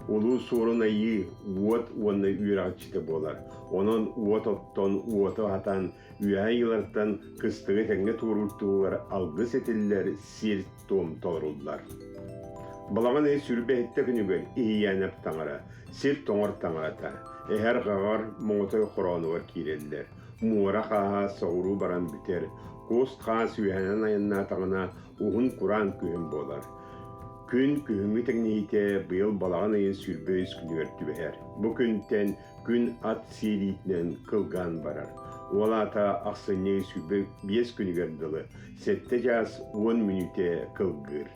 Ulu sorun ayı uot onu üyrakçıda bolar. Onun uot otton, uotu hatan, üyay yıllardan kıstığı tenge tuğrultuğular, algı setiller, sir toğum tolurullar. Balağın sürbe hette günügön, iyiyenep tangara, sir toğur tangarata. Eher gagar moğtoy koronuva kireliler. Muğra kaha soğuru baran biter. Kost kaha süyhanan ayınna tağına uhun kuran kühün bolar. Gün kühünü teknihite bıyıl balağın ayın sürbeyiz günüver tübeher. Bu günden gün at siriyitinen kılgan barar. Olata aksanyayı sürbe 5 günüger dılı. Sette jas 10 minüte kılgır.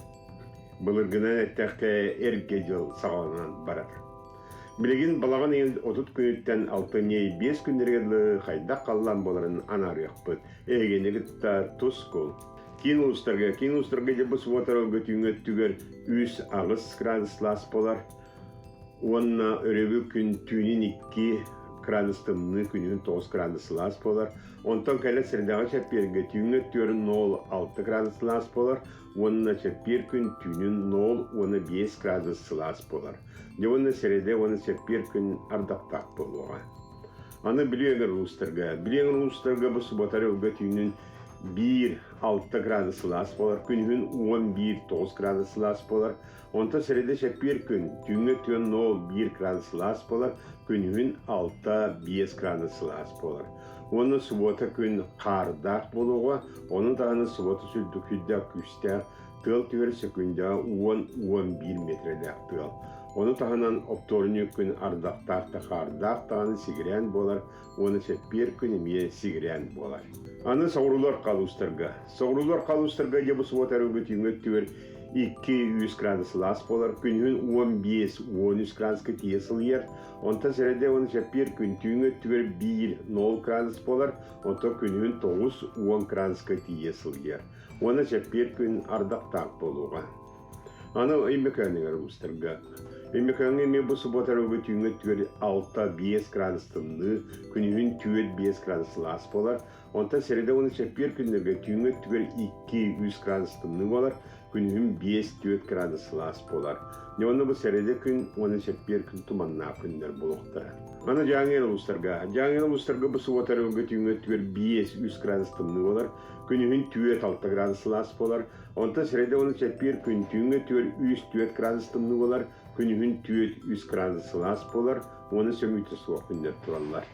Bılırgınan ettekte ergecil sağlanan barar. Bilegin balağın ayın 30 günütten altınayı 5 günlerge hayda kallan boların anarıyakpıt. Egeni gıtta toskol. Kin uluslarga jabı suvatara götüngöt tüger 3 ağız gradus las polar. Onna örevü gün tünin 2 gradus tımını günün 9 gradus las polar. Ondan kala sırdağı çepir götüngöt tügerin 0,6 gradus las polar. Onna çepir gün tünin 0,5 gradus las polar. Jevonna serede onna çepir gün ardaktak bolluğa. Anı biliyorlar uluslarga bu suvatara götüngün 1,6 gradus las polar, günün 11,9 gradus las polar. Onta serede şepir gün, tüngü tüyen 0,1 gradus las polar, günün 6,5 gradus las polar. Onun subota gün kardak buluğa, onun dağını subota sürdük hüddak üstte, tıl tüver sekünde 10-11 metrelik tıl. Onu tahanan optorunu gün ardaktak da kardak dağını sigiren bolar, onu şepir gün emiye sigiren bolar. Anı soğrular kalustarga. Soğrular kalustarga jabı suvatar ögütüngöt tüver 200 gradus las polar, günün 15-13 gradus ketiyesıl yer. Onta serede onu şepir gün tüngöt tüver 1,0 gradus polar, onta günün 9-10 gradus ketiyesıl yer. Ona şepir gün ardaktak boluğa. Anı immekanıgar ustarga. Immekanı me bu suvatar ögütüngöt tüver 6-5 gradus tımlı, günün tüver 5 gradus las polar. Onta seride onu şepir günlerge tüngöt tüver 200 gradus tımlı bolar, günün 5-4 gradus las polar. Ne onu bu seride gün onu şepir gün tumanna günler buluqtara. Ana jangel ustarga bu suvatar ögütüngöt tüver 500 gradus tımlı bolar, günün 4-6 gradus las polar. Onta seride onu şepir gün tüngöt tüver 3-4 gradus tımlı bolar, günün 400 gradus las polar. Onu sömütü soğuk günler turallar.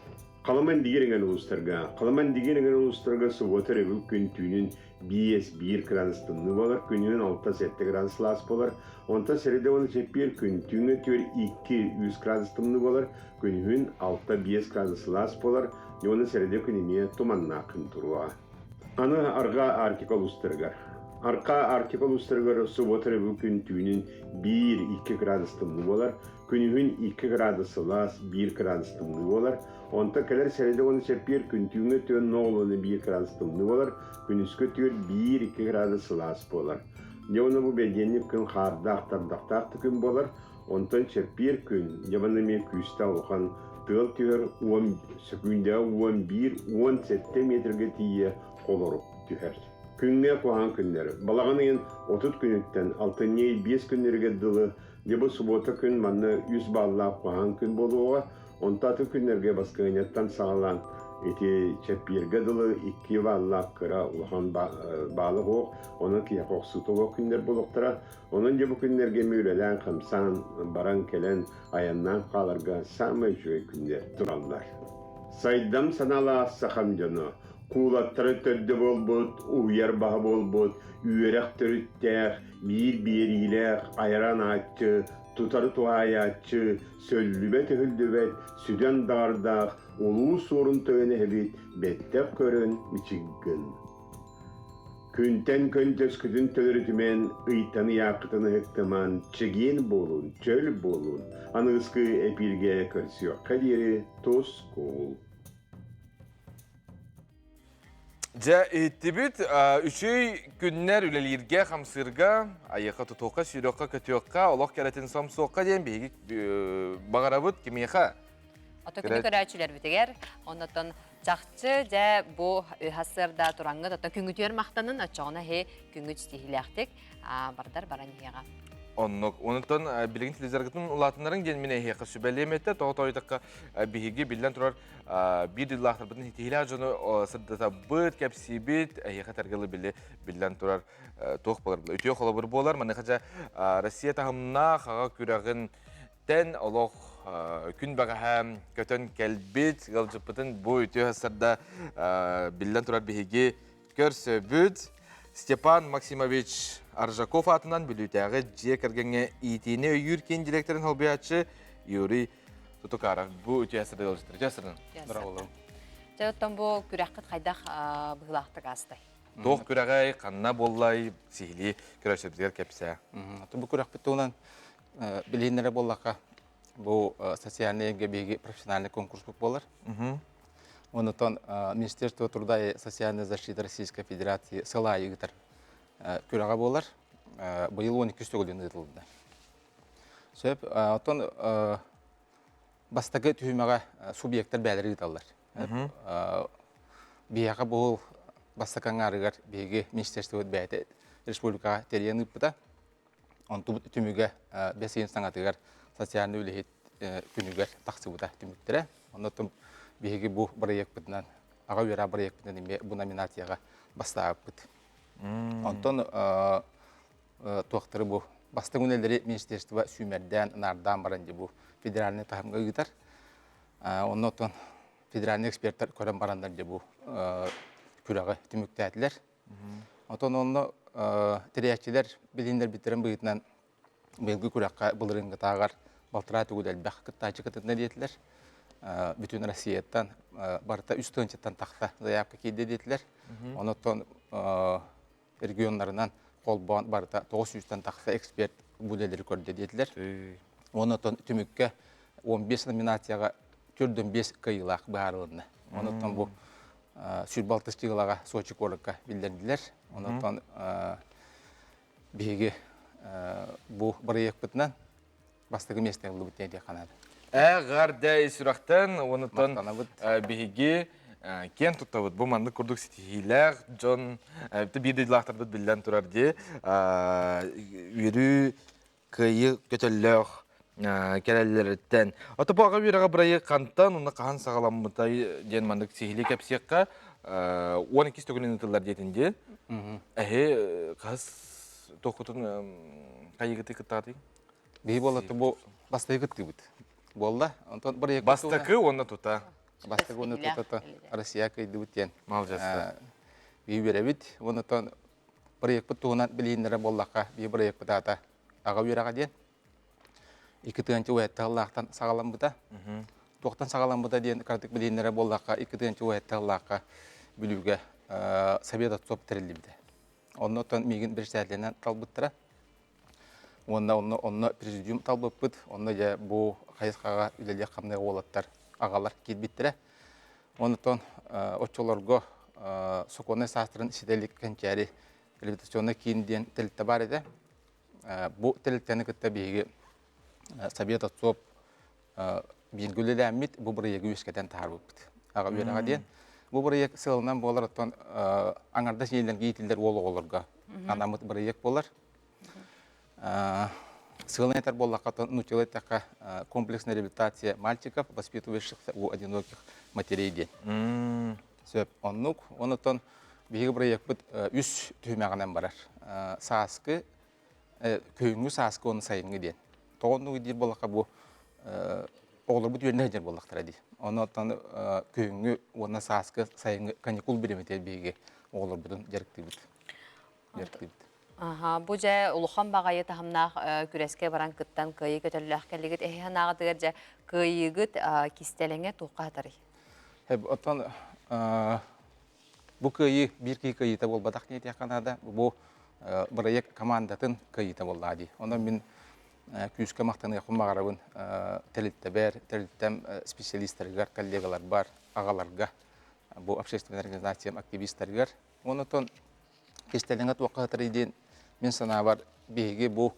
Kalaman digeringen uluslarga suvatar evil gün tüyünün 1 gradus tımlı bolar, günün 6-7 gradus las polar. Onta seride onu şepir gün tüyünü tüver 200 gradus tımlı bolar, günün 6-5 gradus las polar. Onu seride gününe tumanna kın turuğa. Anı arga arkikal ustargar. Arka arkikal ustargar suvatar evil gün tüyünün 1-2 gradus tımlı bolar, günün 2 gradus las 1 gradus tımlı bolar. Onta kadar seride onu şepir gün tüyünü tüyen noğulunu 1 gradus tımlı bolar, günüskü tüyer 1-2 gradus las polar. Ne onu bu bedenlik gün xardaq tükün bolar, ontan şepir gün yabanı me küste oğan tığıl tüyer 10 sekünde 11-17 metrege tiye kolorup tüyer. Günge koğan günleri. Balağının 30 günütten 6-5 günlerge dılı, deba subota gün manna 100 balla koğan gün boluğa, ontatı günlerge baskınettan sağlan eti çepirge dılı 2 valla kıra ulan bağlı hoğ, onun ki hoğ sutuğa günler buluqtara, onun deba günlerge müylelen kımsan, baran kelen ayandan kalarga samay şöy günler durallar. Saydam sanala saxam canı, kuulattары tördü bolbut, uyar baha bolbut, üyerek törüttəq, bir-biriyle ayran atçı, tutarı tuayatçı, söllübet öldübet, süden dardaq, ulu sorun töyene hebit, bettek körün, miçiggin. Күнтен көнтөс күтін төлірітімен ұйтаны яқытыны хектіман чеген болун, чөл болун, анығысқы әпілге көрсіоқ қадері тос қол. Ja ittibit üçüy günler ülelirge hamsırga ayaka tutoka süroka kötüyoka olok keretin samsoka diyen bihik bağarabıt kimiyeha. Otokunu körәчүләр битегәр, оннан жакчы жа бу хасырда тураңгы тотан күңүтөр мактанын ачагына хе күңүт стихиләхтек бардар баранияга. Оннан билген телевизоргытын улатынларын ген мене хе кышы бәлеметте тойтакка бихиги билден турар bir yıllardır bütün ihtilal jonu sırda bıt kapsibit heka targılı bilden turar toq balar. Ötüyor xola bir bolar mana kaca Rusya tahımna xaga küragın ten oloq gün baga hem kötön kelbit galcıpıtın bu ötüyor sırda bilden turar bihigi körsöbüt Stepan Maksimovich Arjakov atından bilütəği ciye kırgenge itini yürken direktörün holbiyatçı Yuri Tutukara. Bu ötüyor sırda galcıtır. Jasırın. Bravo. Жаттан бу күрәккәт хайдах быгылактык астай. Тоқ күрәгәй, қанна боллай, сихили күрәшебізгер кәпсә. Бұл күрәк бітуынан білейінлері боллаққа бұл социальный еңгебегі профессиональный конкурс болар. Онытан Министерство труда и социальной защиты Российской Федерации сыла егітір күрәға болар. Бұйыл 12 сөгілін етілді. Сөйіп, отан бастағы түйімеға субъекттер бәлері еталар. Бияға бұл бастакан арыгар беге министерство бәйті республикаға терген үппіта. Он түміге бәсейін саңатыгар социальный үліхет күнігер тақсыбыта түміктірі. Онытым беге бұл проект бітінен, аға өра проект бітінен бұл номинацияға бастағы бүт. Онтон туақтыры бұл бастың өнелері министерство сүймерден, нардан баранды бұл федеральный тағымға ұйтар. Онытын федеральный эксперттер көрен барандар бұл күрәгі түмікті әтілер. Отон оны тірекчілер біліндер бітірін бұйытынан белгі күрәққа бұлырынғы тағар балтыра түгілел бәқ күттачы күтітіне детілер. Бүтін Россияттан барыта үстіңчеттен тақта заявка кейді детілер. Онытон регионларынан қолбан барыта 900-тен тақта эксперт бұлелері көрді детілер. Онытон түмікке 15 номинацияға түрдің 5 қиылақ бағарылығына. Онытон бұл Сүрбалтыс тиғылаға Сочи қорыққа білдерділер. Онытон бейге бұл проект бұтынан бастығы местен ұлы де қанады. Ғарда есірақтан, онытон бейге кен тұттавыд. Бұл манды күрдік сетихилер, Джон бірдейлақтар бұд білден тұрар де. Үйрі қиы көтеллер кәрәлілеріттен. Аты баға үйраға бірайы қанттан, оны қаған сағаламытай ден мандық сихили кәпсиққа 12 стөгілін ұтылар детінде. Әхе қаз тоқытын қайығыты күттағды? Бей болаты бұл бастығы күтті бұд. Болды. Бастықы оны тұта? Бастығы оны тұта. Россия көйді бұттен. Мал жасты. Бей бере бұд. Оны бір ек бұд туғынан білейіндері боллаққа бей бір ек бұд ата аға үйраға ден. Екі тығанчы уәтті ғыллақтан сағалам бұда. Тоқтан сағалам бұда ден картық білейіндері боллаққа екі тығанчы уәтті ғыллаққа білуге совет атсоп тірілді біді. Оны отан меген бір сәтленен талбыттыра. Онна президиум талбып бұд. Онна жа бұл қайысқаға үлелі қамнай олаттар ағалар кетбіттірі. Оны тон отчоларға соконы састырын сиделік кәнчәрі репетационы кейінден тілітті бар еді. Бұл тіліттені күтті бейгі совет атсоп белгілі әммет бұл бір егі өскеден тағар бұд. Аға өйраға ден. Бұл бір ек сылынан болар оттан аңарда сейілден кейтілдер олы оларға. Анамыт бір ек болар. Сылын етер боллаққа нутилы таққа комплексная реабилитация мальчиков, воспитывающихся у одиноких матерей ден. Сөп оннук, онытын бейгі бір ек бұд үш түймеғанан барар. Саскы, күйіңі саскы оны сайынғы ден. Тоғынығы дейір болаққа бұл оғылыр бұд өріне жер болақтыра дей. Онытын күйіңі оны саскы сайынғы каникул береметер бейге оғылыр бұдың жерікті бұд. Бұл жа ұлыған бағайы тағымнақ күреске баран күттан күйі көтілі әқкелігіт әйхан ағытығыр жа күйігіт кистеліңе тұққа атыры. Оттан бұл күйі бір күйі та болбадақ нейті яқанада бұл бірайек командатын күйі та болады. Онан мен күйіске мақтаны яқын мағарабын тәлітті бәр, тәліттім специалисттергер, коллегалар бар, ағаларға bu общественный организациям активисттаргар. Онотон кестелеңе туаққатыр иден мен сана бар беге bu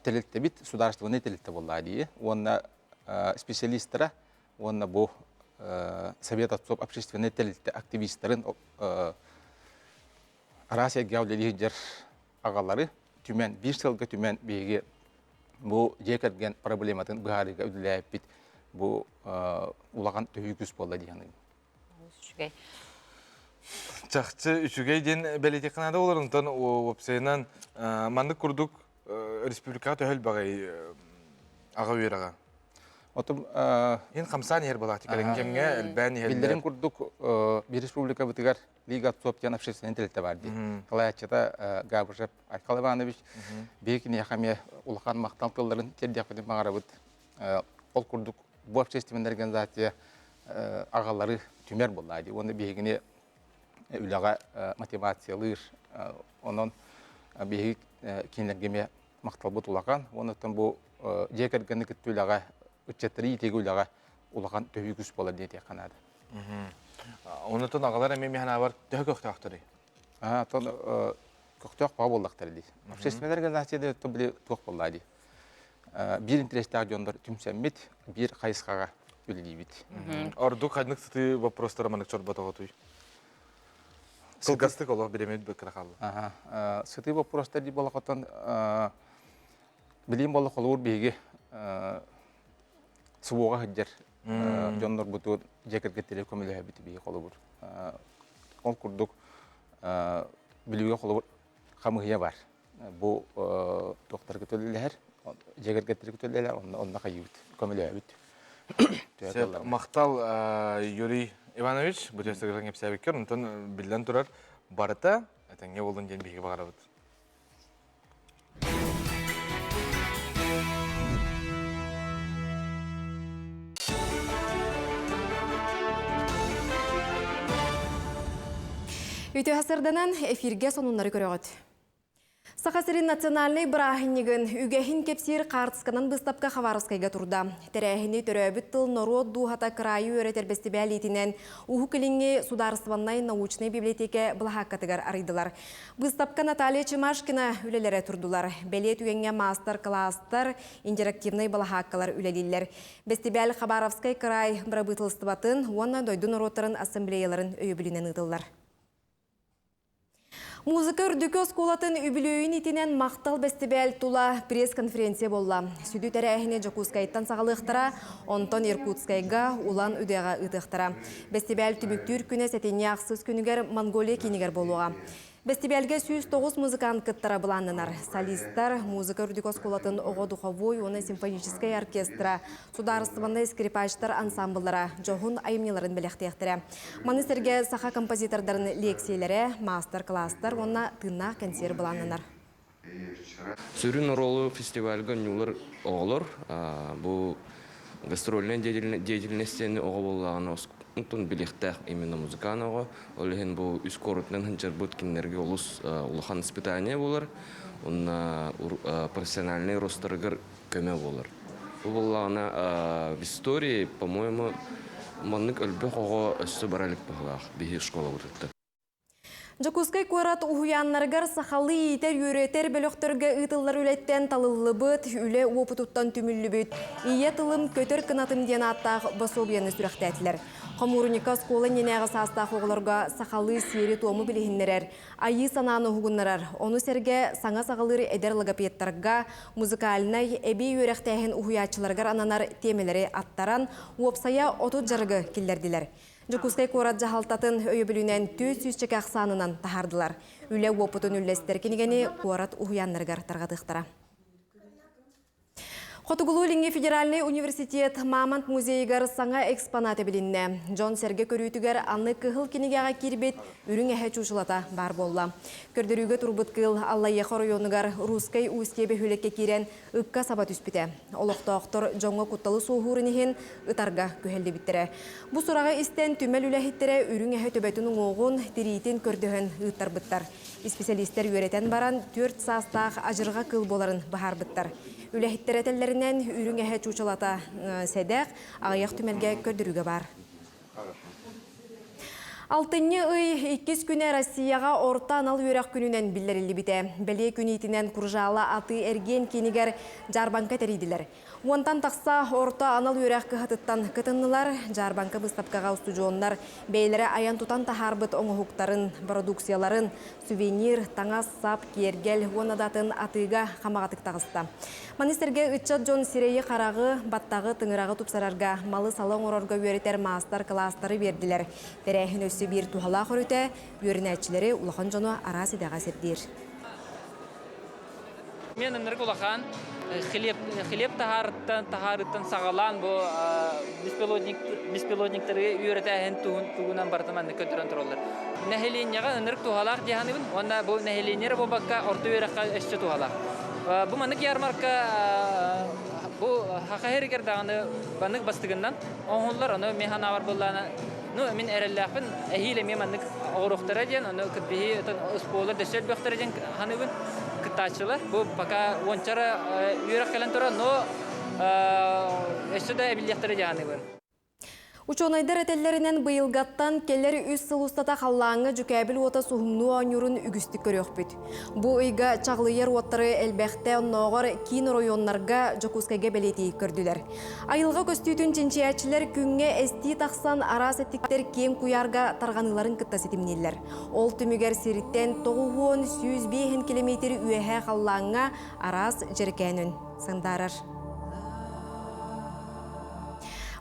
телетте бит сударственный телетте боллади. Онна специалисттара, онна bu совет отцов общественный телетте активисттарын Россия геолелигер ағалары түмен bir жылға түмен беге bu жекерген проблематын быһарыга үдүләп бит bu улаған төгүс болду дияны. Чакчы үчүгей ден белети канада оларынтан опсайнан манды курдук республика төхөл багай ага үйрага. Отум ен камсан ер болат кемге элбен ер. Билдерин курдук bir республика бытыгар Лига отцов общественный интеллекте бар ди. Калаячта Габршеп Айкал Иванович бекин яхаме улхан мактал тылларын тердякпен багарабыт. Ол курдук bu общественный организация агалары түмер боллады. Оны бегине үлага мотивациялыр, онон беги кинергеме макталбыт улаган. Онотон бу жекергенди күттүлага үчеттери теги үлага улаган төгүс болар дейт канада. Онотон агалар эми механа бар төгөктөктөрү. Тон көктөк ба болдактыр ди. Общественный организация то биле ток боллады. Bir interestler gönder tümsemmit, bir kayıskağa üleliyit. Ordu kaydınık sıtı vaprostlara manık çorba otuy. Kılgastık olarak bilemedi bir kırakalı. Sıtı vaprostlar di bolakatan bilim bolak olur bilgi suvuğa hıccar. Gönder butu ceket telekomüle habiti bilgi olur. Ol kurduk bilgi olur. Kamuhiye var. Bu doktor götürülüler. Жегер кеттерик төлелер, онда кайыбыт, көмөлөбүт. Мактал Юрий Иванович, бу жастыгырдан кепсебеккер, онтон билден турар барыта, этеңге болдун ден биги багарабыт. Үтө хасырданан эфирге сонунлары көрөгөт. Сақасырын национальный брахиннигін үгәхін кепсир қартысқанан бұстапқа Хабаровскайға тұрда. Тәрәхіні төрәбіт тыл Нород Духата крайы өретер бестібәл етінен ұху кіліңе Сударстваннай научный библиотеке бұлхаққатығар арыдылар. Бұстапқа Наталья Чемашкина үлелері тұрдылар. Бәлет үгенге мастер-класстар, интерактивный бұлхаққалар үлелілер. Бестібәл Хабаровскай край бірабытылыстыбатын, онна дойды Нородтарын ассамблеяларын өйбілінен ұдылар. Музыка үрдікі осколатын үбілөйін итінен мақтал бәстібәл тула пресс-конференция болла. Сүді тәрәхіне Жокускайттан сағалықтыра, онтон Иркутскайға улан үдеға ұтықтыра. Бәстібәл түбіктүр күні сәтене ақсыз күнігер Монголия кенігер болуға. Бәстібәлге 109 музыкант кыттара бұланынар. Солисттар, музыка үрдікі осколатын оғы духовой, оны симфонический оркестра, сударыстыванда скрипачтар ансамблара, жоғын айымнеларын біліқтектірі. Маныстерге саха композитордарын лекциялері, мастер-класстар, оны тына концерт бұланынар. Сүрін ролы фестивальға нүлір оғылыр. Бұл гастрольный деятельностен оғы болағын Антон билихтах именно музыканого, олеген бу ускорутнан ханчар бут кинерге улус улахан испытание болар, он профессиональный ростергер көме болар. Бу боллагана в истории, по-моему, маннык өлбөк ого өссө баралык баглах бихи школа утутты. Жокускай көрат уһуяннаргар сахалы итер юретер бөлөктөргө ытыллар үлеттен талыллыбыт, үле опутуттан түмүллүбүт. Ие тылым көтөр кынатым ден аттақ басобияны сүрәхтәтілер. Хамуруника скола ненеға састақ оғыларға сахалы сері тому білігіннерер. Айы сананы хугуннарар. Оны серге саңа сағалыры эдер логопедтарға, музыкалынай әбей өрәқтәйін уһуячыларгар ананар темелері аттаран, уопсая отут жарғы келдерділер. Жокускай корат жахалтатын өйөбілінен 400 чекақ санынан тахардылар. Үлі опытын үллестер кенегені корат уһуяннаргар тарғадықтыра. Хотугулу-Линге федеральный университет Мамонт музейгар саңа экспонаты білінне. Джон Серге көрүйтігер анны кығыл кенегеға кирбет үрің әхе чушылата бар болла. Көрдірігі турбыт кыл Аллайя хоройонығар русскай устебе хүлекке кирен ыққа сабат үспіте. Олықтақтыр жоңға құтталы соғырынығын ұтарға көхелді біттірі. Бұ сұраға істен түмел үләхеттері үрің әхе төбетінің оғын тиритін көрдіғын ұттар бұттар. Специалистер өретен баран 4 састақ ажырға кыл боларын бағар бұттар. Үләхеттеретелерінен үрің әхе чучалата сәдәқ, ағаяқ түмелге көрдірігі бар. Алтынны ый 2 күнә Россияға орта анал үйрәк күнінен білдірілі біте. Бәле күнейтінен күржала аты әрген кенігер Жарбанка тәрейділер. Онтан тақса орта анал үйрәк кығытыттан кытыннылар, Жарбанка бұстапқаға студионлар бәйлері аян тұтан тахарбыт оңығықтарын, продукцияларын, сувенир, таңас, сап, кергел, онадатын атыға қамағатық тағыста. Манистерге үтчат Джон Сирейі қарағы, баттағы тыңырағы тұпсарарға, малы салон орорға өретер мастар кластары берділер. Тәрәхін өсі бір туғала қорыты, өрінәтчілері ұлақан жону арасыдаға сердер. Мен энерг улахан хлеб тахарыттан сағалан бұл беспилотниктері үйретәхін туғынан бартыманны көтірін тұролар. Нәхеленеға энерг туғалақ дияғаныбын, онна бұл нәхеленері бұл баққа орты үйраққа өшчі туғалақ. Бұл манық ярмарка бұл хақахерігер дағаны банық бастығынан, оңғылар оны механавар болланы. Мен әрелләқпін әхейлі мен манық оғырықтары ден, оны күтбейі ұсполар дөшел бөқтары ден ханыбын. Кытачылар. Бұл пока ончара үйрек кәлін тұра, но әші да әбілдектері жағаны бұл. Учонайдар әтеллерінен бұйылғаттан келері үз сылустата қаллаңы жүкәбіл ота суғымну анюрын үгістік көрек бүт. Бұл үйға чағлыер оттары әлбәқті онноғыр кейін районларға жокускайға бәлеті көрділер. Айылға көстүйтін ченчиячілер күнге әсті тақсан арас әттіктер кем куярға тарғаныларын кытта сетімнелер. Ол түмігер сириттен 900-105 километр үйәхә қаллаңа арас жеркәнін сындарыр.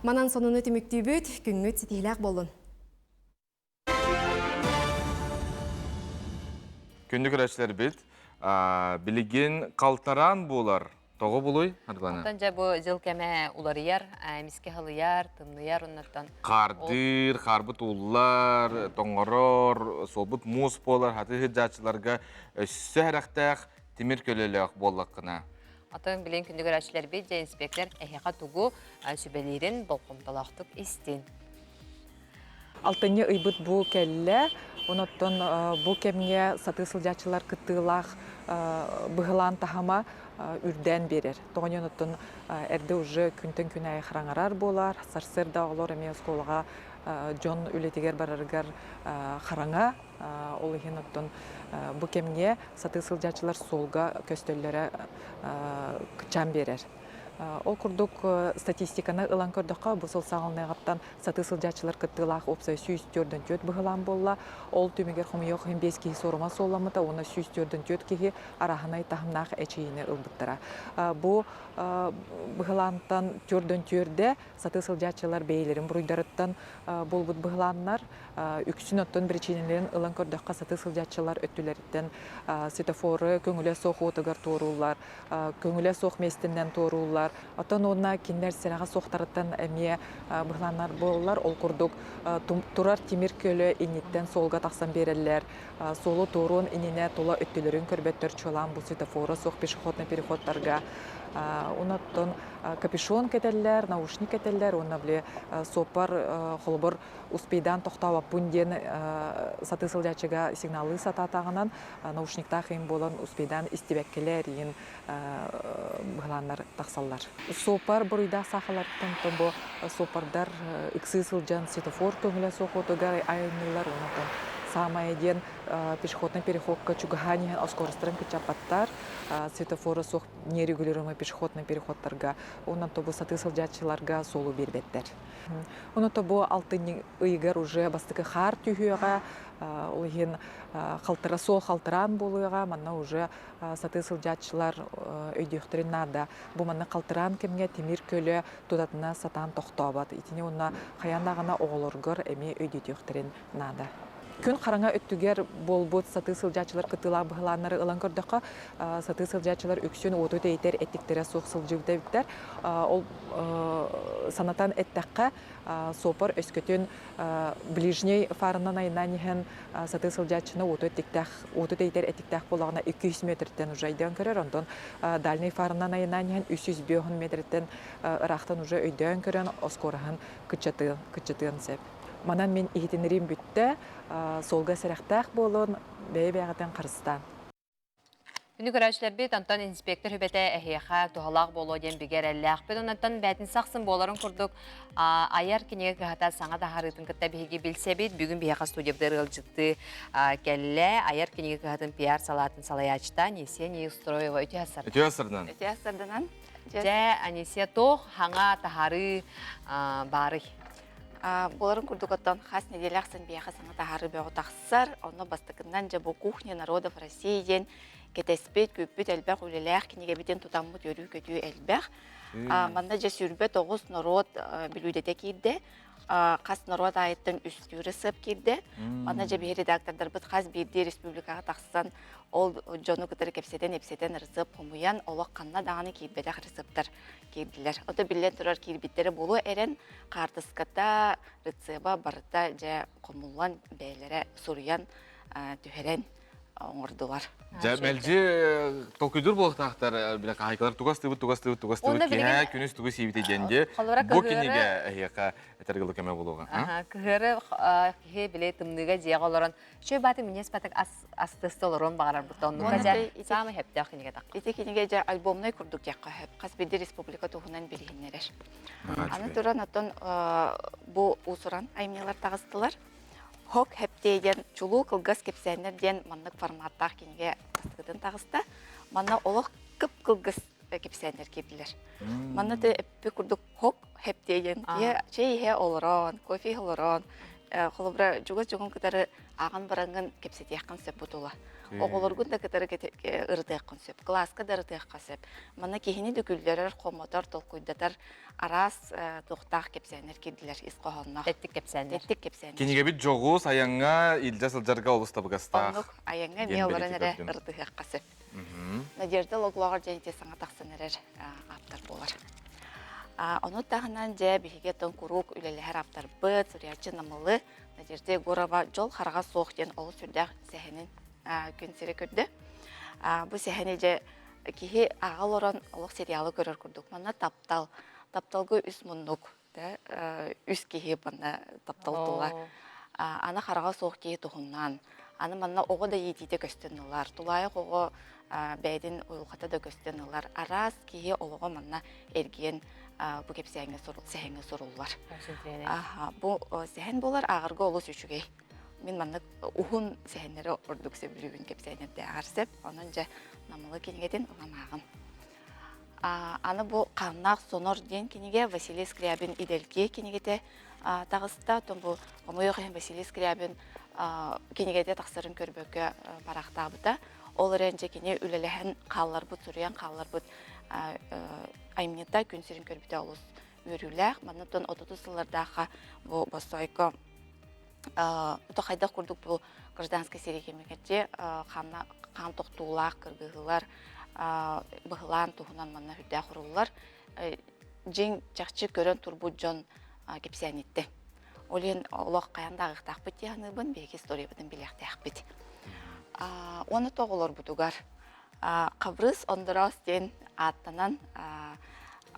Манан сонуны түмікті бүт, күнгіт сетейләк болын. Күнді көрәшілер бүт, білеген қалтаран болар. Тоғы болуй, Арбана? Онтан бұл жыл кәмә уларыяр, әміске халыяр, тымныяр, оннаттан. Қардыр, қарбыт ұллар, тоңғырор, солбыт мұз болар, хаты хыджатшыларға сәріқтәқ темір көлелік болаққына. Атын білен күнді көрәшілер бет, жа инспектор әхеқа тұғу сөбелерін болқымталақтық істен. Алтыны ұйбыт бұл кәлі, оныттан бұл кәмге саты сылжатшылар күттілақ бұғылан тахама үрден берер. Тоғын оныттан әрді ұжы күнтін күн ай қыраңарар болар, сарсырда олар әме ұсколыға Джон үлетігер барарығар қараңа, ол ең оттан бұл кемге саты сылжатшылар солға көстөллері күчан берер. Ол күрдік статистиканы ұлан көрдіққа бұсыл сағылнайғаттан саты сылжатшылар күттілақ опсай 104-ден төт бұғылан болла. Ол түмегер құмыйық 15 кейі сорыма соламыта, оны 104-ден төт кейі арахынай тахымнақ әчейіні ұлбыттыра. Бұл бұғылантан 4-ден төрде саты сылжатшылар бейлерін бұруйдарыттан болбыт бұғыланлар. Үксін оттан бірчейінлерін ұлан көрдіққа саты сылжатшылар өттілеріттен светофоры көңілі соқ отығар торулар, көңілі соқ местінден торулар. Отан онна киндер сираға соқтарыттан әме бұғыланлар болылар. Ол күрдік тұрар темір көлі инеттен солға тақсан берілер. Солы торун инене тола өттілерін көрбеттер чолан бұл светофоры соқ пешеходны переходтарға. Онаттан капюшон кетеллер, наушник кетеллер, онна біле сопар қолбыр успейдан тоқтауа бүнден саты сылжатшыға сигналы сататағынан наушникта қиын болан успейдан истебеккелер ең бұғыланлар тақсаллар. Сопар бұрыйда сақыларттан тобы сопардар иксы сылжан светофор көңілі соқотыға айынылар, онаттан самая ден пешеходный переходка чугахани скоростарын кычапаттар светофоры соқ нерегулируемый пешеходный переходтарға онан тобу саты сылжатчыларға солу бербеттер. Онан тобу алтын ыйгар уже бастықы хар түйіға олген қалтыра сол қалтыран болуға манна уже саты сылжатчылар өйдіқтірін нада. Бұл манна қалтыран кемге темір көлі тудатына сатан тоқтабат. Итіне онна қаяндағына оғылырғыр әме өйдіқтірін нада. Күн қараңа өттігер болбут саты сылжатчылар кытыла бұғыланары ұлан көрдіққа саты сылжатчылар үксін оту дейтер әттіктері соқ сылжығды біттер. Ол санатан әттіққа сопар өскөтін ближней фарынан айынан ехен саты сылжатчыны оту дейтер әттіктәқ болағына 200 метрден ұжайден көрер. Ондан дальный фарынан айынан ехен 305 метрден ұрақтан ұжай өйден көрен оскорағын күтчатығын сәп. Манан мен игетенерим бүтті, солға сәріқтәқ болын, бәй-бәғатен Қырғызстан. Күні көрәшілер бет, антон инспектор хүбәті әхейқа туғалақ болу ден бігер әлләқ бет, онаттан бәтін сақсын боларын күрдік. Аяр кенеге кіғата саңа да харытын кітта бігі білсе бет, бүгін бейқа студиябдар ғылжықты кәлі, аяр кенеге кіғатын пиар салатын салаячта, Несия Неустроева өте асырдан. Өте асырдан. Өте асырданан. Жә, Анесия тоқ, хаңа тахары бары. Боларын күрдік хас неделяқсын бияқа саңа тахары бәғі тақсар, оны бастықындан жа бұл кухня народов России ден кетеспет, көппет әлбәқ өлеләқ, кенеге бітен тұтаммыт өрі көтүү әлбәқ. Манда жа сүрбе 9 народ білудете кейді. Қас народ айыттың үстірі сып келді. Мана жа бей редактордар бұд қаз берді республикаға тақсан ол жону күтір кепсетен ұрсып, құмыян олық қанна дағаны кейбедақ ұрсыптар келділер. Ота білен тұрар кейбеттері болу әрен қартысқата, рыцеба, барыта жа құмылан бәйлері сұрыян түхерен оңырдылар. Мәлже толкүйдір болықтақтар, білек айқалар туғастыбыт, күніс туғы сейбіте денде, бұл кенеге әйеқа әтергілі көмі болуға. Күгірі кеге біле тымныға жеға оларын, шөй баты мінес бәтік астысты оларын бағарар бұтта, онуға жа самы хәпті кенеге тақ. Ете кенеге жа альбомнай күрдік яққа хөп, қасбеді республика туғынан білігінерер. Аны тұран атын бұл ұсыран аймелар тағыстылар. Хок хептейден чулу кылгас кепсәнерден маннык форматтақ кенеге тастығыдын тағыста. Манна олық кып кылгас кепсәнер кепділер. Манна да әппі күрдік хок хептейден. Чей олыран, кофе олыран. Қолыбыра жүгіз-жүгін кітары ағын бараңын кепсет яқын сөп бұтула. Оғылыргын да кітары ұрдықын сөп. Класқа да ұрдыққа сөп. Манна кейіні дүгілдерер, қомотар, толқойдатар, арас тоқтақ кепсәнер кеділер исқоғанна. Әттік кепсәнер. Кенеге біт жоғыз аяңға илдя сылжарға олыста бұғастақ. Онық аяңға мейларын әрі ұрдыққа сөп. Надежда логлағар жәнте саңа тақсынырыр аптар болар. Оны тағынан жә бігеге тон күрук үлелер аптар бұд, сүриячы намылы, Надежда Егорова жол қарға соқ ден олы сүрдәқ сәхінін көнсері көрді. Бұл сәхіні жә кейі ағал оран олық сериалы көрір көрдік. Мана тапталғы үс мұннық, үс кейі бана таптал тұла. Ана қарға соқ кейі тұғыннан. Аны манна оғы да етейді көстенілар. Тұлайық оғы бәйдін ұйылғата да көстенілар. Арас кейі олығы манна әрген bu kepsiyenge sorullar. Bu sehen bolar ağırgı olus üçügey. Min manlık uhun sehenleri orduk sebilübün kepsiyenerde ağırsep, onunca namalı kenegedin uğamağın. Anı bu qannak sonor den kenege Vasiliy Skryabin idelki kenegede tağısta, bu Omoyoqen Vasiliy Skryabin kenegede taqsırın körböke baraqtağıbıda. Olur önce kene ülelehen qallar bu, sürüyen qallar bu Аймнета күнсерін көрбіте олыс өріләқ. Маннаттан 30 сылардағы бұл бастайқы ұтақайдақ көрдік бұл гражданский сереге мекетте қан тоқтуылақ, кіргігілер, бұғылан тұғынан манна хүдді құрылылар. Жен жақчы көрін тұрбу жон кепсиян етті. Олен олақ қаяндағы тақпыт яғыны бұн, бейік история бұдың білек тақпыт. Оны тоғылар бұдығар. Қабрыз Ондырас ден аттанан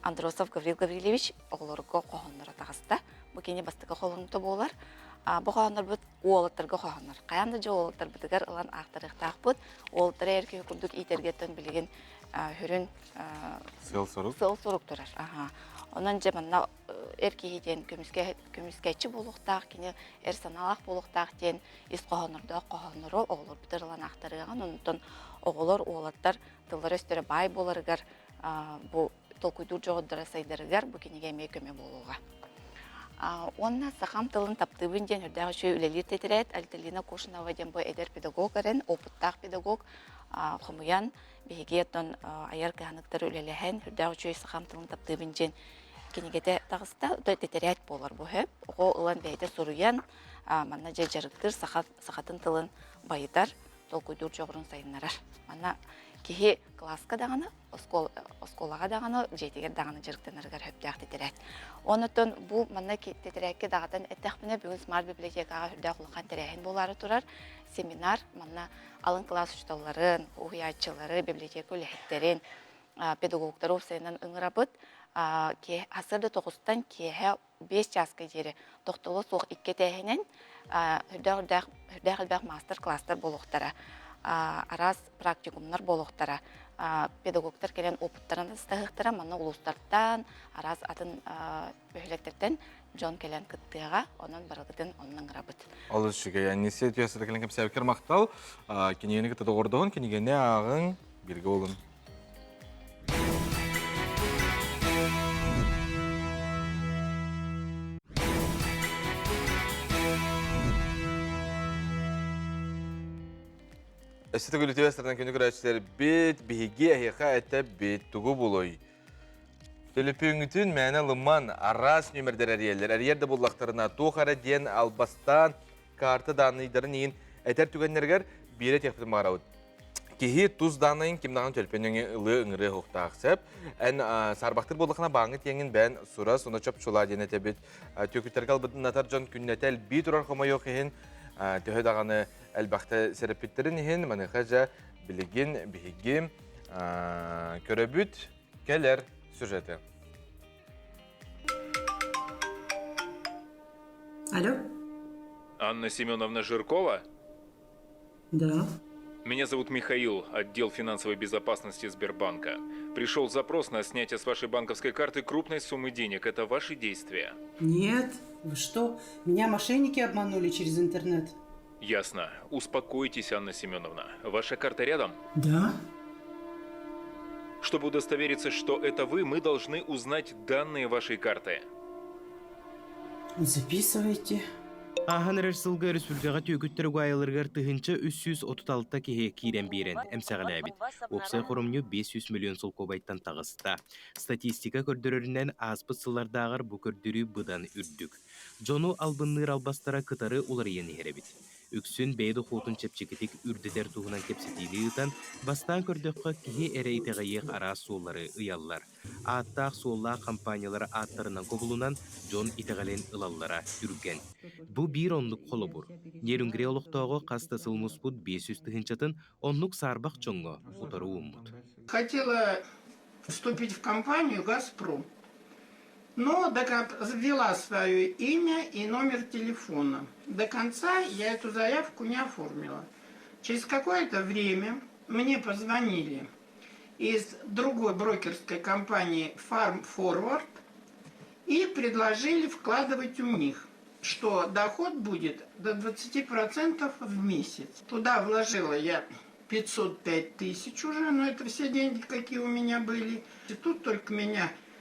Андросов Гаврил Гаврилевич оғылырғы қоғынлары тағыста. Бұл кене бастығы қолыңты болар. Бұл қоғынлар бұд оғылыттырғы қоғынлар. Қаянды жа оғылыттар бұдығар ұлан ақтарықтақ бұд. Оғылыттары әрке күрдік итергеттен білеген хүрін сыл сұрук тұрар. Онан жа манна әркейден көміскәтші болуқтақ, кене әр саналақ болуқтақ ден ес қоғынларда қоғынлары оғылыр бұдырылан ақтарыған. Онытын оғылыр оғылыттар тылары өстері бай боларығар бұл толкуйдур жоғыдыра сайдарыгар бұл кенеге әмей көме болуға. Онна сақам тылын таптыбын ден үрдәғі шөй үлелер тетірет, Альталина Кошынова ден бұл әдер педагог әрін, опыттақ педагог, құмыян, бейге еттон аяр кәғанықтары үлелеген, үрдәғі шөй сақам тылын таптыбын ден кенегеде тағыста тетірет болар бұл хөп. Оғы ұлан бәйді сұруян, манна жай жарықтыр сақатын тылын байытар, толкуйдур жоғырын сайынларар. Манна кеге класска дағаны, осколаға дағаны, жетегер дағаны жырықтанырғар хөптәқ тетірәт. Онытын бұл манна тетірәкке дағатан әттәқпіне бүгін смарт библиотекаға үрдәқ ұлыған тәрәхін болары тұрар. Семинар, манна алын класс ұшталарын, ұғыячылары, библиотека өліхеттерін, педагогтары ұсайынан ұңырабыд. Асырды тоғыстан кеге 5 жасқа жері тоқтылы соқ 2 тәхінен үрдәқ мастер кластар болуқтара. арас практикумнар болохтара. Педагогтар келен опыттарын стахыктара, мана улустардан, арас атын бөхлектерден Джон келен кыттыга, онан барыдын оннан рабыт. Алыс шыга, yani сетиясыда келен кем сәбекер мақтал, кенегені кітті ордығын, кенегені ағын бірге олын. Әсеті көліті өстірден күні күрәтшілер бет, бейге әйеқа әтті бет тұғы болой. Төліпіңітін мәні лыман арас нөмірдер әрелер. Әрерді боллақтарына тоқара ден албастан карты даныйдарын ең әтер түгенлергер бері текпетін мағарауыд. Кехи тұз данайын кемдаған төлпенің ұлы ұңыры ұқтақсып. Ән сарбақтыр болықына бағыңы теңін бән сұра, соны чөп шола ден әтебет. Төкіттерге албыдың натар жон күннетел бей тұрар қомай оқиын. Төһө дағаны әлбақты сәріпеттерін ең, маныққа жа білеген, бейгем, көрөбіт, кәлер сюжеты. Алло? Анна Семеновна Жиркова? Да. Меня зовут Михаил, отдел финансовой безопасности Сбербанка. Пришел запрос на снятие с вашей банковской карты крупной суммы денег. Это ваши действия? Нет. Вы что? Меня мошенники обманули через интернет. Ясно. Успокойтесь, Анна Семеновна. Ваша карта рядом? Да. Чтобы удостовериться, что это вы, мы должны узнать данные вашей карты. Записывайте. Ахан Республика Республикаға төгіттер ғайылырғар тұхынча 336 кеге кейден берен әмсәғілі әбіт. Опсай қорымны 500 миллион сол кобайттан тағысты. Статистика көрдірерінен аспыт сылардағыр бұ көрдірі бұдан үрдік. Жону албынныр албастара кытары олар ені херебіт. Үксін бейді қотын чепчекетік үрдетер туғынан кепсетейлі ұтан, бастан көрдіққа кеге әрәйтеғайық ара соллары ұяллар. Аттақ солла компаниялары аттарынан көбілунан Джон итеғален ұлаллара үрген. Бұ бір онлық қолы бұр. Нерінгіре олықтауғы қастасыл мұспұд 500 тұхынчатын онлық сарбақ чоңғы ұтары ұмыд. Хотела вступить в компанию «Газпром», но ввела свое имя и номер телефона. До конца я эту заявку не оформила. Через какое-то время мне позвонили из другой брокерской компании Farm Forward и предложили вкладывать у них, что доход будет до 20% в месяц. Туда вложила я 505 тысяч уже, но это все деньги, какие у меня были. И тут только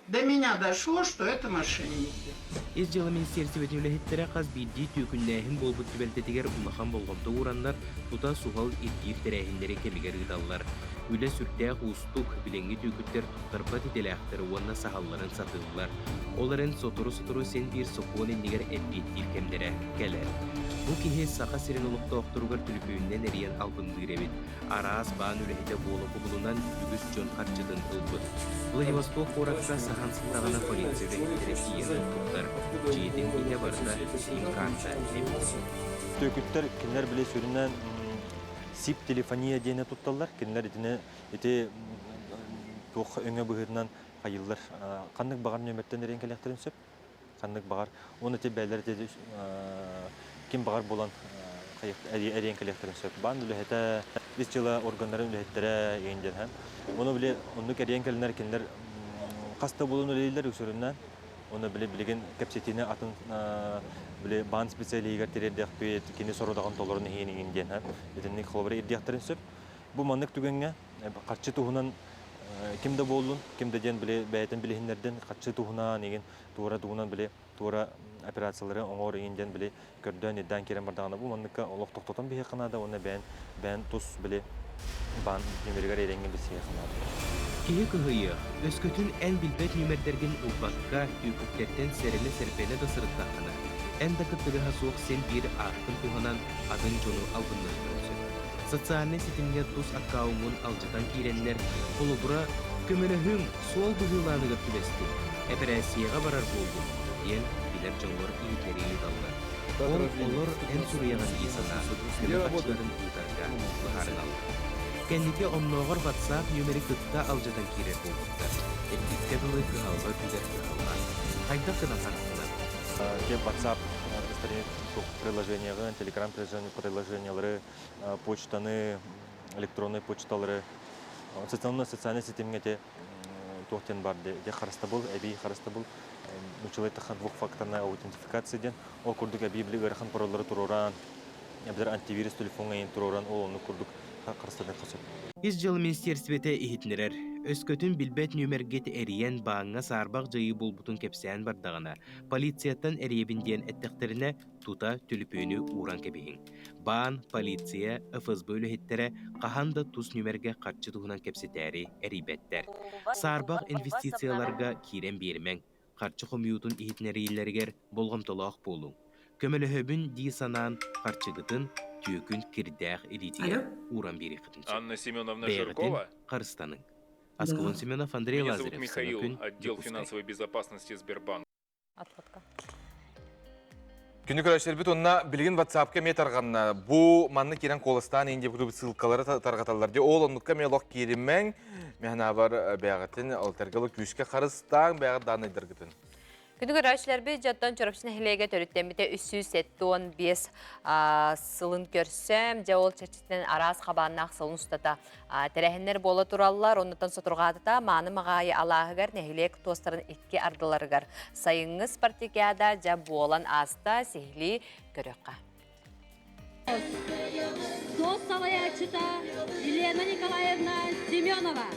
до меня дошло, что это мошенники. Из жылы Министерство өтінілі қаз бейді түйкінләйін болбыт түбәлтетігер ұлақан болғанды ұрандар тұта суғал еттер тәрәйіндері кемігер ұдалар. Үлі сүрттәқ ұстық біленгі түйкіттер тұқтарпат етеләқтері онына сағаларын сатылылар. Оларын сотыру сен бір соқуын енігер әдбеттер кемдері кәлер. Бұл кеге сақа сирен ұлықты оқтыруғар түліпүйінен әриян албынды ғыребет. Арас баан үліхеті болы құбылынан үгіз жон қарчыдың ұлбыд. Владивосток қорақта сахан сылтағына полицияда интерекиені тұқтар. Жиетін кейде барда сим карта әбет. Төкіттер кенлер біле сөрінен сип телефония дейіне тұтталар. Кенлер еті тоқ өңі бұғырынан қайылдар. Қандық бағар нөмірттен әрен кәліқтерін сөп? Қандық бағар. Оны те бәлер кем бағар болан әрен кәліқтерін сөп. Бан үліхеті біз жылы органларын үліхеттері еңден һәм. Оны біле, ондық әрен кәлінер кенлер қаста болуын өлейлер өсірінен. Оны білеген кәпсетіне атын бан специалы егертерердек бет, кені сорудаған толырын еңден һәм. Етіннік қолбары ердияқтарын сөп. Бұл маңнық түгенге қарчы туғынан кемді болуын, кемді ден бәйтін білігіндерден қатшы туғынан еген туғыра туғынан туғыра операциялары оңғыр еңден көрден едден керен бардағына бұл маңныққа олық тоқтотан бейе қанады, оны бән тұс бан нөмергер еренген бесе қанады. Кеге күхейі, өскөтін ән білбет нөмердерген ұлбаққа түйкіктерден сәрілі сәрпені дасырыттақына. Ән дақыттығы хасуық сен бір артын туғанан атын жону алғынны көрсін. Социальный сетімге тұс аккаумын алжатан кейренлер қолыбыра көмеліхім сол бұғыланы көртібесті. Операцияға барар болды. Ен білер жоңғыр иетері едалды. Олар ән сұрияған есана көмі қатшыларын ұтарға бұхарын алды. Кәндеке онноғыр WhatsApp нөмері күтті алжатан кейрер болдықты. Әттікке бұлы күхалға күдер күхалға. Қайда қынасан Кем WhatsApp приложения, Telegram приложениялары, почтаны, электронный почталары, социальный сетемге те тоқтен бар де қараста бұл, әбей қараста бұл, училай таққан двухфакторная аутентификацияден, ол күрдік әбей білі ғырхан паролары тұроран, әбдер антивирус телефонға ең тұроран, ол оны күрдік қарастаден қасып. Ис жыл министерствете ихитнерер. Өскөтүн билбет нөмергет эриен баңга сарбак жайы болбутун кепсән бардагына. Полицияттан эриебин диен әттектеріне тута түліпөні уран кебейін. Баан, полиция, ФСБ өліхеттере қаханда тус нөмерге қатчы туғынан кепсетәрі әрибеттер. Сарбак инвестицияларга кирен бермен. Қатчы қомиутун ихитнерейлергер болғамтолақ болу. Көмөлөһөбүн ди санаан қатчыгытын түйөкүн кирдәк элития уран бери қытынчы. Анна Семеновна Жиркова. Қарыстаның. Аскалон Семенов, Андрей Меня Лазарев. зовут Михаил, отдел финансовой безопасности Сбербанка. Күні көрәшілер біт онына білген WhatsApp-ка ме тарғанна. Бұ манны керен қолыстан енде бұты сылқалары тарғаталар. Ол онлыққа ме лоқ керемен, мәна бар бәғатын алтарғалы күшке қарыстан бәғат данайдырғытын. Күні көрәшілер бі жаттан чөріпшін әхілеге төріттеміде 375 сылын көрсем, жа ол чәрчетінен араз қабаннақ сылын ұстата тәрәхінлер болы тұралылар, онытан сотырғадыда маны мағайы алағығар нәхілек тостарын икке ардыларығар. Сайыңыз партикияда жа болан аста сехли көріққа. Дос-салаячыта Елена Николаевна Семенова.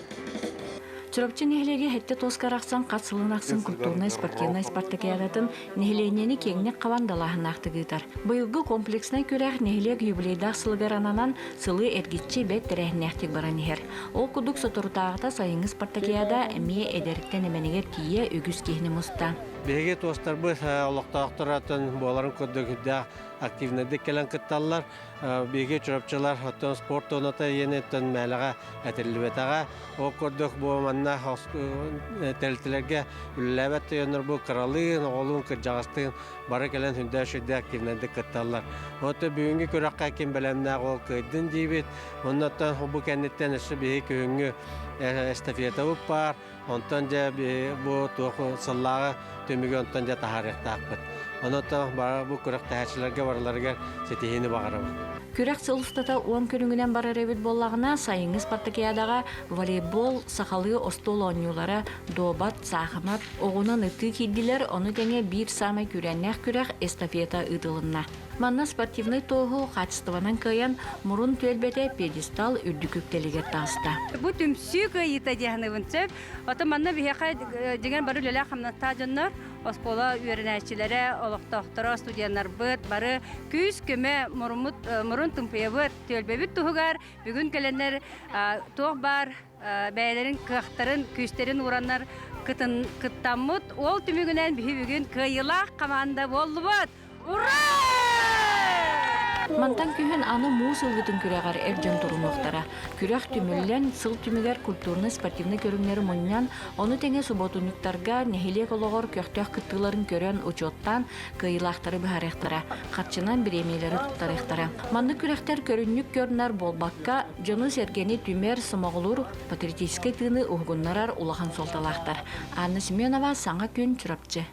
Чурапчы нехлеге хетте тоскарақсан қатсылын ақсын культурный спортивный спартакиадатын нехленені кеңнек қавандалағын ақтығыдар. Бұйылғы комплексный көрәқ нехлег юбилейдақ сылғарананан сылы әргетчі бәт тәрәхінәқтік баран ехер. Ол күдік сотырутағыта сайыңы спартакиада әмие әдәріктен әмәнегер кие өгіз кейіні мұста. Беге тостар бұл олықтақтыратын боларын көдігіде активнедік келен кітталар. Беге чұрапчылар оттон спорт оната енеттен мәліға әтірілбетаға. О көрдік бұл манна тәлтілерге үлләбәтті өнір бұл қыралығын, оғылығын кіржағыстығын бары келен хүнді шүйді активнедік кітталар. Оты бүгінгі көраққа кем бәлемнәғ ол көйдің дейбет. Оннаттан бұл кәнеттен іші беге күйінгі эстафета бұп бар. Онтан жа бұл туғы сыллағы төмігі онтан жа тахарықты ақпыт. Онтан бұл көрек тәхәтшілерге барыларға сетихені бағарабы. Көрек сылыстата 10 күнігінен барар әбіт боллағына сайыңыз партакиядаға волейбол, сақалы остол ойнулары, добат, сақымат, оғынан үтті кейділер, оны кәне бір самай күрәннәқ көрек эстафета ұдылынна. Манна спортивный тоғы қатыстыванан көйен мұрын төлбеті педестал үрдікөктелігер тасты. Бұл түмсі көйіті дегені бұнсып, оты манна бейеқа деген бары лөлі қамнатта жоннар, оскола үйерінәшілері, олықтақтыра студиянар бұд, бары күйіс көме мұрын тұмпия бұд, төлбебіт тұғығар, бүгін кәленер тоқ бар, бәйлерін қықтарын, күйістерін ұранар қыттамыд, ол түмігінен бүгін көйілақ қаманда болы бұд. Ура! Мантан күйін аны муыз ылғытын күрәғар әржен тұрымықтара. Күрәқ түміллен сыл түмігер культурны спортивны көріңнері мұннан, оны тәңе субботуниктарға нәхилек олығыр көқтөк күттілерін көрен учоттан кыйлақтары бұхаректара, қатшынан біремейлері тұттаректара. Манны күрәқтер көріннік көрінар болбаққа, жоны сергені түмер сымағылыр патриотический тыны ұғыннарар улахан солталақтар. Анна Семенова саңа күн чұрапчы.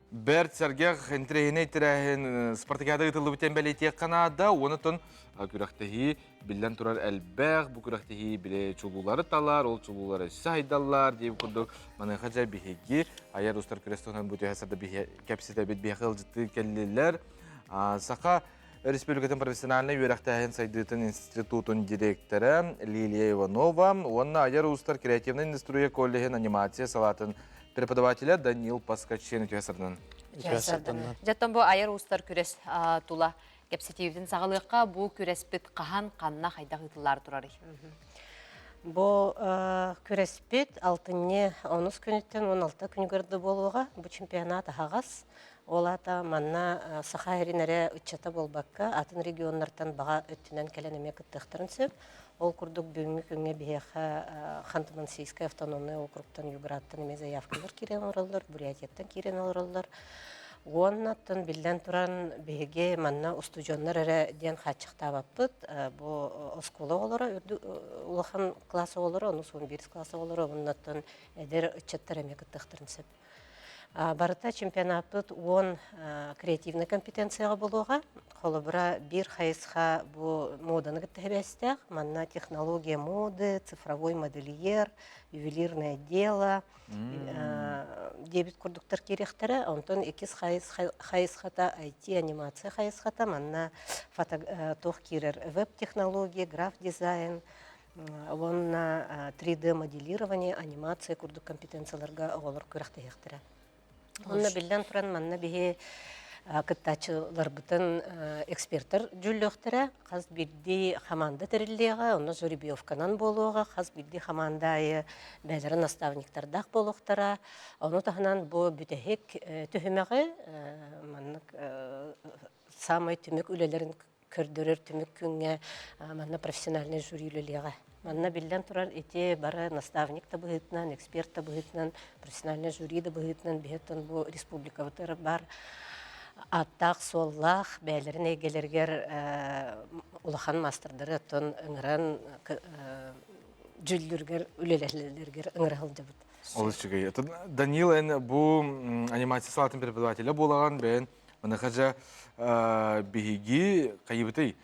Бәрт сәргеғ әнтірейіне тірәхін спартакиада ұтылы бүтен бәлетек қанада, оны тұн күрәқтігі білден тұрар әлбәғ, бұл күрәқтігі біле чулулары талар, ол чулулары сайдалар, дейіп күрдік. Манайға жай бігеге, аяр ұстар күрәстіғынан бүті әсірді кәпсеті бет бігеғыл жытты кәлілер. Сақа Республикатын профессиональный үйрәқтәхін сайдытын институтын директоры Лилия Иванова, оны аяр ұстар креативный индустрия коллегін анимация салатын преподавателя Данил Паскачен үтесірден. Жаттан бұл айыр ұстар күрес тұла кәпсетеудің сағылыққа бұл күреспет қахан қанна қайдағы ұтылар тұрары? Бұл күреспет 6-10 күніттен 16 күні көрді болуға бұл чемпионат ағас. Олата манна саха әрінәрі үтчата болбаққа атын регионлардан баға өттінен кәленеме күттіқтірін сөп. Ол күрдік бүгінгі күнге бейеқа Ханты-Мансийская автономный округтан юграттан еме заявкалар керен оралдар, Бурятияттан керен оралдар. Оннаттан білден тұран бейге манна устужонлар әрі ден қатшықта баппыд. Бұл оскола олары, улахан классы олары, оны сон 1 классы олары, оннаттан әдер үтчаттар әме күттіқтірін сөп. Барыта чемпионатыт 10 креативный компетенцияға болуға. Қолыбыра бір хайысқа бұл моданы күттәбәстәк. Манна технология моды, цифровой модельер, ювелирное дело, дебет күрдіктір керектері. Онтон 2 хайысқата IT анимация хайысқата. Манна тоқ керер веб-технология, граф-дизайн, 3D моделирование, анимация күрдік компетенцияларға оғылыр көріқті ектірі. Онна білден тұран манна бігі кыттачылар бұтын эксперттер жүллөқтірі, қаз бірді хаманды тірілдеға, оны Зорибиевканан болуға, қаз бірді хамандайы бәлері наставниктардақ болуқтыра, оны тағынан бұл бүтәхек түхімеғі, самай түмік үлелерін көрдірір түмік күнге манна профессиональный жюри үлелеға. Манна білден тұрар эти бары наставник та бұғытынан, эксперт та бұғытынан, профессиональный жюри да бұғытынан, бігеттен бұл республика бұтыры бар. Аттақ, соллақ, бәлерін егелергер ұлахан мастырдары тұн ұңыран жүлдергер, үлелерлергер ұңырағыл жабыд. Ол үшігей. Данил, бұл анимация салатын преподавателі болаған бән, мұны қажа бігі қайыбытай.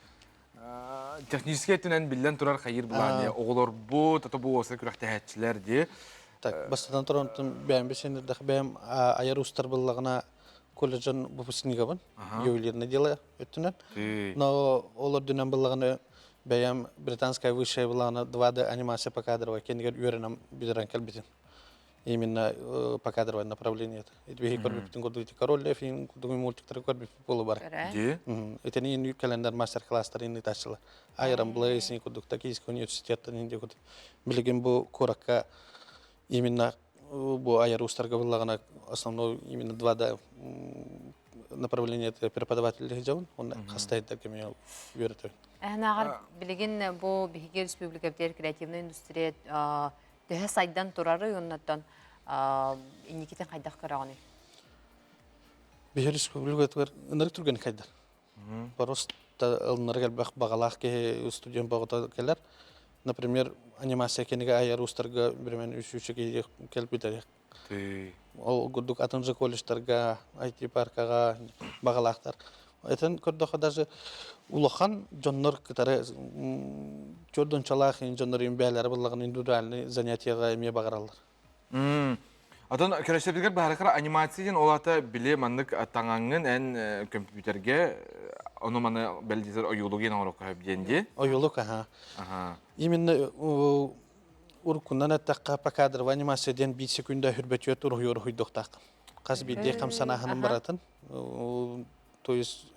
Технический түнен білден тұрар қайыр бұлан, оғылар бұ, таты бұ осы күрәқті әтчілер де. Бастадан тұрантын бәйім бесендердіқ бәйім аяр ұстар бұллағына колледжан выпускника бан, ювелирное дело өттінен. Но олар дүнен бұллағына бәйім британская высшая бұллағына 2D анимация по кадровой, кенігер үйерінам бидеран кәлбетін. Именно по кадровое направление. Это беги корбипитин кодуити король лев, и кодуми мультиктер корбипит полу бар. Это не календар мастер-класс тарин тачила. Айрам Блейс, не кодук Токийского университета, не декут. Билеген бу корака именно бу айру старговылагана основной именно 2D направление это преподаватель лежавын, он хастает так меня верит. Нагар билеген бу Бихиги республика креативная индустрия төһә сайдан турары оннаттан инникитен хайдах караганы. Бихиги республика ынырык турген хайдар. Просто ылныргал багалах ке студент багыта келер. Например, анимация кенеге айар устарга бермен үшүчеге келбитер. Ол гудук атынжы колледждарга, IT паркага багалахтар. Этен көрдөх даже улахан жоннор кытары чордон чалах жоннор имбелер буллаган индивидуальный занятияга эме багаралар. Атон көрөшөбүлгөр баракара анимацияден олата биле мандык таңаңын эн компьютерге ону маны белдизер оюлуген орокка бенде. Оюлук аха. Именно уркундан аттакка по кадровой анимацияден 5 секунда хүрбөтөт ургуйор хуйдуктак. Каз бидде камсанахынын баратын. То есть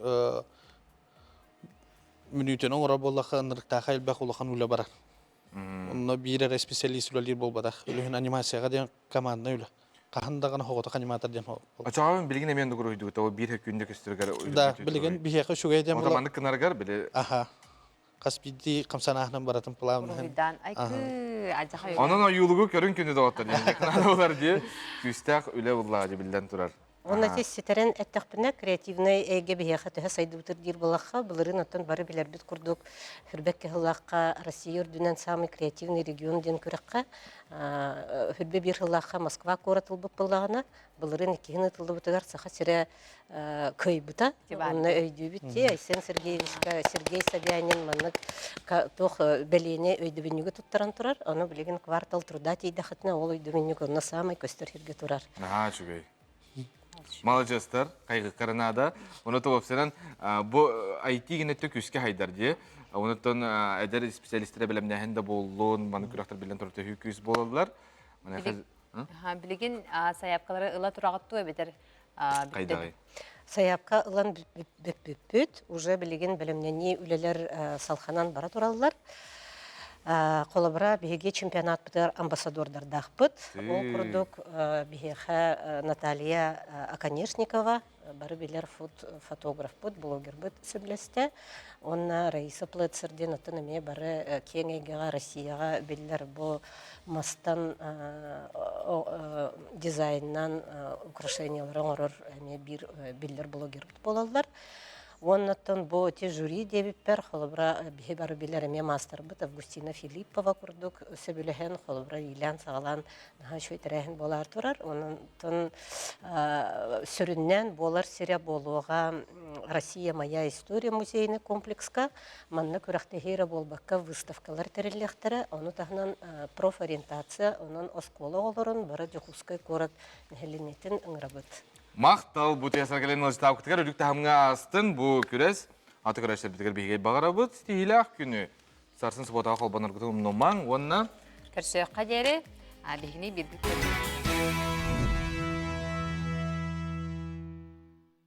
минутен оңра боллаха нырыктаха элбак улахан ула барар. Но бирер специалист улалир болбадах. Үлүхүн анимацияга ден команда ула. Кахандаган хогото аниматор ден хог. Ачаган билген эмен дугуройду то бир күндө көстөргөр. Да, билген бихека шугай ден бола. Отаманды кынаргар биле. Аха. Кас бидди камсанахнан баратын плавны. Уйдан айкы ажахай. Анан оюлугу көрүн күндө дагаттар. Кыналар ди. Күстак үле булла ди билден турар. Онна тез сетерен әттәқпіне креативный әйге бейеқі түхі сайдыбытыр дир болаққа, бұлырын оттан бары білер біт күрдік хүрбәкке ғылаққа, Россия үрдінен самый креативный регион ден көріққа, хүрбе бір ғылаққа Москва қоратылбып болағына, бұлырын екігіні тылдыбытығар сақа сірі көй бұта, онна өйді бітте, Айсен Сергеевичка, Сергей Собянин, манық тоқ бәлейіне өйді бінюгі тұттаран тұрар, оны білеген квартал труда тейді қытына ол өйді бінюгі, онна самый көстер херге тұрар. Малajestар, кайгы Канада, оното вопсенен бу IT генетте күскә хайдар ди. Онотон әдер специалистлар белемнәһендә булуын, маны күрәктер белән торты күз булалар. Менә хәзер билеген саяпкалары ыла турагытты бетер. Кайдагы. Саяпка ылан бүт, уже билеген белемнәне үлеләр салханан бара тураллар. Қолабыра беге чемпионат бітер амбассадордардағы бұд. Ол құрдық беге Наталья Аконешникова, бары белер фотограф бұд, блогер бұд сөйлесті. Онна Раиса Плецерден ұтынымен бары кеңегеға Россияға белер бұл мастан дизайннан украшенияларын орыр белер блогер бұд болалар. Оннаттан бу те жюри дебиппер холобра бихи бары билереме мастер бит Августина Филиппова курдук сөбүлөһен холобра Илян сагалан наха шөйтерәһен болар турар. Оннан сөрүннән болар серия болуга Россия моя история музейный комплекска манны күрәхтәһире болбакка выставкалар тереллехтере, оны тагынан профориентация, онын оскола олорун бары Жохускай город нәһеленетин ыңрабыт. Мақтал бұ тесар келен ұлыстау күтігер үрікті хамға астын бұ күрес. Аты күрәштер бітігер бейгей бағарабыд. Стихилақ күні. Сарсын сұботаға қолбаныр күтігім номан, онна. Кірсі қадері, бігіне бір